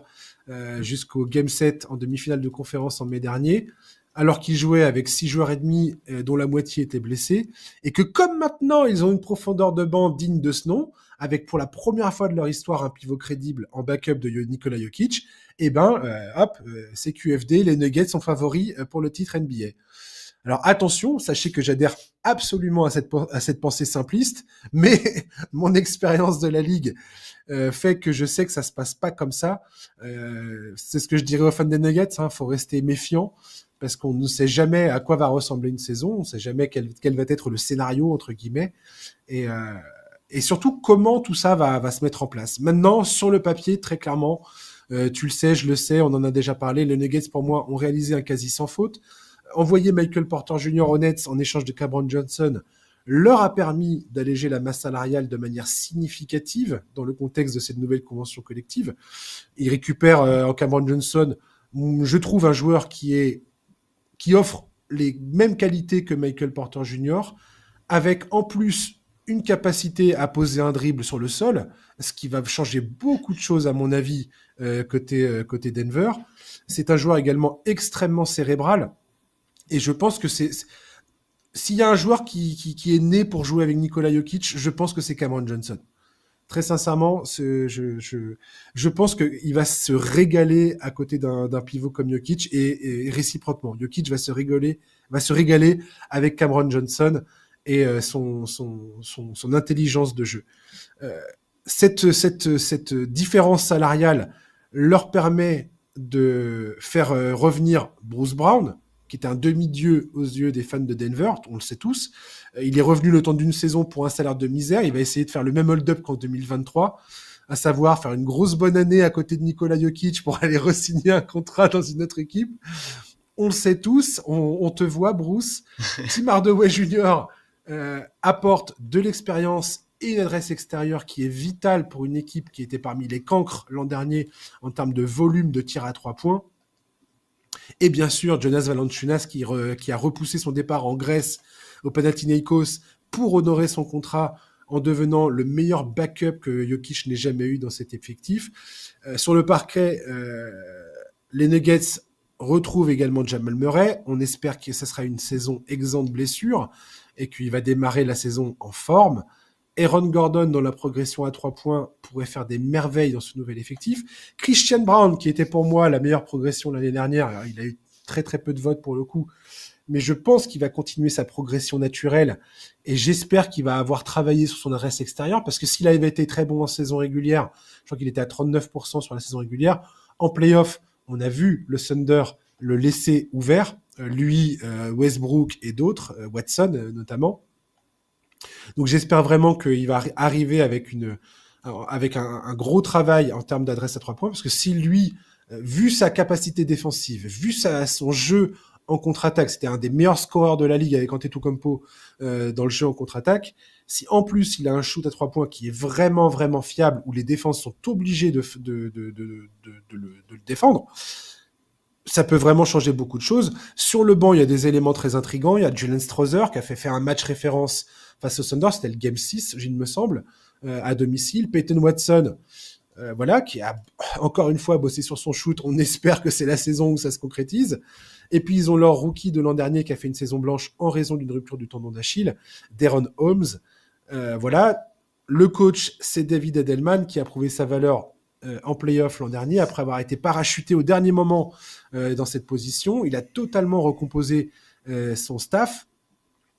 jusqu'au Game 7 en demi-finale de conférence en mai dernier, alors qu'ils jouaient avec 6 joueurs et demi, dont la moitié était blessée, et que comme maintenant ils ont une profondeur de banc digne de ce nom, avec pour la première fois de leur histoire un pivot crédible en backup de Nikola Jokic, c'est QFD, les Nuggets sont favoris pour le titre NBA. Alors attention, sachez que j'adhère absolument à cette pensée simpliste, mais mon expérience de la Ligue fait que je sais que ça se passe pas comme ça. C'est ce que je dirais aux fans des Nuggets, faut rester méfiant, parce qu'on ne sait jamais à quoi va ressembler une saison, on ne sait jamais quel va être le scénario, entre guillemets, et surtout comment tout ça va se mettre en place. Maintenant, sur le papier, très clairement, tu le sais, je le sais, on en a déjà parlé, les Nuggets, pour moi, ont réalisé un quasi sans faute. Envoyer Michael Porter Jr. aux Nets en échange de Cameron Johnson leur a permis d'alléger la masse salariale de manière significative dans le contexte de cette nouvelle convention collective. Ils récupèrent en Cameron Johnson, je trouve, un joueur qui offre les mêmes qualités que Michael Porter Jr., avec en plus une capacité à poser un dribble sur le sol, ce qui va changer beaucoup de choses à mon avis côté Denver. C'est un joueur également extrêmement cérébral. Et je pense que s'il y a un joueur qui est né pour jouer avec Nikola Jokic, je pense que c'est Cameron Johnson. Très sincèrement, je pense qu'il va se régaler à côté d'un pivot comme Jokic et réciproquement. Jokic va se régaler avec Cameron Johnson et son intelligence de jeu. Cette différence salariale leur permet de faire revenir Bruce Brown, qui était un demi-dieu aux yeux des fans de Denver, on le sait tous. Il est revenu le temps d'une saison pour un salaire de misère. Il va essayer de faire le même hold-up qu'en 2023, à savoir faire une grosse bonne année à côté de Nikola Jokic pour aller re-signer un contrat dans une autre équipe. On le sait tous, on te voit, Bruce. Tim Hardaway Jr. Apporte de l'expérience et une adresse extérieure qui est vitale pour une équipe qui était parmi les cancres l'an dernier en termes de volume de tir à 3 points. Et bien sûr, Jonas Valanciunas qui a repoussé son départ en Grèce au Panathinaikos pour honorer son contrat en devenant le meilleur backup que Jokic n'ait jamais eu dans cet effectif. Sur le parquet, les Nuggets retrouvent également Jamal Murray. On espère que ce sera une saison exempte de blessures et qu'il va démarrer la saison en forme. Aaron Gordon, dans la progression à 3 points, pourrait faire des merveilles dans ce nouvel effectif. Christian Braun, qui était pour moi la meilleure progression l'année dernière, il a eu très très peu de votes pour le coup, mais je pense qu'il va continuer sa progression naturelle et j'espère qu'il va avoir travaillé sur son adresse extérieure parce que s'il avait été très bon en saison régulière, je crois qu'il était à 39% sur la saison régulière, en play-off, on a vu le Thunder le laisser ouvert, lui, Westbrook et d'autres, Watson notamment. Donc j'espère vraiment qu'il va arriver avec un gros travail en termes d'adresse à 3 points parce que si lui, vu sa capacité défensive, vu son jeu en contre-attaque, c'était un des meilleurs scoreurs de la ligue avec Antetokounmpo dans le jeu en contre-attaque. Si en plus il a un shoot à 3 points qui est vraiment vraiment fiable, où les défenses sont obligées de le défendre, ça peut vraiment changer beaucoup de choses. Sur le banc, il y a des éléments très intrigants. Il y a Jalen Strother qui a fait faire un match référence face au Thunder, c'était le Game 6, il me semble, à domicile. Peyton Watson, qui a encore une fois bossé sur son shoot. On espère que c'est la saison où ça se concrétise. Et puis, ils ont leur rookie de l'an dernier qui a fait une saison blanche en raison d'une rupture du tendon d'Achille, Deron Holmes. Le coach, c'est David Edelman qui a prouvé sa valeur en play-off l'an dernier, après avoir été parachuté au dernier moment dans cette position. Il a totalement recomposé son staff,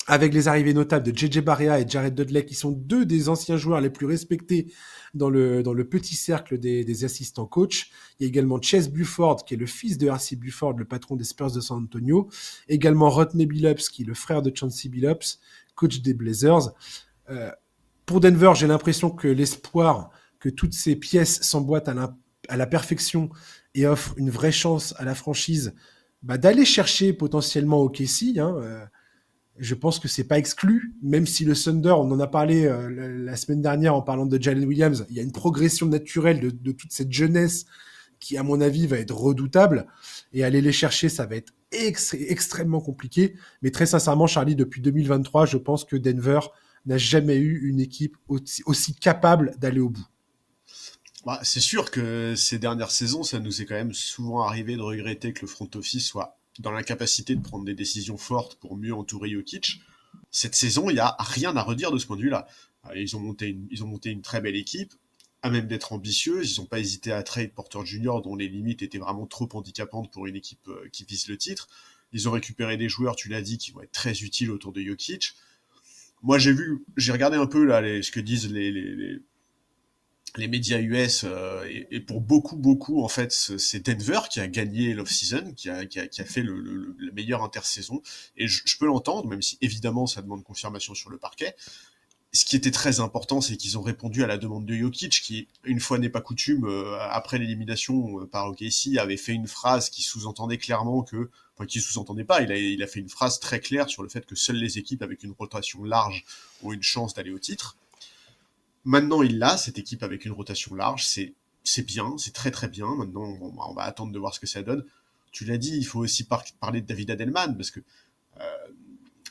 avec les arrivées notables de JJ Barea et Jared Dudley, qui sont deux des anciens joueurs les plus respectés dans le petit cercle des assistants coach. Il y a également Chase Buford, qui est le fils de R.C. Buford, le patron des Spurs de San Antonio. Également Rodney Billups, qui est le frère de Chauncey Billups, coach des Blazers. Pour Denver, j'ai l'impression que l'espoir que toutes ces pièces s'emboîtent à la perfection et offrent une vraie chance à la franchise d'aller chercher potentiellement OKC. Je pense que c'est pas exclu, même si le Thunder, on en a parlé la semaine dernière en parlant de Jalen Williams, il y a une progression naturelle de toute cette jeunesse qui, à mon avis, va être redoutable. Et aller les chercher, ça va être extrêmement compliqué. Mais très sincèrement, Charlie, depuis 2023, je pense que Denver n'a jamais eu une équipe aussi capable d'aller au bout. C'est sûr que ces dernières saisons, ça nous est quand même souvent arrivé de regretter que le front office soit dans l'incapacité de prendre des décisions fortes pour mieux entourer Jokic. Cette saison, il n'y a rien à redire de ce point de vue-là. Ils ont monté une très belle équipe, à même d'être ambitieux. Ils n'ont pas hésité à trade Porter Jr., dont les limites étaient vraiment trop handicapantes pour une équipe qui vise le titre. Ils ont récupéré des joueurs, tu l'as dit, qui vont être très utiles autour de Jokic. Moi, j'ai regardé un peu là ce que disent les médias US, et pour beaucoup, en fait, c'est Denver qui a gagné l'off-season, qui a fait la meilleure intersaison. Et je peux l'entendre, même si évidemment ça demande confirmation sur le parquet. Ce qui était très important, c'est qu'ils ont répondu à la demande de Jokic, qui, une fois n'est pas coutume, après l'élimination par OKC, avait fait une phrase qui sous-entendait clairement qui sous-entendait pas, il a fait une phrase très claire sur le fait que seules les équipes avec une rotation large ont une chance d'aller au titre. Maintenant, il l'a, cette équipe avec une rotation large, c'est bien, c'est très très bien. Maintenant, on va attendre de voir ce que ça donne. Tu l'as dit, il faut aussi parler de David Adelman, parce que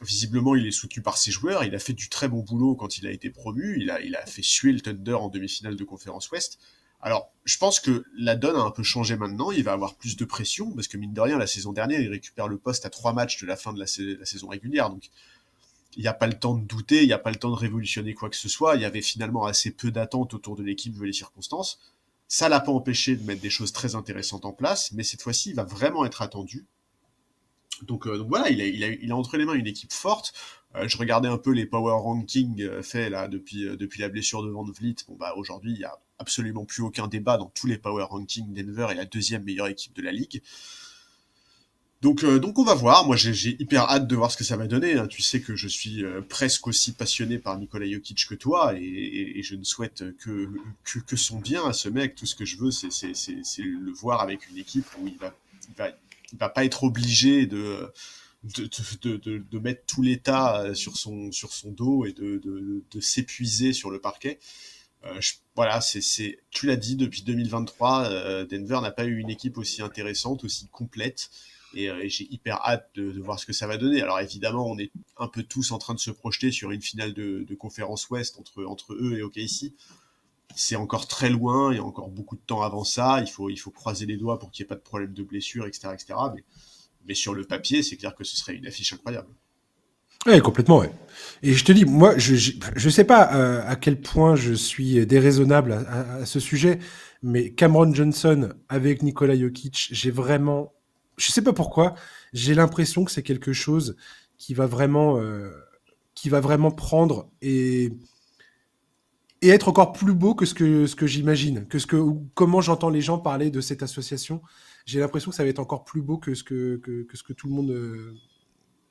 visiblement, il est soutenu par ses joueurs. Il a fait du très bon boulot quand il a été promu. Il a fait suer le Thunder en demi-finale de conférence Ouest. Alors, je pense que la donne a un peu changé maintenant. Il va avoir plus de pression, parce que mine de rien, la saison dernière, il récupère le poste à 3 matchs de la fin de la saison régulière. Donc, il n'y a pas le temps de douter, il n'y a pas le temps de révolutionner quoi que ce soit. Il y avait finalement assez peu d'attentes autour de l'équipe vu les circonstances. Ça l'a pas empêché de mettre des choses très intéressantes en place, mais cette fois-ci, il va vraiment être attendu. Donc voilà, il a entre les mains une équipe forte. Je regardais un peu les power rankings faits là depuis la blessure de Van Vliet. Aujourd'hui, il y a absolument plus aucun débat dans tous les power rankings. Denver est la deuxième meilleure équipe de la ligue. Donc on va voir. Moi, j'ai hyper hâte de voir ce que ça va donner. Tu sais que je suis presque aussi passionné par Nikola Jokic que toi, et je ne souhaite que son bien à ce mec. Tout ce que je veux, c'est le voir avec une équipe où il va pas être obligé de mettre tout l'état sur son dos et de s'épuiser sur le parquet. Tu l'as dit, depuis 2023, Denver n'a pas eu une équipe aussi intéressante, aussi complète. Et j'ai hyper hâte de voir ce que ça va donner. Alors évidemment, on est un peu tous en train de se projeter sur une finale de conférence Ouest entre eux et OKC. C'est encore très loin, il y a encore beaucoup de temps avant ça. Il faut croiser les doigts pour qu'il n'y ait pas de problème de blessure, etc., etc. Mais sur le papier, c'est clair que ce serait une affiche incroyable. Oui, complètement, ouais. Et je te dis, moi, je sais pas à quel point je suis déraisonnable à ce sujet, mais Cameron Johnson avec Nikola Jokic, je sais pas pourquoi, j'ai l'impression que c'est quelque chose qui va vraiment prendre et être encore plus beau que ce que j'imagine, comment j'entends les gens parler de cette association. J'ai l'impression que ça va être encore plus beau que ce que tout le monde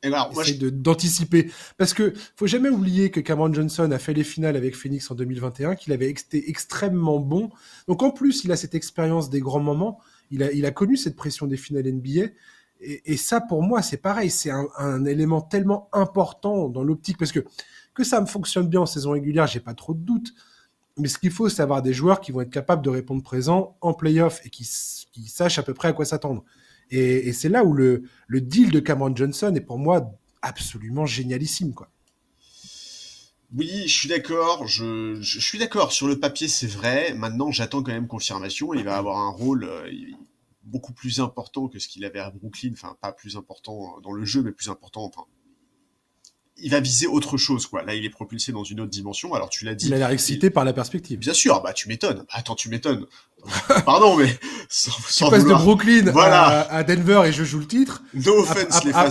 essaye d'anticiper. Parce que faut jamais oublier que Cameron Johnson a fait les finales avec Phoenix en 2021, qu'il avait été extrêmement bon. Donc en plus, il a cette expérience des grands moments. Il a connu cette pression des finales NBA. Et ça, pour moi, c'est pareil. C'est un élément tellement important dans l'optique. Parce que ça me fonctionne bien en saison régulière, j'ai pas trop de doutes. Mais ce qu'il faut, c'est avoir des joueurs qui vont être capables de répondre présent en play-off et qui sachent à peu près à quoi s'attendre. Et c'est là où le deal de Cameron Johnson est pour moi absolument génialissime, quoi. Oui, je suis d'accord. Je suis d'accord. Sur le papier, c'est vrai. Maintenant, j'attends quand même confirmation. Il va avoir un rôle beaucoup plus important que ce qu'il avait à Brooklyn. Enfin, pas plus important dans le jeu, mais plus important. Enfin, il va viser autre chose, quoi. Là, il est propulsé dans une autre dimension. Alors, tu l'as dit. Il a l'air excité par la perspective. Bien sûr, bah, tu m'étonnes. Attends, tu m'étonnes. Pardon, mais sans passes de Brooklyn à Denver et je joue le titre. No offense, les fans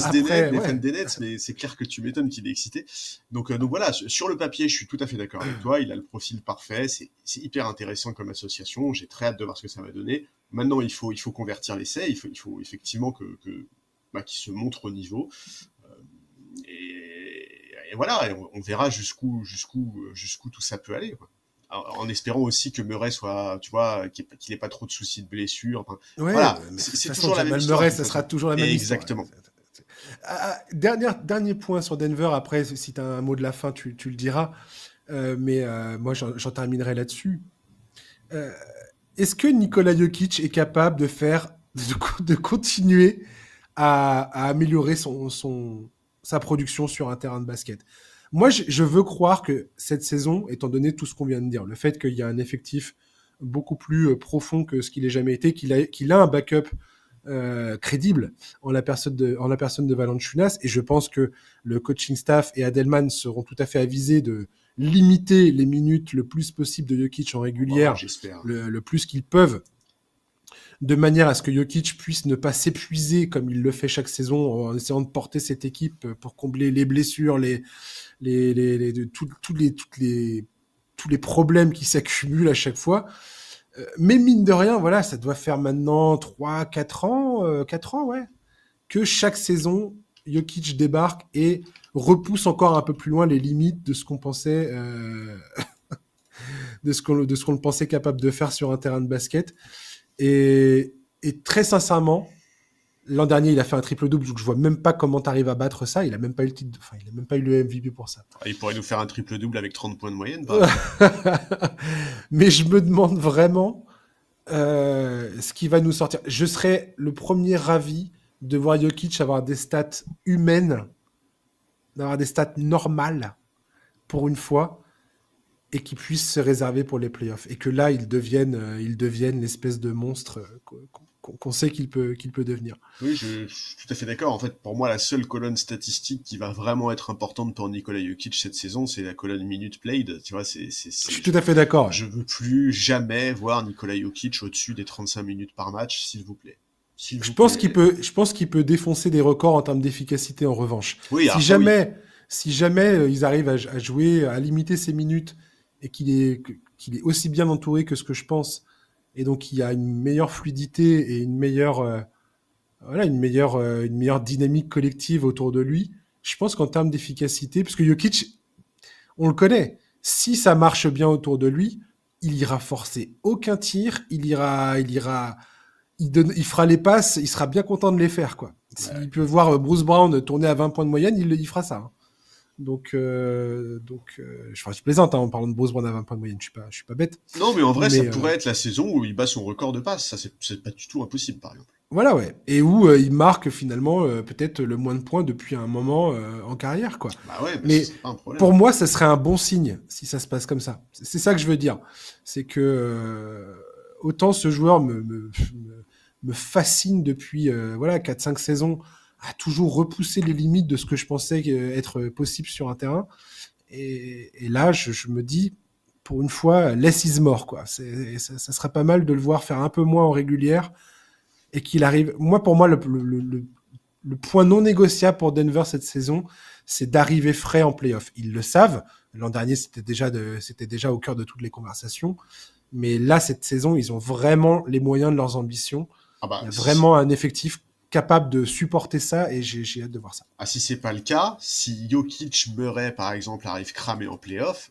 des Nets, mais c'est clair que tu m'étonnes qu'il est excité. Donc voilà, sur le papier, je suis tout à fait d'accord avec toi. Il a le profil parfait. C'est hyper intéressant comme association. J'ai très hâte de voir ce que ça va donner. Maintenant, il faut convertir l'essai. Il faut effectivement qu'il se montre au niveau. Et voilà, on verra jusqu'où tout ça peut aller, quoi. Alors, en espérant aussi que Murray soit, tu vois, qu'il n'ait pas trop de soucis de blessure. Enfin, ouais, voilà, c'est toujours la même histoire. Murray, ça sera toujours la même Exactement. histoire. Exactement. Dernier point sur Denver. Après, si tu as un mot de la fin, tu le diras. Mais moi, j'en terminerai là-dessus. Est-ce que Nikola Jokic est capable de continuer à améliorer sa production sur un terrain de basket? Moi, je veux croire que cette saison, étant donné tout ce qu'on vient de dire, le fait qu'il y a un effectif beaucoup plus profond que ce qu'il ait jamais été, qu'il a un backup crédible en la personne de Valanciunas, et je pense que le coaching staff et Adelman seront tout à fait avisés de limiter les minutes le plus possible de Jokic en régulière, le plus qu'ils peuvent, de manière à ce que Jokic puisse ne pas s'épuiser comme il le fait chaque saison en essayant de porter cette équipe pour combler les blessures, tous les problèmes qui s'accumulent à chaque fois. Mais mine de rien, voilà, ça doit faire maintenant 4 ans, ouais, que chaque saison, Jokic débarque et repousse encore un peu plus loin les limites de ce qu'on pensait, de ce qu'on pensait capable de faire sur un terrain de basket. Et très sincèrement, l'an dernier, il a fait un triple-double, donc je vois même pas comment tu arrives à battre ça. Il a même pas eu le titre, il a même pas eu le MVP pour ça. Il pourrait nous faire un triple-double avec 30 points de moyenne. Mais je me demande vraiment ce qui va nous sortir. Je serais le premier ravi de voir Jokic avoir des stats humaines, d'avoir des stats normales pour une fois, et qui puisse se réserver pour les playoffs. Et que là, ils deviennent l'espèce de monstre qu'on sait qu'il peut devenir. Oui, je suis tout à fait d'accord. En fait, pour moi, la seule colonne statistique qui va vraiment être importante pour Nikola Jokic cette saison, c'est la colonne minutes played. Tu vois, je suis tout à fait d'accord. Je veux plus jamais voir Nikola Jokic au-dessus des 35 minutes par match, s'il vous plaît. Je pense qu'il peut défoncer des records en termes d'efficacité en revanche. Oui, si jamais ils arrivent à jouer, à limiter ses minutes et qu'il est aussi bien entouré que ce que je pense, et donc il y a une meilleure fluidité et une meilleure dynamique collective autour de lui, je pense qu'en termes d'efficacité, parce que Jokic, on le connaît, si ça marche bien autour de lui, il ira forcer aucun tir, il fera les passes, il sera bien content de les faire, quoi. S'il peut voir Bruce Brown tourner à 20 points de moyenne, il fera ça, hein. Donc, je plaisante en parlant de Bruce Brown à 20 points de moyenne, je suis pas bête. Non, mais en vrai, ça pourrait être la saison où il bat son record de passes. Ça, c'est pas du tout impossible, par exemple. Voilà, ouais. Et où il marque finalement peut-être le moins de points depuis un moment en carrière, quoi. Bah ouais, mais c'est pas un problème. Pour moi, ça serait un bon signe si ça se passe comme ça. C'est ça que je veux dire. C'est que autant ce joueur me fascine depuis 4-5 saisons, a toujours repoussé les limites de ce que je pensais être possible sur un terrain. Et là, je me dis, pour une fois, less is more, quoi. Ça serait pas mal de le voir faire un peu moins en régulière et qu'il arrive. Pour moi, le point non négociable pour Denver cette saison, c'est d'arriver frais en playoff. Ils le savent. L'an dernier, c'était déjà au cœur de toutes les conversations. Mais là, cette saison, ils ont vraiment les moyens de leurs ambitions. Il y a vraiment un effectif capable de supporter ça et j'ai hâte de voir ça. Ah, si c'est pas le cas, si Jokic, Murray, par exemple, arrive cramé en playoff,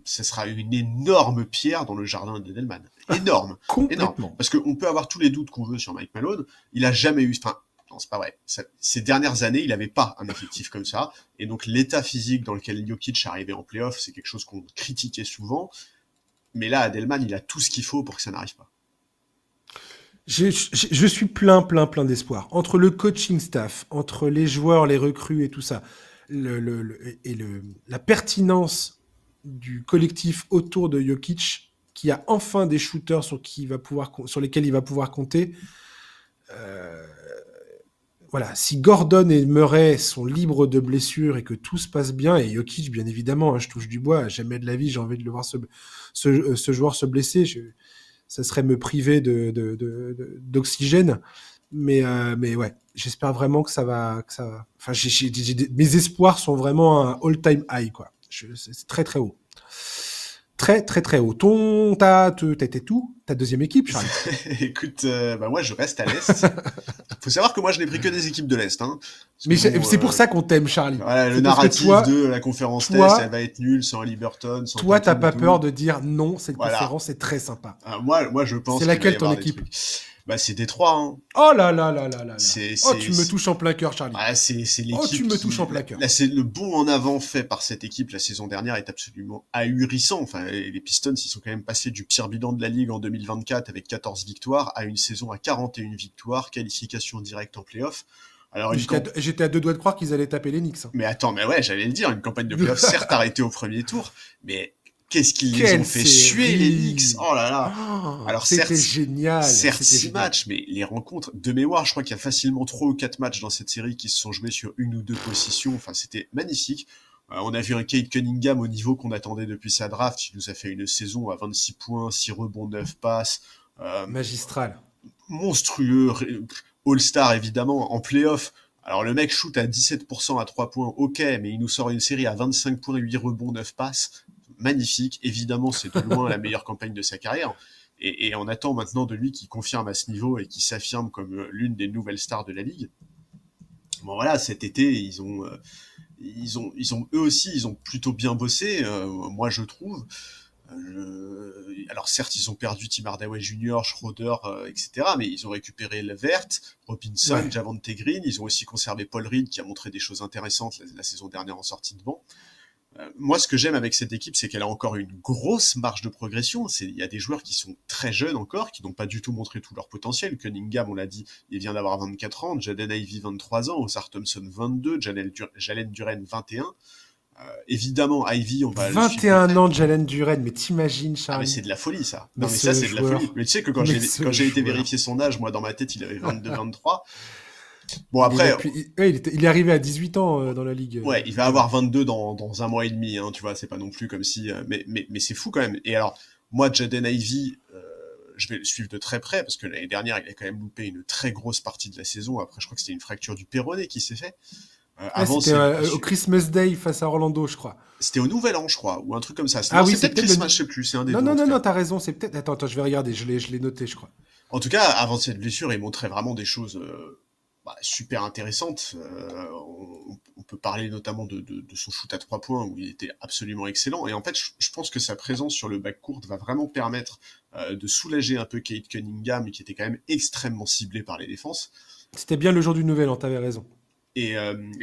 ce sera une énorme pierre dans le jardin d'Edelman. Énorme. Complètement. Énorme. Parce qu'on peut avoir tous les doutes qu'on veut sur Mike Malone. Il a jamais eu, non, c'est pas vrai. Ces dernières années, il n'avait pas un effectif comme ça. Et donc, l'état physique dans lequel Jokic arrivait en playoff, c'est quelque chose qu'on critiquait souvent. Mais là, Edelman, il a tout ce qu'il faut pour que ça n'arrive pas. Je suis plein d'espoir. Entre le coaching staff, entre les joueurs, les recrues et tout ça, la pertinence du collectif autour de Jokic, qui a enfin des shooters sur lesquels il va pouvoir compter. Voilà, si Gordon et Murray sont libres de blessures et que tout se passe bien, et Jokic, bien évidemment, je touche du bois, jamais de la vie, j'ai envie de le voir ce joueur se blesser. Ça serait me priver d'oxygène. Mais ouais, j'espère vraiment que ça va. Enfin, mes espoirs sont vraiment un all-time high, quoi. C'est très, très haut. Très haut. T'as tout? Ta deuxième équipe, Charlie? Écoute, moi je reste à l'Est. Faut savoir que moi je n'ai pris que des équipes de l'Est. Hein, mais c'est pour ça qu'on t'aime, Charlie. Voilà, le narratif de la conférence Est, elle va être nulle sans Liberton. Sans toi, t'as pas peur de dire non, cette conférence est très sympa. Moi je pense. C'est laquelle ton équipe? C'est Détroit. Hein. Oh là là. Tu me touches en plein cœur, Charlie. C'est l'équipe. Oh, tu me touches en plein cœur. Là, c'est le bond en avant fait par cette équipe la saison dernière est absolument ahurissant. Enfin, les Pistons, ils sont quand même passés du pire bilan de la ligue en 2024 avec 14 victoires à une saison à 41 victoires, qualification directe en playoff. Alors, j'étais à 2 doigts de croire qu'ils allaient taper les Knicks. Hein. Mais attends, j'allais le dire, une campagne de playoff certes arrêtée au premier tour, mais qu'est-ce qu'ils les ont fait suer, les Knicks. Oh là là. Alors c'était génial. Certes, 6 matchs, mais les rencontres, de mémoire, je crois qu'il y a facilement 3 ou 4 matchs dans cette série qui se sont joués sur une ou deux positions. Enfin, c'était magnifique. On a vu un Cade Cunningham au niveau qu'on attendait depuis sa draft. Il nous a fait une saison à 26 points, 6 rebonds, 9 passes. Magistral. Monstrueux. All-Star, évidemment, en playoff. Alors, le mec shoot à 17% à 3 points, ok, mais il nous sort une série à 25 points, 8 rebonds, 9 passes. Magnifique. Évidemment, c'est de loin la meilleure campagne de sa carrière. Et on attend maintenant de lui qu'il confirme à ce niveau et qu'il s'affirme comme l'une des nouvelles stars de la ligue. Bon, voilà, cet été, ils ont eux aussi, ils ont plutôt bien bossé, moi je trouve. Alors certes, ils ont perdu Tim Hardaway Jr., Schroeder, etc., mais ils ont récupéré Levert, Robinson, Javonte Green. Ils ont aussi conservé Paul Reed, qui a montré des choses intéressantes la saison dernière en sortie de banc. Moi, ce que j'aime avec cette équipe, c'est qu'elle a encore une grosse marge de progression. Il y a des joueurs qui sont très jeunes encore, qui n'ont pas du tout montré tout leur potentiel. Cunningham, on l'a dit, il vient d'avoir 24 ans. Jaden Ivey, 23 ans. Osar Thompson, 22. Jalen Duren, 21. Évidemment, Ivy, on va 21 ans de Jalen Duren, mais t'imagines, Charles. Ah, mais c'est de la folie, ça. Non, mais ça, c'est de la folie. Mais tu sais que quand j'ai été vérifier son âge, moi, dans ma tête, il avait 22, 23. Bon, après. Il est arrivé à 18 ans dans la ligue. Ouais, il va avoir 22 dans un mois et demi, hein, tu vois, c'est pas non plus comme si. Mais c'est fou quand même. Et alors, moi, Jaden Ivey, je vais le suivre de très près, parce que l'année dernière, il a quand même loupé une très grosse partie de la saison. Après, je crois que c'était une fracture du péroné qui s'est fait. C'était au Christmas Day face à Orlando, je crois. C'était au Nouvel An, je crois, ou un truc comme ça. Oui, c'est peut-être Christmas, je sais plus, c'est un des deux. Non, t'as raison, c'est peut-être. Attends, je vais regarder, je l'ai noté, je crois. En tout cas, avant cette blessure, il montrait vraiment des choses super intéressantes. On peut parler notamment de son shoot à 3 points, où il était absolument excellent. Et en fait, je pense que sa présence sur le backcourt va vraiment permettre de soulager un peu Cade Cunningham, qui était quand même extrêmement ciblé par les défenses. C'était bien le jour du Nouvel An, t'avais raison. Et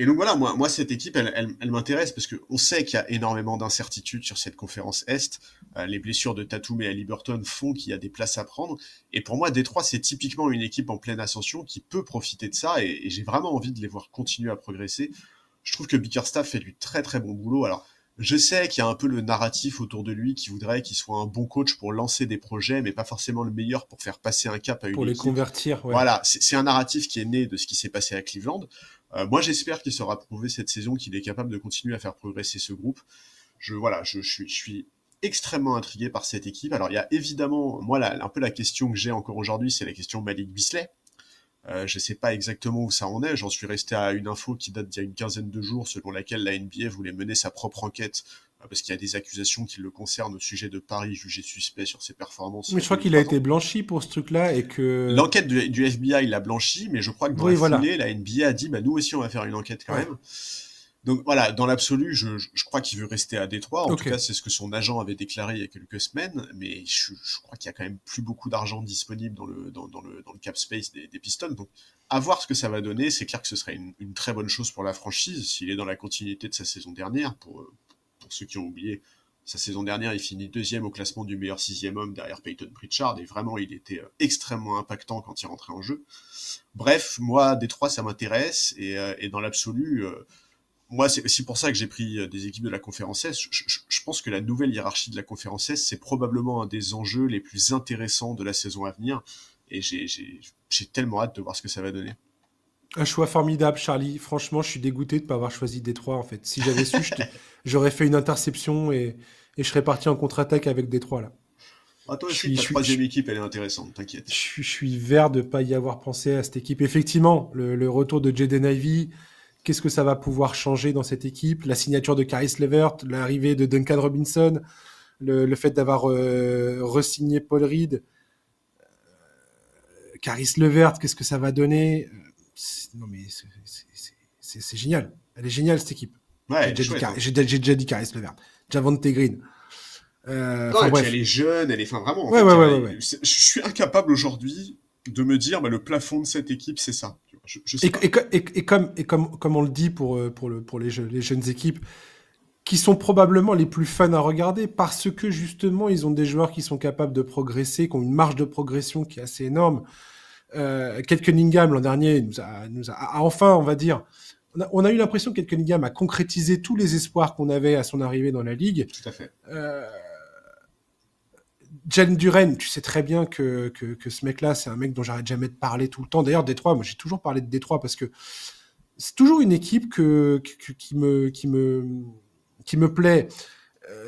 donc voilà, moi cette équipe, elle m'intéresse parce qu'on sait qu'il y a énormément d'incertitudes sur cette conférence Est. Les blessures de Tatum et Haliburton font qu'il y a des places à prendre. Et pour moi, Détroit, c'est typiquement une équipe en pleine ascension qui peut profiter de ça. Et j'ai vraiment envie de les voir continuer à progresser. Je trouve que Bickerstaff fait du très très bon boulot. Alors, je sais qu'il y a un peu le narratif autour de lui qui voudrait qu'il soit un bon coach pour lancer des projets, mais pas forcément le meilleur pour faire passer un cap à une équipe. Pour les convertir, ouais. Voilà, c'est un narratif qui est né de ce qui s'est passé à Cleveland. Moi, j'espère qu'il sera prouvé cette saison qu'il est capable de continuer à faire progresser ce groupe. Je suis extrêmement intrigué par cette équipe. Alors, il y a évidemment, moi, un peu la question que j'ai encore aujourd'hui, c'est la question Malik Beasley. Je sais pas exactement où ça en est. J'en suis resté à une info qui date d'il y a une quinzaine de jours, selon laquelle la NBA voulait mener sa propre enquête parce qu'il y a des accusations qui le concernent au sujet de paris jugés suspects sur ses performances. Mais je crois qu'il a été blanchi pour ce truc-là et que... L'enquête du FBI l'a blanchi, mais je crois que dans la foulée, la NBA a dit nous aussi on va faire une enquête quand même. Donc voilà, dans l'absolu, je crois qu'il veut rester à Détroit. En tout cas, c'est ce que son agent avait déclaré il y a quelques semaines. Mais je crois qu'il y a quand même plus beaucoup d'argent disponible dans le cap space des Pistons. Donc, à voir ce que ça va donner. C'est clair que ce serait une très bonne chose pour la franchise s'il est dans la continuité de sa saison dernière. Pour ceux qui ont oublié, sa saison dernière, il finit 2e au classement du meilleur 6e homme derrière Peyton Pritchard. Et vraiment, il était extrêmement impactant quand il rentrait en jeu. Bref, moi, Détroit, ça m'intéresse. Et dans l'absolu... moi, c'est aussi pour ça que j'ai pris des équipes de la conférence Est. Je pense que la nouvelle hiérarchie de la conférence Est, c'est probablement un des enjeux les plus intéressants de la saison à venir. Et j'ai tellement hâte de voir ce que ça va donner. Un choix formidable, Charlie. Franchement, je suis dégoûté de ne pas avoir choisi Détroit, en fait. Si j'avais su, j'aurais fait une interception et je serais parti en contre-attaque avec Détroit, là. Ah, toi aussi, ta troisième équipe, elle est intéressante, t'inquiète. Je suis vert de ne pas y avoir pensé à cette équipe. Effectivement, le retour de Jaden Ivey... Qu'est-ce que ça va pouvoir changer dans cette équipe? La signature de Caris LeVert, l'arrivée de Duncan Robinson, le fait d'avoir re-signé Paul Reed. Caris LeVert, qu'est-ce que ça va donner? Non mais c'est génial. Elle est géniale cette équipe. Ouais, j'ai déjà dit Caris LeVert. Javonte Green. Elle est jeune, elle est vraiment. Ouais. Je suis incapable aujourd'hui de me dire le plafond de cette équipe, c'est ça. Et comme on le dit pour les jeunes équipes, qui sont probablement les plus fun à regarder parce que justement ils ont des joueurs qui sont capables de progresser, qui ont une marge de progression qui est assez énorme. Kate Cunningham l'an dernier nous a enfin, on va dire, on a eu l'impression que Kate Cunningham a concrétisé tous les espoirs qu'on avait à son arrivée dans la ligue. Tout à fait. Jalen Duren, tu sais très bien que ce mec-là, c'est un mec dont j'arrête jamais de parler tout le temps. D'ailleurs, Détroit, moi j'ai toujours parlé de Détroit parce que c'est toujours une équipe qui me plaît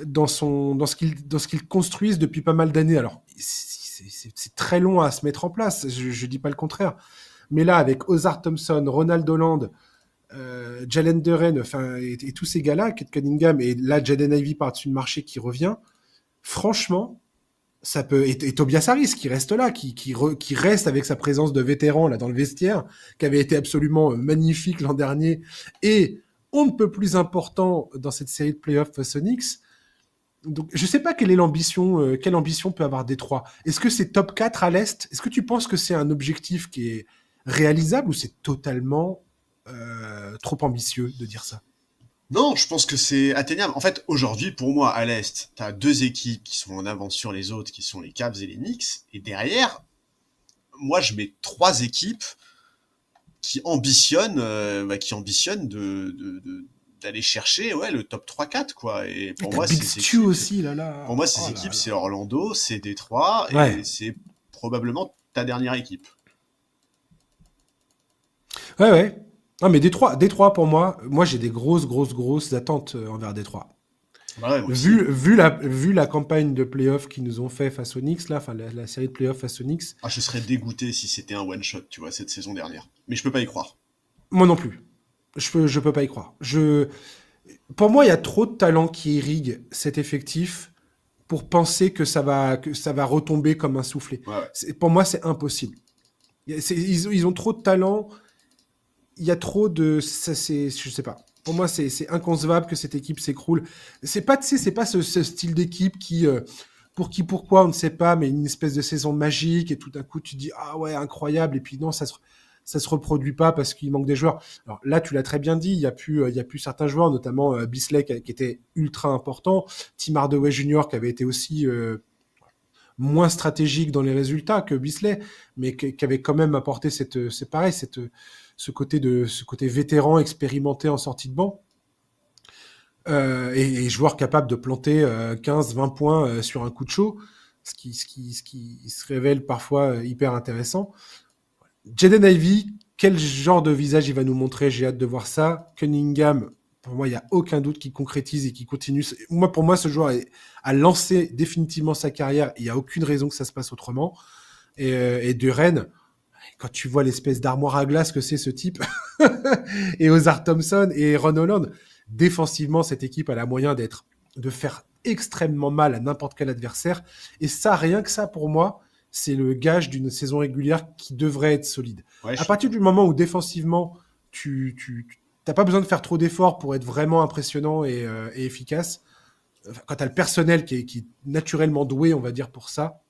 dans ce qu'ils construisent depuis pas mal d'années. Alors, c'est très long à se mettre en place, je dis pas le contraire. Mais là, avec Ozar Thompson, Ronald Holland, Jalen Duren, et tous ces gars-là, Kate Cunningham, et là, Jaden Ivey par-dessus le marché qui revient, franchement... ça peut, et Tobias Harris qui reste là, qui reste avec sa présence de vétéran là dans le vestiaire, qui avait été absolument magnifique l'an dernier et on ne peut plus important dans cette série de playoffs Sonics. Donc je sais pas quelle est l'ambition, quelle ambition peut avoir Détroit. Est-ce que c'est top 4 à l'Est? Est-ce que tu penses que c'est un objectif qui est réalisable ou c'est totalement trop ambitieux de dire ça? Non, je pense que c'est atteignable. En fait, aujourd'hui, pour moi, à l'Est, t'as 2 équipes qui sont en avance sur les autres, qui sont les Cavs et les Knicks. Et derrière, moi, je mets 3 équipes qui ambitionnent d'aller chercher le top 3-4, quoi. Et pour moi, c'est aussi, là. Pour moi, ces équipes, c'est Orlando, c'est Détroit, et c'est probablement ta dernière équipe. Ouais. Non, mais Détroit pour moi j'ai des grosses attentes envers Détroit. Vu la campagne de playoff qu'ils nous ont fait face aux Knicks, là, enfin la série de playoff face aux Knicks. Je serais dégoûté si c'était un one shot, tu vois, cette saison dernière. Mais je peux pas y croire. Moi non plus. Je peux pas y croire. Pour moi, il y a trop de talent qui irrigue cet effectif pour penser que ça va retomber comme un soufflet. Ouais. Pour moi, c'est impossible. Ils ont trop de talent. Il y a trop de... je sais pas. Pour moi, c'est inconcevable que cette équipe s'écroule. C'est pas ce style d'équipe qui... pourquoi, on ne sait pas, mais une espèce de saison magique, et tout d'un coup, tu dis « Ah ouais, incroyable », et puis non, ça se reproduit pas parce qu'il manque des joueurs. Alors là, tu l'as très bien dit, il y a plus certains joueurs, notamment Bisley qui était ultra important, Tim Hardaway Jr. qui avait été aussi... moins stratégique dans les résultats que Bisley, mais qui avait quand même apporté ce côté vétéran expérimenté en sortie de banc et joueur capable de planter 15-20 points sur un coup de chaud, ce qui se révèle parfois hyper intéressant. Jaden Ivey, quel genre de visage il va nous montrer? J'ai hâte de voir ça. Cunningham, pour moi, il n'y a aucun doute qu'il concrétise et qu'il continue. Pour moi, ce joueur a lancé définitivement sa carrière. Il n'y a aucune raison que ça se passe autrement. Et Duren, quand tu vois l'espèce d'armoire à glace que c'est ce type, et Ozar Thompson et Ron Holland, défensivement, cette équipe a la moyen de faire extrêmement mal à n'importe quel adversaire. Et ça, rien que ça, pour moi, c'est le gage d'une saison régulière qui devrait être solide. Ouais, à partir du moment où défensivement, tu t'as pas besoin de faire trop d'efforts pour être vraiment impressionnant et efficace. Quand t'as le personnel qui est naturellement doué, on va dire, pour ça,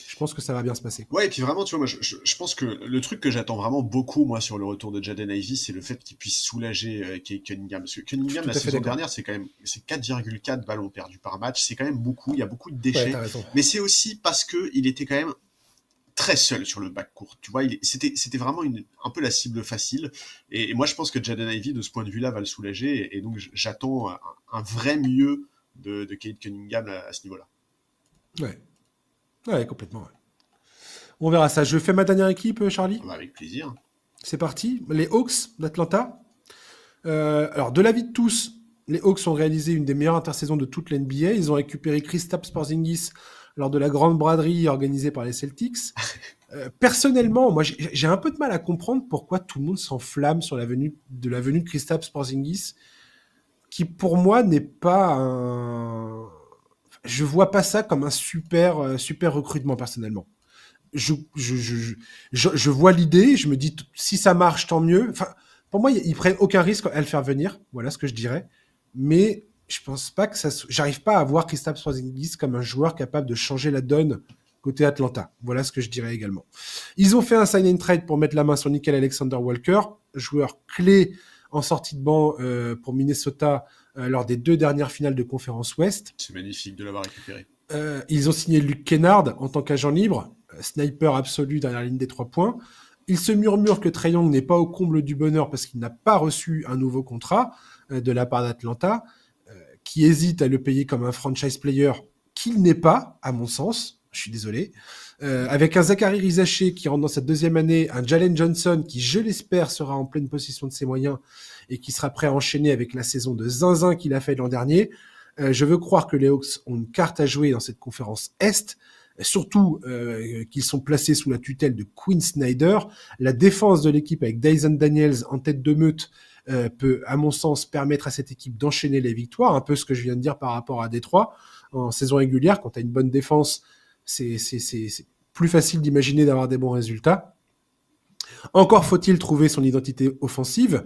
je pense que ça va bien se passer. Ouais, et puis vraiment, tu vois, moi, je pense que le truc que j'attends vraiment beaucoup, moi, sur le retour de Jaden Ivey, c'est le fait qu'il puisse soulager Cade Cunningham. Parce que Cunningham, la saison dernière, c'est 4,4 ballons perdus par match. C'est quand même beaucoup. Il y a beaucoup de déchets. Ouais, mais c'est aussi parce que il était quand même très seul sur le backcourt. Tu vois, c'était vraiment un peu la cible facile. Et moi, je pense que Jaden Ivey, de ce point de vue-là, va le soulager. Et donc, j'attends un vrai mieux de Cade Cunningham à ce niveau-là. Ouais, complètement. Ouais. On verra ça. Je fais ma dernière équipe, Charlie. Bah, avec plaisir. C'est parti. Les Hawks d'Atlanta. Alors, de l'avis de tous, les Hawks ont réalisé une des meilleures intersaisons de toute l'NBA. Ils ont récupéré Kristaps Porzingis lors de la grande braderie organisée par les Celtics. Personnellement, moi, j'ai un peu de mal à comprendre pourquoi tout le monde s'enflamme sur la venue de Kristaps Porzingis, qui pour moi n'est pas un... Je vois pas ça comme un super recrutement personnellement. Je vois l'idée, je me dis si ça marche tant mieux. Enfin, pour moi, ils prennent aucun risque à le faire venir. Voilà ce que je dirais. Mais je pense pas que ça. J'arrive pas à voir Kristaps Porzingis comme un joueur capable de changer la donne côté Atlanta. Voilà ce que je dirais également. Ils ont fait un sign and trade pour mettre la main sur Nickel Alexander-Walker, joueur clé en sortie de banc pour Minnesota lors des 2 dernières finales de conférence Ouest. C'est magnifique de l'avoir récupéré. Ils ont signé Luke Kennard en tant qu'agent libre, sniper absolu derrière la ligne des 3 points. Il se murmure que Trae Young n'est pas au comble du bonheur parce qu'il n'a pas reçu un nouveau contrat de la part d'Atlanta, qui hésite à le payer comme un franchise player qu'il n'est pas, à mon sens. Je suis désolé. Avec un Zachary Rizaché qui rentre dans sa 2e année, un Jalen Johnson qui, je l'espère, sera en pleine possession de ses moyens et qui sera prêt à enchaîner avec la saison de zinzin qu'il a fait l'an dernier. Je veux croire que les Hawks ont une carte à jouer dans cette conférence Est, surtout qu'ils sont placés sous la tutelle de Quinn Snyder. La défense de l'équipe avec Dyson Daniels en tête de meute peut, à mon sens, permettre à cette équipe d'enchaîner les victoires, un peu ce que je viens de dire par rapport à Détroit. En saison régulière, quand tu as une bonne défense, c'est plus facile d'imaginer d'avoir des bons résultats. Encore faut-il trouver son identité offensive,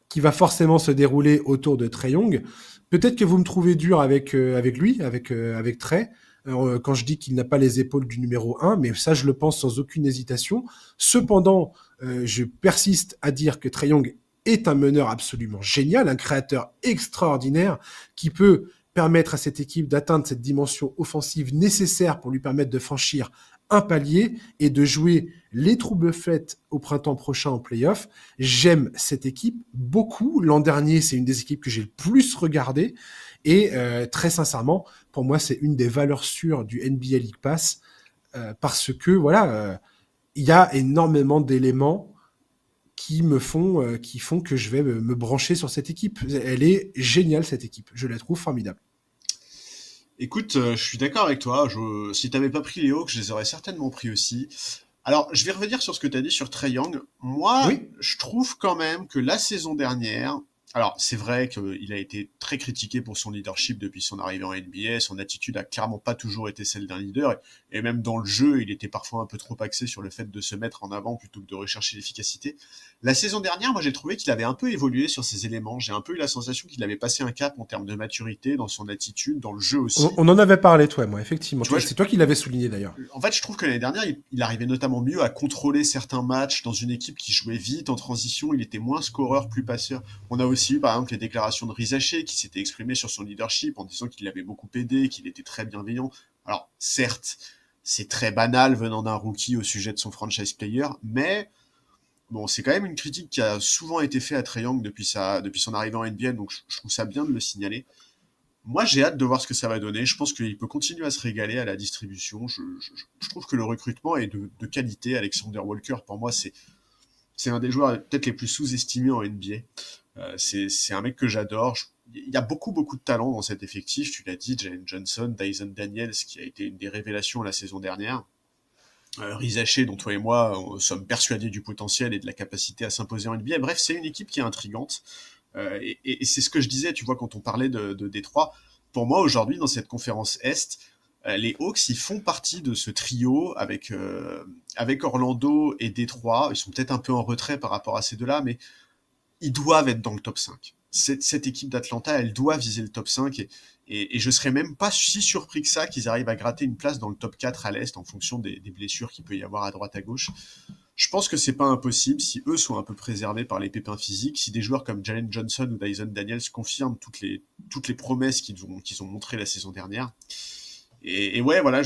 qui va forcément se dérouler autour de Trae Young. Peut-être que vous me trouvez dur avec lui, avec Trae, quand je dis qu'il n'a pas les épaules du numéro 1, mais ça, je le pense sans aucune hésitation. Cependant, je persiste à dire que Trae Young est un meneur absolument génial, un créateur extraordinaire qui peut permettre à cette équipe d'atteindre cette dimension offensive nécessaire pour lui permettre de franchir un palier et de jouer les troubles faites au printemps prochain en play-off. J'aime cette équipe beaucoup. L'an dernier, c'est une des équipes que j'ai le plus regardé. Et très sincèrement, pour moi, c'est une des valeurs sûres du NBA League Pass parce que voilà, il y a énormément d'éléments qui font que je vais me brancher sur cette équipe. Elle est géniale, cette équipe. Je la trouve formidable. Écoute, je suis d'accord avec toi. Si t'avais pas pris les Hawks, je les aurais certainement pris aussi. Alors, je vais revenir sur ce que tu as dit sur Trae Young. Moi, oui, je trouve quand même que la saison dernière, alors c'est vrai qu'il a été très critiqué pour son leadership depuis son arrivée en NBA. Son attitude a clairement pas toujours été celle d'un leader. Et même dans le jeu, il était parfois un peu trop axé sur le fait de se mettre en avant plutôt que de rechercher l'efficacité. La saison dernière, moi j'ai trouvé qu'il avait un peu évolué sur ses éléments. J'ai un peu eu la sensation qu'il avait passé un cap en termes de maturité, dans son attitude, dans le jeu aussi. On en avait parlé, toi et moi, effectivement. C'est toi qui l'avais souligné d'ailleurs. En fait, je trouve que l'année dernière, il arrivait notamment mieux à contrôler certains matchs dans une équipe qui jouait vite, en transition. Il était moins scoreur, plus passeur. On a aussi eu, par exemple, les déclarations de Rizaché qui s'était exprimé sur son leadership en disant qu'il l'avait beaucoup aidé, qu'il était très bienveillant. Alors, certes, c'est très banal venant d'un rookie au sujet de son franchise player, mais bon, c'est quand même une critique qui a souvent été faite à Trae Young depuis son arrivée en NBA, donc je trouve ça bien de le signaler. Moi, j'ai hâte de voir ce que ça va donner. Je pense qu'il peut continuer à se régaler à la distribution. Je trouve que le recrutement est de qualité. Alexander Walker, pour moi, c'est un des joueurs peut-être les plus sous-estimés en NBA. C'est un mec que j'adore. Il y a beaucoup de talent dans cet effectif. Tu l'as dit, Jalen Johnson, Dyson Daniels, qui a été une des révélations la saison dernière. Rizaché, dont toi et moi sommes persuadés du potentiel et de la capacité à s'imposer en NBA. Bref, c'est une équipe qui est intrigante. Et c'est ce que je disais, tu vois, quand on parlait de Détroit. Pour moi, aujourd'hui, dans cette conférence Est, les Hawks, ils font partie de ce trio avec Orlando et Détroit. Ils sont peut-être un peu en retrait par rapport à ces deux-là, mais ils doivent être dans le top 5. Cette équipe d'Atlanta, elle doit viser le top 5 et je serais même pas si surpris que ça qu'ils arrivent à gratter une place dans le top 4 à l'Est en fonction des blessures qu'il peut y avoir à droite à gauche. Je pense que c'est pas impossible si eux sont un peu préservés par les pépins physiques, si des joueurs comme Jalen Johnson ou Dyson Daniels confirment toutes les promesses qu'ils ont montrées la saison dernière. Et ouais, voilà,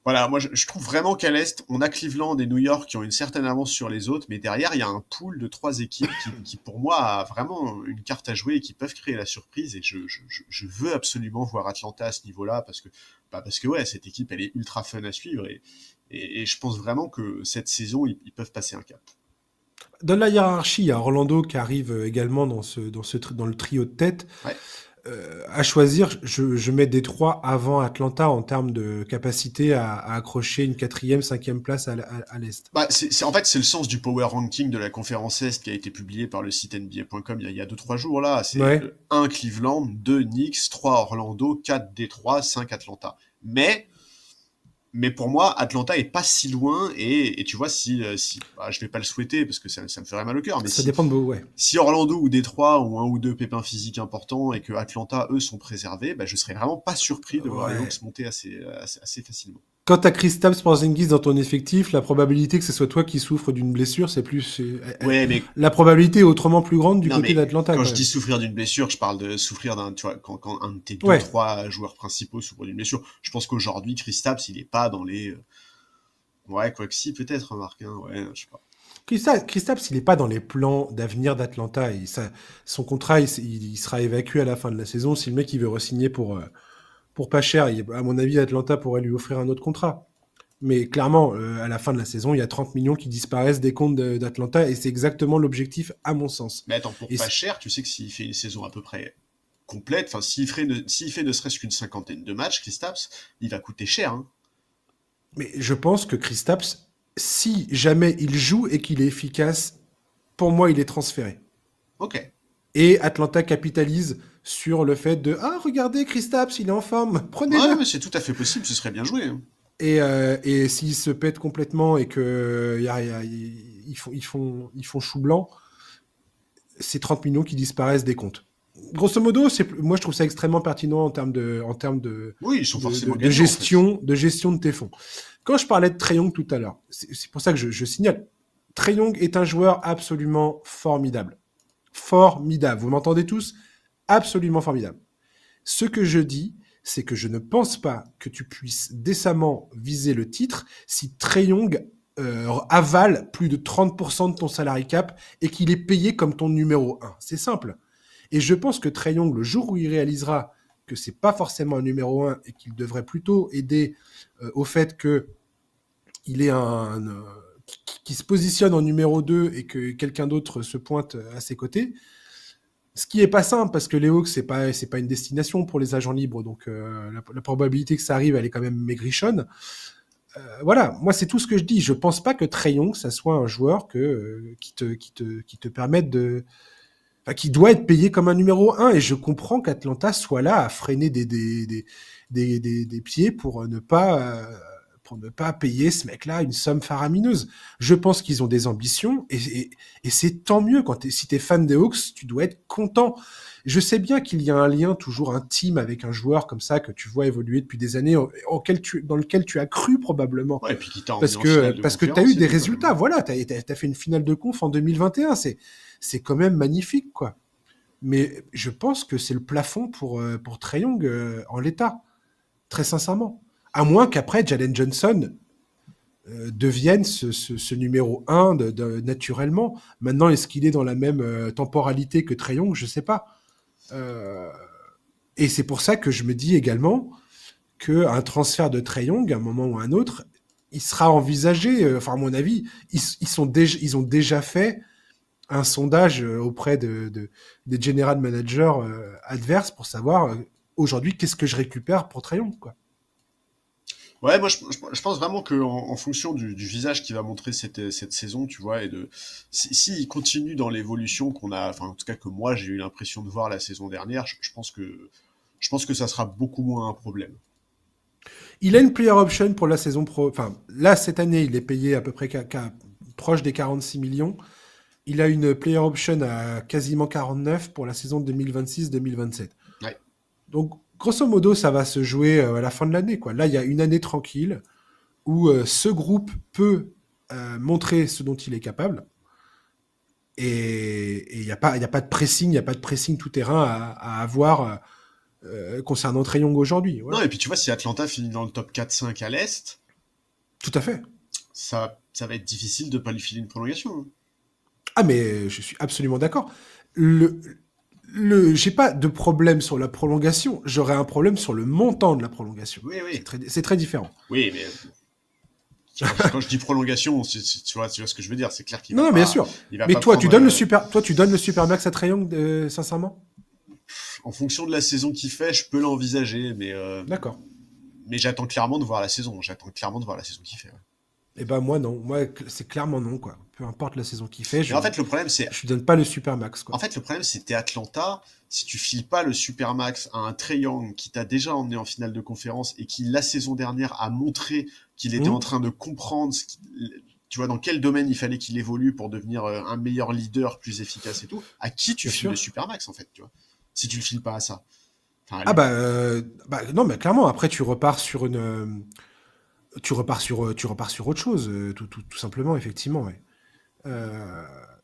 voilà, moi je trouve vraiment qu'à l'Est, on a Cleveland et New York qui ont une certaine avance sur les autres, mais derrière, il y a un pool de 3 équipes qui pour moi, a vraiment une carte à jouer et qui peuvent créer la surprise. Et je veux absolument voir Atlanta à ce niveau-là, parce que ouais, cette équipe, elle est ultra fun à suivre. Et je pense vraiment que cette saison, ils peuvent passer un cap. Dans la hiérarchie, il y a Orlando qui arrive également dans le trio de tête. Ouais. À choisir, je mets Détroit avant Atlanta en termes de capacité à accrocher une 4e, 5e place à l'Est. En fait, c'est le sens du power ranking de la conférence Est qui a été publié par le site NBA.com il y a 2-3 jours là. C'est 1 Cleveland, 2 Knicks, 3 Orlando, 4 Détroit, 5 Atlanta. Mais pour moi, Atlanta est pas si loin et tu vois, je vais pas le souhaiter parce que ça me ferait mal au cœur, mais ça dépend de vous, ouais. Si Orlando ou Détroit ont 1 ou 2 pépins physiques importants et que Atlanta, eux, sont préservés, je serais vraiment pas surpris de voir les Hawks monter assez facilement. Quand t'as Kristaps Porzingis dans ton effectif, la probabilité que ce soit toi qui souffre d'une blessure, c'est plus... mais... La probabilité est autrement plus grande du côté d'Atlanta. Quand je dis souffrir d'une blessure, je parle de souffrir tu vois, quand un de tes 2-3 joueurs principaux souffre d'une blessure. Je pense qu'aujourd'hui, Kristaps, il est pas dans les... Ouais, quoi que si, peut-être, remarque, hein. Ouais, je sais pas. Kristaps, il n'est pas dans les plans d'avenir d'Atlanta. Son contrat, il sera évacué à la fin de la saison. Si le mec il veut re-signer pour pas cher, à mon avis, Atlanta pourrait lui offrir un autre contrat. Mais clairement, à la fin de la saison, il y a 30 millions qui disparaissent des comptes d'Atlanta et c'est exactement l'objectif, à mon sens. Mais attends, pour pas cher, tu sais que s'il fait une saison à peu près complète, enfin, s'il fait ne serait-ce qu'une 50aine de matchs, Kristaps, il va coûter cher. Hein. Mais je pense que Kristaps, si jamais il joue et qu'il est efficace, pour moi, il est transféré. Ok. Et Atlanta capitalise sur le fait de « Ah, regardez, Kristaps, il est en forme, prenez-le !» Ouais, mais c'est tout à fait possible, ce serait bien joué. Hein. Et s'il se pète complètement et qu'ils font chou blanc, c'est 30 millions qui disparaissent des comptes. Grosso modo, moi je trouve ça extrêmement pertinent en termes de oui, ils sont forcément de gestion de tes fonds. Quand je parlais de Trae Young tout à l'heure, c'est pour ça que je signale, Trae Young est un joueur absolument formidable. Formidable. Vous m'entendez tous ? Absolument formidable. Ce que je dis, c'est que je ne pense pas que tu puisses décemment viser le titre si Trae Young avale plus de 30% de ton salary cap et qu'il est payé comme ton numéro 1. C'est simple. Et je pense que Trae Young, le jour où il réalisera que c'est pas forcément un numéro 1 et qu'il devrait plutôt aider au fait que il est qui se positionne en numéro 2 et que quelqu'un d'autre se pointe à ses côtés, ce qui est pas simple parce que les Hawks c'est pas une destination pour les agents libres, donc la probabilité que ça arrive elle est quand même maigrichonne. Voilà, moi c'est tout ce que je dis. Je pense pas que Trae Young ça soit un joueur qui te permette de, enfin, qui doit être payé comme un numéro 1 et je comprends qu'Atlanta soit là à freiner des pieds pour ne pas payer ce mec-là une somme faramineuse. Je pense qu'ils ont des ambitions et c'est tant mieux. Si t'es fan des Hawks, tu dois être content. Je sais bien qu'il y a un lien toujours intime avec un joueur comme ça que tu vois évoluer depuis des années, dans lequel tu as cru probablement. Ouais, et puis qui t'a parce que t'as eu des résultats. Voilà, t'as fait une finale de conf en 2021. C'est quand même magnifique, quoi. Mais je pense que c'est le plafond pour Trae Young en l'état, très sincèrement. À moins qu'après, Jalen Johnson devienne ce numéro 1 naturellement. Maintenant, est-ce qu'il est dans la même temporalité que Trae Young ? Je ne sais pas. Et c'est pour ça que je me dis également qu'un transfert de Trae Young, à un moment ou à un autre, il sera envisagé. À mon avis, ils ont déjà fait un sondage auprès des general managers adverses pour savoir aujourd'hui qu'est-ce que je récupère pour Trae Young, quoi. Ouais, moi je pense vraiment que en fonction du visage qu'il va montrer cette saison, tu vois, et si il continue dans l'évolution qu'on a, enfin en tout cas que moi j'ai eu l'impression de voir la saison dernière, je pense que ça sera beaucoup moins un problème. Il a une player option pour la saison pro. Enfin, là, cette année, il est payé à peu près proche des 46 millions. Il a une player option à quasiment 49 pour la saison 2026-2027. Ouais. Donc, grosso modo, ça va se jouer à la fin de l'année, quoi. Là, il y a une année tranquille où ce groupe peut montrer ce dont il est capable. Et il n'y a pas de pressing, il n'y a pas de pressing tout terrain à avoir concernant Trae Young aujourd'hui. Voilà. Non, et puis tu vois, si Atlanta finit dans le top 4-5 à l'Est, tout à fait. Ça va être difficile de pas lui filer une prolongation. Hein. Ah, mais je suis absolument d'accord. J'ai pas de problème sur la prolongation, j'aurais un problème sur le montant de la prolongation. Oui, oui. C'est très différent. Oui, mais quand je dis prolongation, tu vois ce que je veux dire. C'est clair qu'il va non, pas. Bien sûr. Mais toi, tu donnes le super max à Trae Young, sincèrement? En fonction de la saison qu'il fait, je peux l'envisager, mais. D'accord. Mais j'attends clairement de voir la saison. J'attends clairement de voir la saison qu'il fait. Ouais. Eh ben moi non, moi c'est clairement non quoi. Peu importe la saison qu'il fait, en fait le problème c'est, je lui donne pas le supermax quoi. En fait le problème c'est t'es Atlanta, si tu files pas le supermax à un Trae Young qui t'a déjà emmené en finale de conférence et qui la saison dernière a montré qu'il était en train de comprendre tu vois dans quel domaine il fallait qu'il évolue pour devenir un meilleur leader, plus efficace et tout, à qui tu files le supermax en fait, tu vois, si tu le files pas à ça. Enfin, non mais clairement après tu repars sur une tu repars sur autre chose, tout simplement, effectivement. Ouais.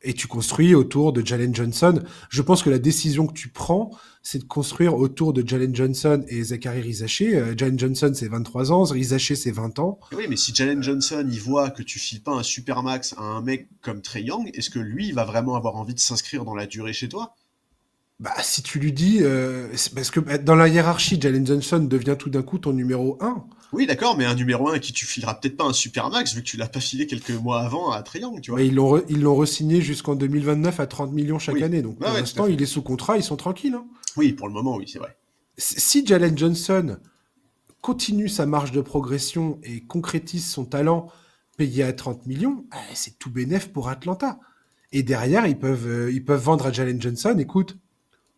Et tu construis autour de Jalen Johnson. Je pense que la décision que tu prends, c'est de construire autour de Jalen Johnson et Zachary Rizaché. Jalen Johnson, c'est 23 ans, Rizaché, c'est 20 ans. Oui, mais si Jalen Johnson, il voit que tu files pas un supermax à un mec comme Trae Young, est-ce que lui, il va vraiment avoir envie de s'inscrire dans la durée chez toi ? Bah, si tu lui dis... parce que dans la hiérarchie, Jalen Johnson devient tout d'un coup ton numéro 1. Oui, d'accord, mais un numéro 1 à qui tu fileras peut-être pas un supermax, vu que tu l'as pas filé quelques mois avant à Trae Young, tu vois. Mais ils l'ont re-signé jusqu'en 2029 à 30 millions chaque année. Donc pour l'instant, il est sous contrat, ils sont tranquilles. Hein. Oui, pour le moment, oui, c'est vrai. Si Jalen Johnson continue sa marche de progression et concrétise son talent payé à 30 millions, c'est tout bénef pour Atlanta. Et derrière, ils peuvent vendre à Jalen Johnson, écoute,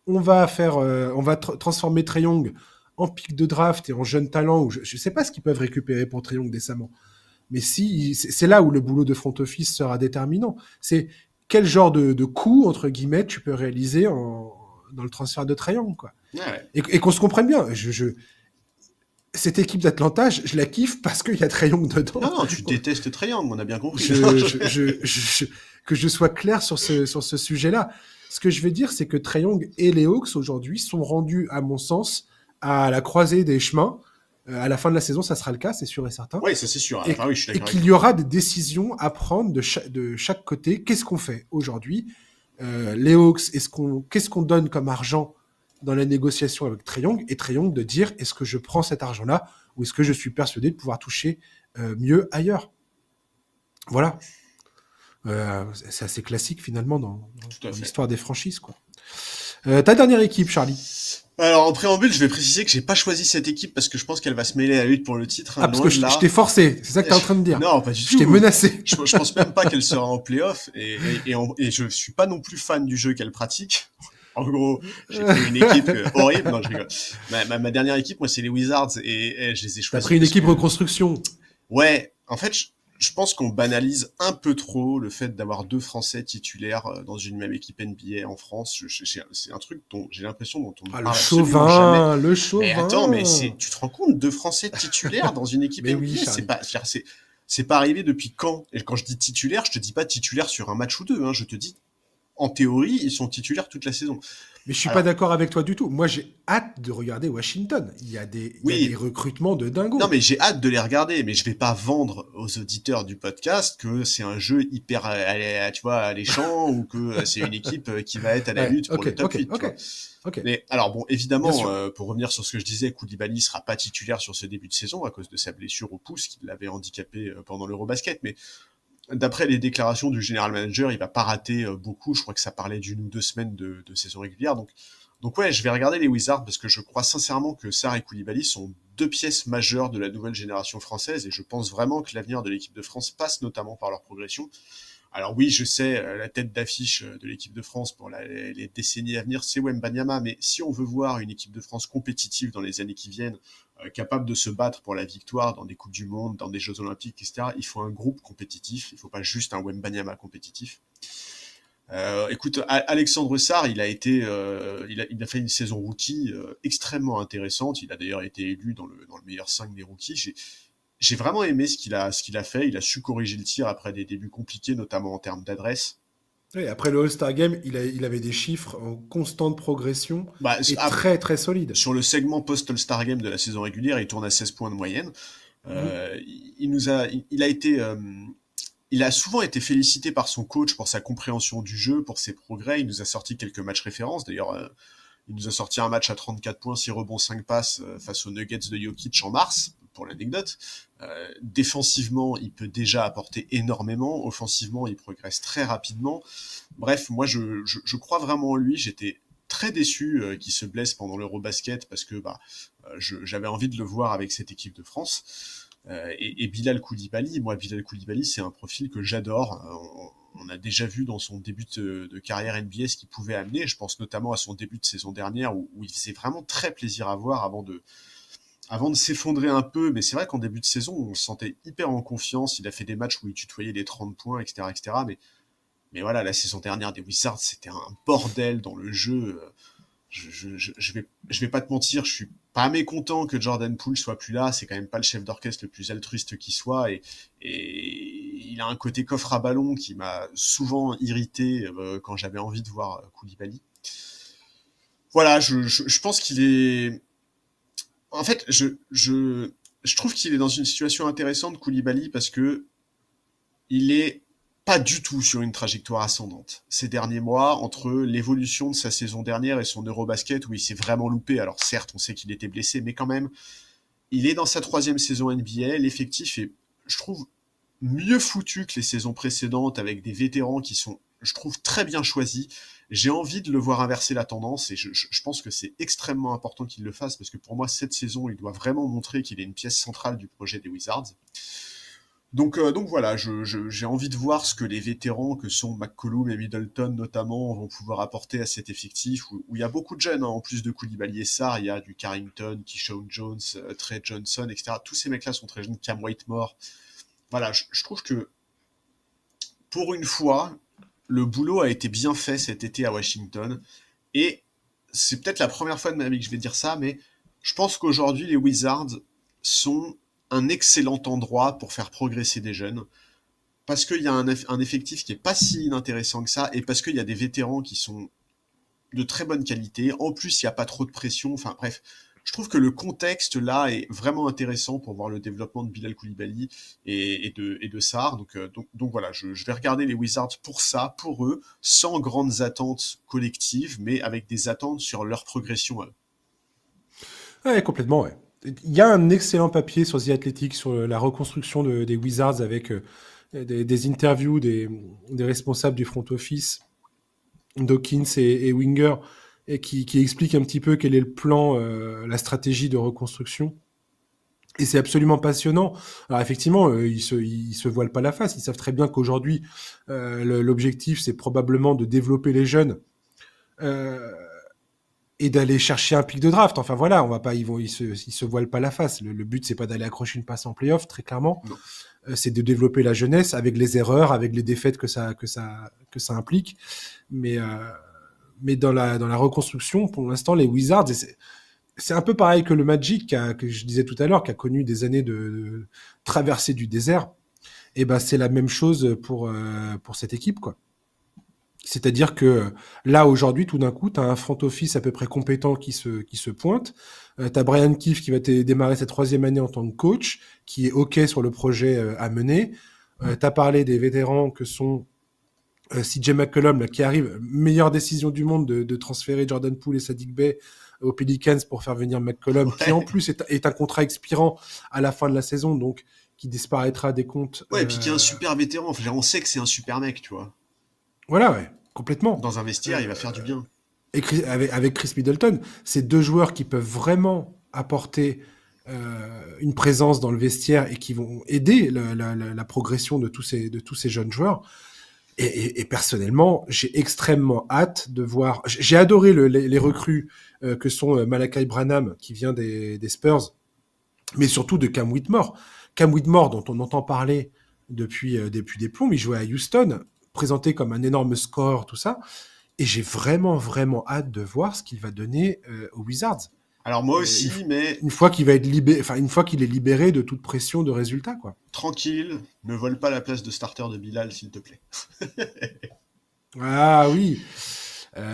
on va transformer Trae Young en pic de draft et en jeune talent, ou je ne sais pas ce qu'ils peuvent récupérer pour Trae Young décemment. Mais c'est là où le boulot de front office sera déterminant. C'est quel genre de coup, entre guillemets, tu peux réaliser dans le transfert de Trae Young, quoi. Ouais. Et qu'on se comprenne bien. Cette équipe d'Atlanta, je la kiffe parce qu'il y a Trae Young dedans. Non, tu détestes Trae Young, on a bien compris. Que je sois clair sur ce sujet-là. Ce que je veux dire, c'est que Trae Young et les Hawks, aujourd'hui, sont rendus, à mon sens, à la croisée des chemins. À la fin de la saison, ça sera le cas, c'est sûr et certain. Oui, ça c'est sûr. Et, oui, je suis et qu'il y aura des décisions à prendre de chaque côté. Qu'est-ce qu'on fait aujourd'hui ? Les Hawks, qu'est-ce qu'on donne comme argent dans la négociation avec Trae Young, et Trae Young de dire est-ce que je prends cet argent-là ou est-ce que je suis persuadé de pouvoir toucher mieux ailleurs. Voilà. C'est assez classique finalement dans l'histoire des franchises, quoi. Ta dernière équipe, Charlie. Alors en préambule, je vais préciser que j'ai pas choisi cette équipe parce que je pense qu'elle va se mêler à la lutte pour le titre. Parce que je t'ai forcé, c'est ça que t'es en train de dire. Non, pas du tout. Je t'ai menacé. Je pense même pas qu'elle sera en playoff et je suis pas non plus fan du jeu qu'elle pratique. En gros, j'ai pris une équipe horrible. Non, je rigole. Ma dernière équipe, moi, c'est les Wizards et je les ai choisis. T'as pris une équipe reconstruction. Ouais, en fait, je pense qu'on banalise un peu trop le fait d'avoir 2 Français titulaires dans une même équipe NBA en France. C'est un truc dont j'ai l'impression dont on parle absolument jamais. Le chauvin. Mais attends, mais tu te rends compte, 2 Français titulaires dans une équipe NBA, oui, c'est pas arrivé depuis quand? Et quand je dis titulaire, je te dis pas titulaire sur un match ou deux, hein, je te dis en théorie, ils sont titulaires toute la saison. Mais je suis pas d'accord avec toi du tout. Moi, j'ai hâte de regarder Washington. Il y a des recrutements de dingo. Non, mais j'ai hâte de les regarder, mais je vais pas vendre aux auditeurs du podcast que c'est un jeu hyper, tu vois, alléchant ou que c'est une équipe qui va être à la lutte pour le top 8. Mais alors bon, évidemment, pour revenir sur ce que je disais, Koulibaly sera pas titulaire sur ce début de saison à cause de sa blessure au pouce qui l'avait handicapé pendant l'Eurobasket, mais d'après les déclarations du general manager, il va pas rater beaucoup. Je crois que ça parlait d'1 ou 2 semaines de saison régulière. Donc ouais, je vais regarder les Wizards parce que je crois sincèrement que Sarr et Koulibaly sont deux pièces majeures de la nouvelle génération française, et je pense vraiment que l'avenir de l'équipe de France passe notamment par leur progression. Alors oui, je sais, la tête d'affiche de l'équipe de France pour les décennies à venir, c'est Wembanyama, mais si on veut voir une équipe de France compétitive dans les années qui viennent, capable de se battre pour la victoire dans des Coupes du Monde, dans des Jeux Olympiques, etc., il faut un groupe compétitif, il ne faut pas juste un Wembanyama compétitif. Écoute, Alexandre Sarr, il a fait une saison rookie extrêmement intéressante. Il a d'ailleurs été élu dans le meilleur 5 des rookies. J'ai vraiment aimé ce qu'il a fait. Il a su corriger le tir après des débuts compliqués, notamment en termes d'adresse. Oui, après le All-Star Game, il avait des chiffres en constante progression et très très solides. Sur le segment post-All-Star Game de la saison régulière, il tourne à 16 points de moyenne. Il a souvent été félicité par son coach pour sa compréhension du jeu, pour ses progrès. Il nous a sorti quelques matchs références. D'ailleurs, il nous a sorti un match à 34 points, 6 rebonds, 5 passes face aux Nuggets de Jokic en mars, pour l'anecdote. Défensivement, il peut déjà apporter énormément. Offensivement, il progresse très rapidement. Bref, moi, je crois vraiment en lui. J'étais très déçu qu'il se blesse pendant l'Eurobasket parce que j'avais envie de le voir avec cette équipe de France. Et Bilal Koulibaly, c'est un profil que j'adore. On a déjà vu dans son début de carrière NBA ce qu'il pouvait amener. Je pense notamment à son début de saison dernière où il faisait vraiment très plaisir à voir avant de s'effondrer un peu. Mais c'est vrai qu'en début de saison, on se sentait hyper en confiance. Il a fait des matchs où il tutoyait les 30 points, etc., etc. Mais voilà, la saison dernière des Wizards, c'était un bordel dans le jeu. Je vais pas te mentir, je suis pas mécontent que Jordan Poole soit plus là. C'est quand même pas le chef d'orchestre le plus altruiste qui soit, et il a un côté coffre à ballon qui m'a souvent irrité quand j'avais envie de voir Koulibaly. Voilà, je pense qu'il est. En fait, je trouve qu'il est dans une situation intéressante, Koulibaly, parce que il est pas du tout sur une trajectoire ascendante. Ces derniers mois, entre l'évolution de sa saison dernière et son Eurobasket, où il s'est vraiment loupé, alors certes, on sait qu'il était blessé, mais quand même, il est dans sa 3e saison NBA, l'effectif est, je trouve, mieux foutu que les saisons précédentes, avec des vétérans qui sont, je trouve, très bien choisis. J'ai envie de le voir inverser la tendance, et je pense que c'est extrêmement important qu'il le fasse, parce que pour moi, cette saison, il doit vraiment montrer qu'il est une pièce centrale du projet des Wizards. Donc voilà, j'ai envie de voir ce que les vétérans que sont McCollum et Middleton notamment vont pouvoir apporter à cet effectif où il y a beaucoup de jeunes, hein. En plus de Koulibaly et Sarr, il y a du Carrington, Keyshawn Jones, Trey Johnson, etc. Tous ces mecs-là sont très jeunes, Cam Whitmore. Voilà, je trouve que pour une fois, le boulot a été bien fait cet été à Washington, et c'est peut-être la première fois de ma vie que je vais dire ça, mais je pense qu'aujourd'hui les Wizards sont un excellent endroit pour faire progresser des jeunes, parce qu'il y a un effectif qui est pas si inintéressant que ça, et parce qu'il y a des vétérans qui sont de très bonne qualité. En plus, il n'y a pas trop de pression. Enfin bref, je trouve que le contexte là est vraiment intéressant pour voir le développement de Bilal Koulibaly et de Sarr. Donc voilà, je vais regarder les Wizards pour ça, pour eux, sans grandes attentes collectives, mais avec des attentes sur leur progression à eux. Ouais, complètement, ouais. Il y a un excellent papier sur The Athletic sur la reconstruction des Wizards avec des interviews des responsables du front office, Dawkins et Winger, et qui expliquent un petit peu quel est le plan, la stratégie de reconstruction. Et c'est absolument passionnant. Alors effectivement, ils se voilent pas la face. Ils savent très bien qu'aujourd'hui, l'objectif, c'est probablement de développer les jeunes. Et d'aller chercher un pic de draft. Enfin voilà, on va pas, ils se voilent pas la face. Le but, c'est pas d'aller accrocher une passe en playoff, très clairement. C'est de développer la jeunesse avec les erreurs, avec les défaites que ça implique. Mais dans la reconstruction, pour l'instant, les Wizards, c'est un peu pareil que le Magic, que je disais tout à l'heure, qui a connu des années de traversée du désert. Et ben c'est la même chose pour cette équipe, quoi. C'est-à-dire que là, aujourd'hui, tout d'un coup, tu as un front office à peu près compétent qui se pointe. Tu as Brian Keefe qui va démarrer sa 3e année en tant que coach, qui est OK sur le projet à mener. Tu as parlé des vétérans que sont CJ McCollum, là, qui arrive. Meilleure décision du monde de transférer Jordan Poole et Saddiq Bey aux Pelicans pour faire venir McCollum, qui en plus est un contrat expirant à la fin de la saison, donc qui disparaîtra des comptes. Ouais, et puis qui est un super vétéran. Enfin, on sait que c'est un super mec, tu vois. Voilà, ouais, complètement. Dans un vestiaire, il va faire du bien. Et avec Chris Middleton, c'est 2 joueurs qui peuvent vraiment apporter une présence dans le vestiaire et qui vont aider la progression de tous ces jeunes joueurs. Et personnellement, j'ai extrêmement hâte de voir. J'ai adoré les recrues que sont Malachi Branham, qui vient des Spurs, mais surtout de Cam Whitmore. Cam Whitmore, dont on entend parler depuis des plombs, il jouait à Houston, présenté comme un énorme score, tout ça. Et j'ai vraiment, vraiment hâte de voir ce qu'il va donner aux Wizards. Alors moi aussi, mais une fois qu'il va être une fois qu'il est libéré de toute pression de résultats, quoi. Tranquille, ne vole pas la place de starter de Bilal, s'il te plaît. Ah oui.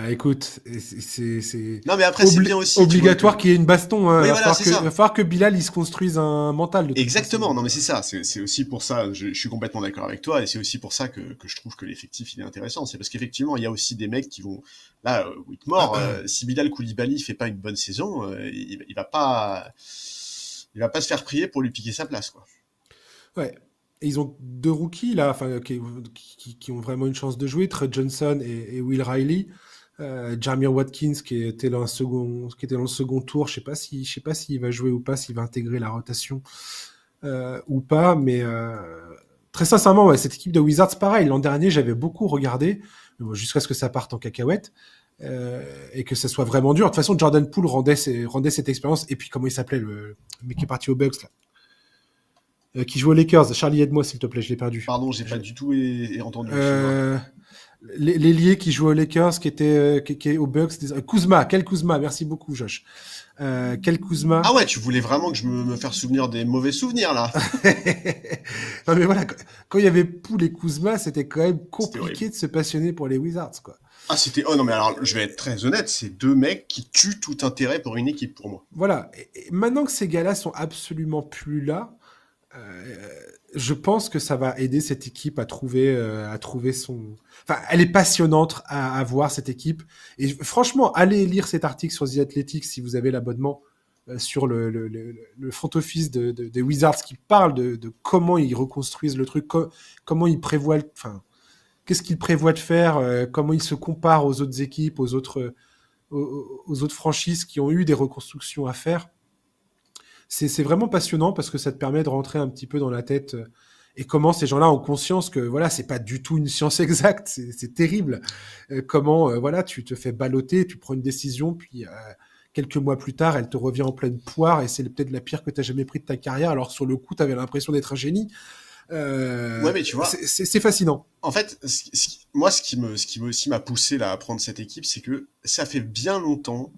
Écoute, c'est non mais après c'est bien aussi obligatoire qu'il y ait une baston. Hein. Oui, il va falloir que Bilal il se construise un mental. De Exactement. Non mais c'est ça. C'est aussi pour ça. Je suis complètement d'accord avec toi et c'est aussi pour ça que je trouve que l'effectif il est intéressant. C'est parce qu'effectivement il y a aussi des mecs qui vont là Whitmore. Si Bilal Koulibaly fait pas une bonne saison, il va pas se faire prier pour lui piquer sa place, quoi. Ouais. Et ils ont 2 rookies là, enfin qui ont vraiment une chance de jouer, Trey Johnson et Will Riley. Jamir Watkins qui était dans le second tour, je sais pas s'il va jouer ou pas, s'il va intégrer la rotation ou pas, mais très sincèrement, ouais, cette équipe de Wizards, pareil, l'an dernier j'avais beaucoup regardé, jusqu'à ce que ça parte en cacahuète et que ça soit vraiment dur. De toute façon, Jordan Poole rendait cette expérience, et puis comment il s'appelait le mec qui est parti aux Bucks là, qui joue aux Lakers, Charlie, aide-moi s'il te plaît, je l'ai perdu. Pardon, j'ai pas du tout entendu. L'ailier qui joue aux Lakers, qui est aux Bucks, Kuzma, quel Kuzma, merci beaucoup Josh. Quel Kuzma. Ah ouais, tu voulais vraiment que je me faire souvenir des mauvais souvenirs là. Non mais voilà, quand il y avait Poole et Kuzma, c'était quand même compliqué de se passionner pour les Wizards, quoi. Ah, oh non mais alors, je vais être très honnête, c'est 2 mecs qui tuent tout intérêt pour une équipe pour moi. Voilà, et maintenant que ces gars-là sont absolument plus là, je pense que ça va aider cette équipe à trouver son... Enfin, elle est passionnante à voir, cette équipe. Et franchement, allez lire cet article sur The Athletic si vous avez l'abonnement sur le front office des Wizards, qui parle de comment ils reconstruisent le truc, comment ils prévoient... Enfin, qu'est-ce qu'ils prévoient de faire, comment ils se comparent aux autres équipes, aux autres franchises qui ont eu des reconstructions à faire. C'est vraiment passionnant parce que ça te permet de rentrer un petit peu dans la tête et comment ces gens-là ont conscience que voilà, c'est pas du tout une science exacte, c'est terrible. Comment voilà, tu te fais balloter, tu prends une décision, puis quelques mois plus tard, elle te revient en pleine poire et c'est peut-être la pire que tu as jamais pris de ta carrière. Alors sur le coup, tu avais l'impression d'être un génie. Ouais, mais tu vois, c'est fascinant. En fait, moi, ce qui aussi m'a poussé là à prendre cette équipe, c'est que ça fait bien longtemps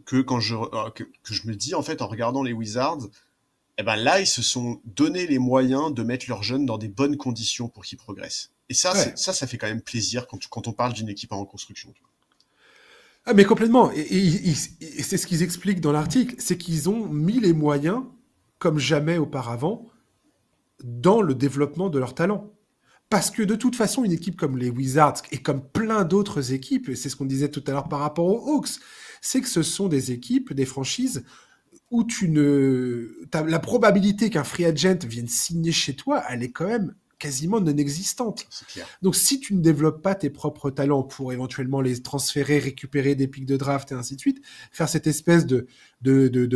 que quand je me dis, en fait, en regardant les Wizards, eh ben là, ils se sont donné les moyens de mettre leurs jeunes dans des bonnes conditions pour qu'ils progressent. Et ça, ouais. ça fait quand même plaisir quand on parle d'une équipe en reconstruction. Ah, mais complètement. Et c'est ce qu'ils expliquent dans l'article, c'est qu'ils ont mis les moyens, comme jamais auparavant, dans le développement de leur talent. Parce que de toute façon, une équipe comme les Wizards et comme plein d'autres équipes, et c'est ce qu'on disait tout à l'heure par rapport aux Hawks, c'est que ce sont des équipes, des franchises où la probabilité qu'un free agent vienne signer chez toi, elle est quand même quasiment non existante. Donc si tu ne développes pas tes propres talents pour éventuellement les transférer, récupérer des pics de draft et ainsi de suite, faire cette espèce de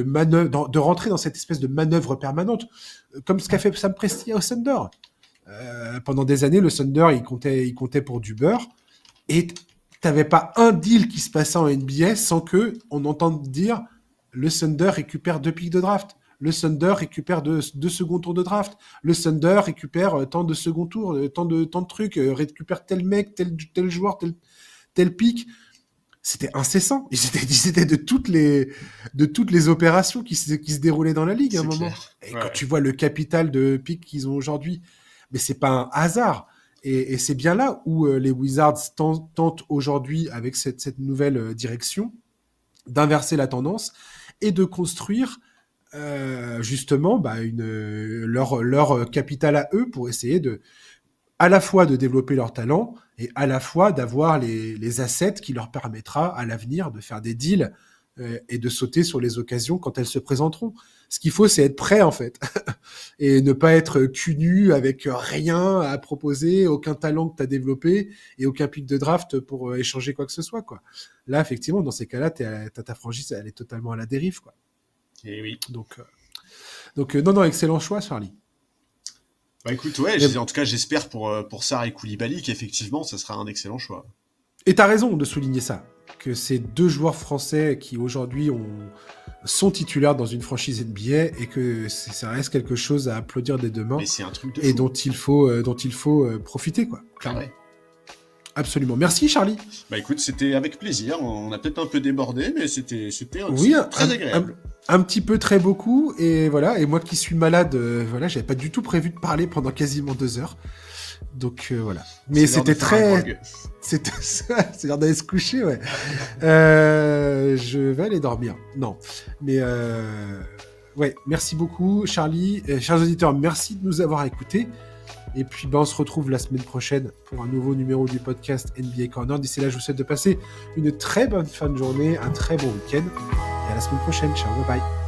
manœuvre, de rentrer dans cette espèce de manœuvre permanente, comme ce qu'a fait Sam Presti au Thunder. Pendant des années, le Thunder, il comptait pour du beurre, et t'avais pas un deal qui se passait en NBA sans que on entende dire le Thunder récupère 2 pics de draft, le Thunder récupère 2 second tours de draft, le Thunder récupère tant de second tour, tant de trucs, récupère tel mec, tel joueur, tel pic. C'était incessant. C'était de toutes les opérations qui se déroulaient dans la ligue à un moment. Et quand tu vois le capital de pics qu'ils ont aujourd'hui, mais c'est pas un hasard. Et c'est bien là où les Wizards tentent aujourd'hui, avec cette nouvelle direction, d'inverser la tendance et de construire justement leur capital à eux pour essayer à la fois de développer leur talent et à la fois d'avoir les assets qui leur permettra à l'avenir de faire des deals et de sauter sur les occasions quand elles se présenteront. Ce qu'il faut, c'est être prêt, en fait, et ne pas être cul nu avec rien à proposer, aucun talent que tu as développé et aucun pic de draft pour échanger quoi que ce soit, quoi. Là, effectivement, dans ces cas-là, ta franchise, elle est totalement à la dérive, quoi. Et oui. Donc, Donc, non, excellent choix, Charlie. Bah écoute, en tout cas, j'espère pour Sarr et Koulibaly qu'effectivement, ça sera un excellent choix. Et t'as raison de souligner ça, que ces 2 joueurs français qui aujourd'hui sont titulaires dans une franchise NBA et que ça reste quelque chose à applaudir des 2 mains. Mais c'est un truc de fou. Et dont il faut profiter, quoi. Clairement. Ouais. Absolument. Merci, Charlie. Bah écoute, c'était avec plaisir. On a peut-être un peu débordé, mais c'était très agréable. Un petit peu, très beaucoup. Et voilà. Et moi qui suis malade, j'avais pas du tout prévu de parler pendant quasiment 2 heures. Donc voilà. Mais c'était très... C'est l'heure d'aller se coucher, ouais. Je vais aller dormir. Non. Mais ouais, merci beaucoup, Charlie. Chers auditeurs, merci de nous avoir écoutés. Et puis, on se retrouve la semaine prochaine pour un nouveau numéro du podcast NBA Corner. D'ici là, je vous souhaite de passer une très bonne fin de journée, un très bon week-end. Et à la semaine prochaine. Ciao, bye bye.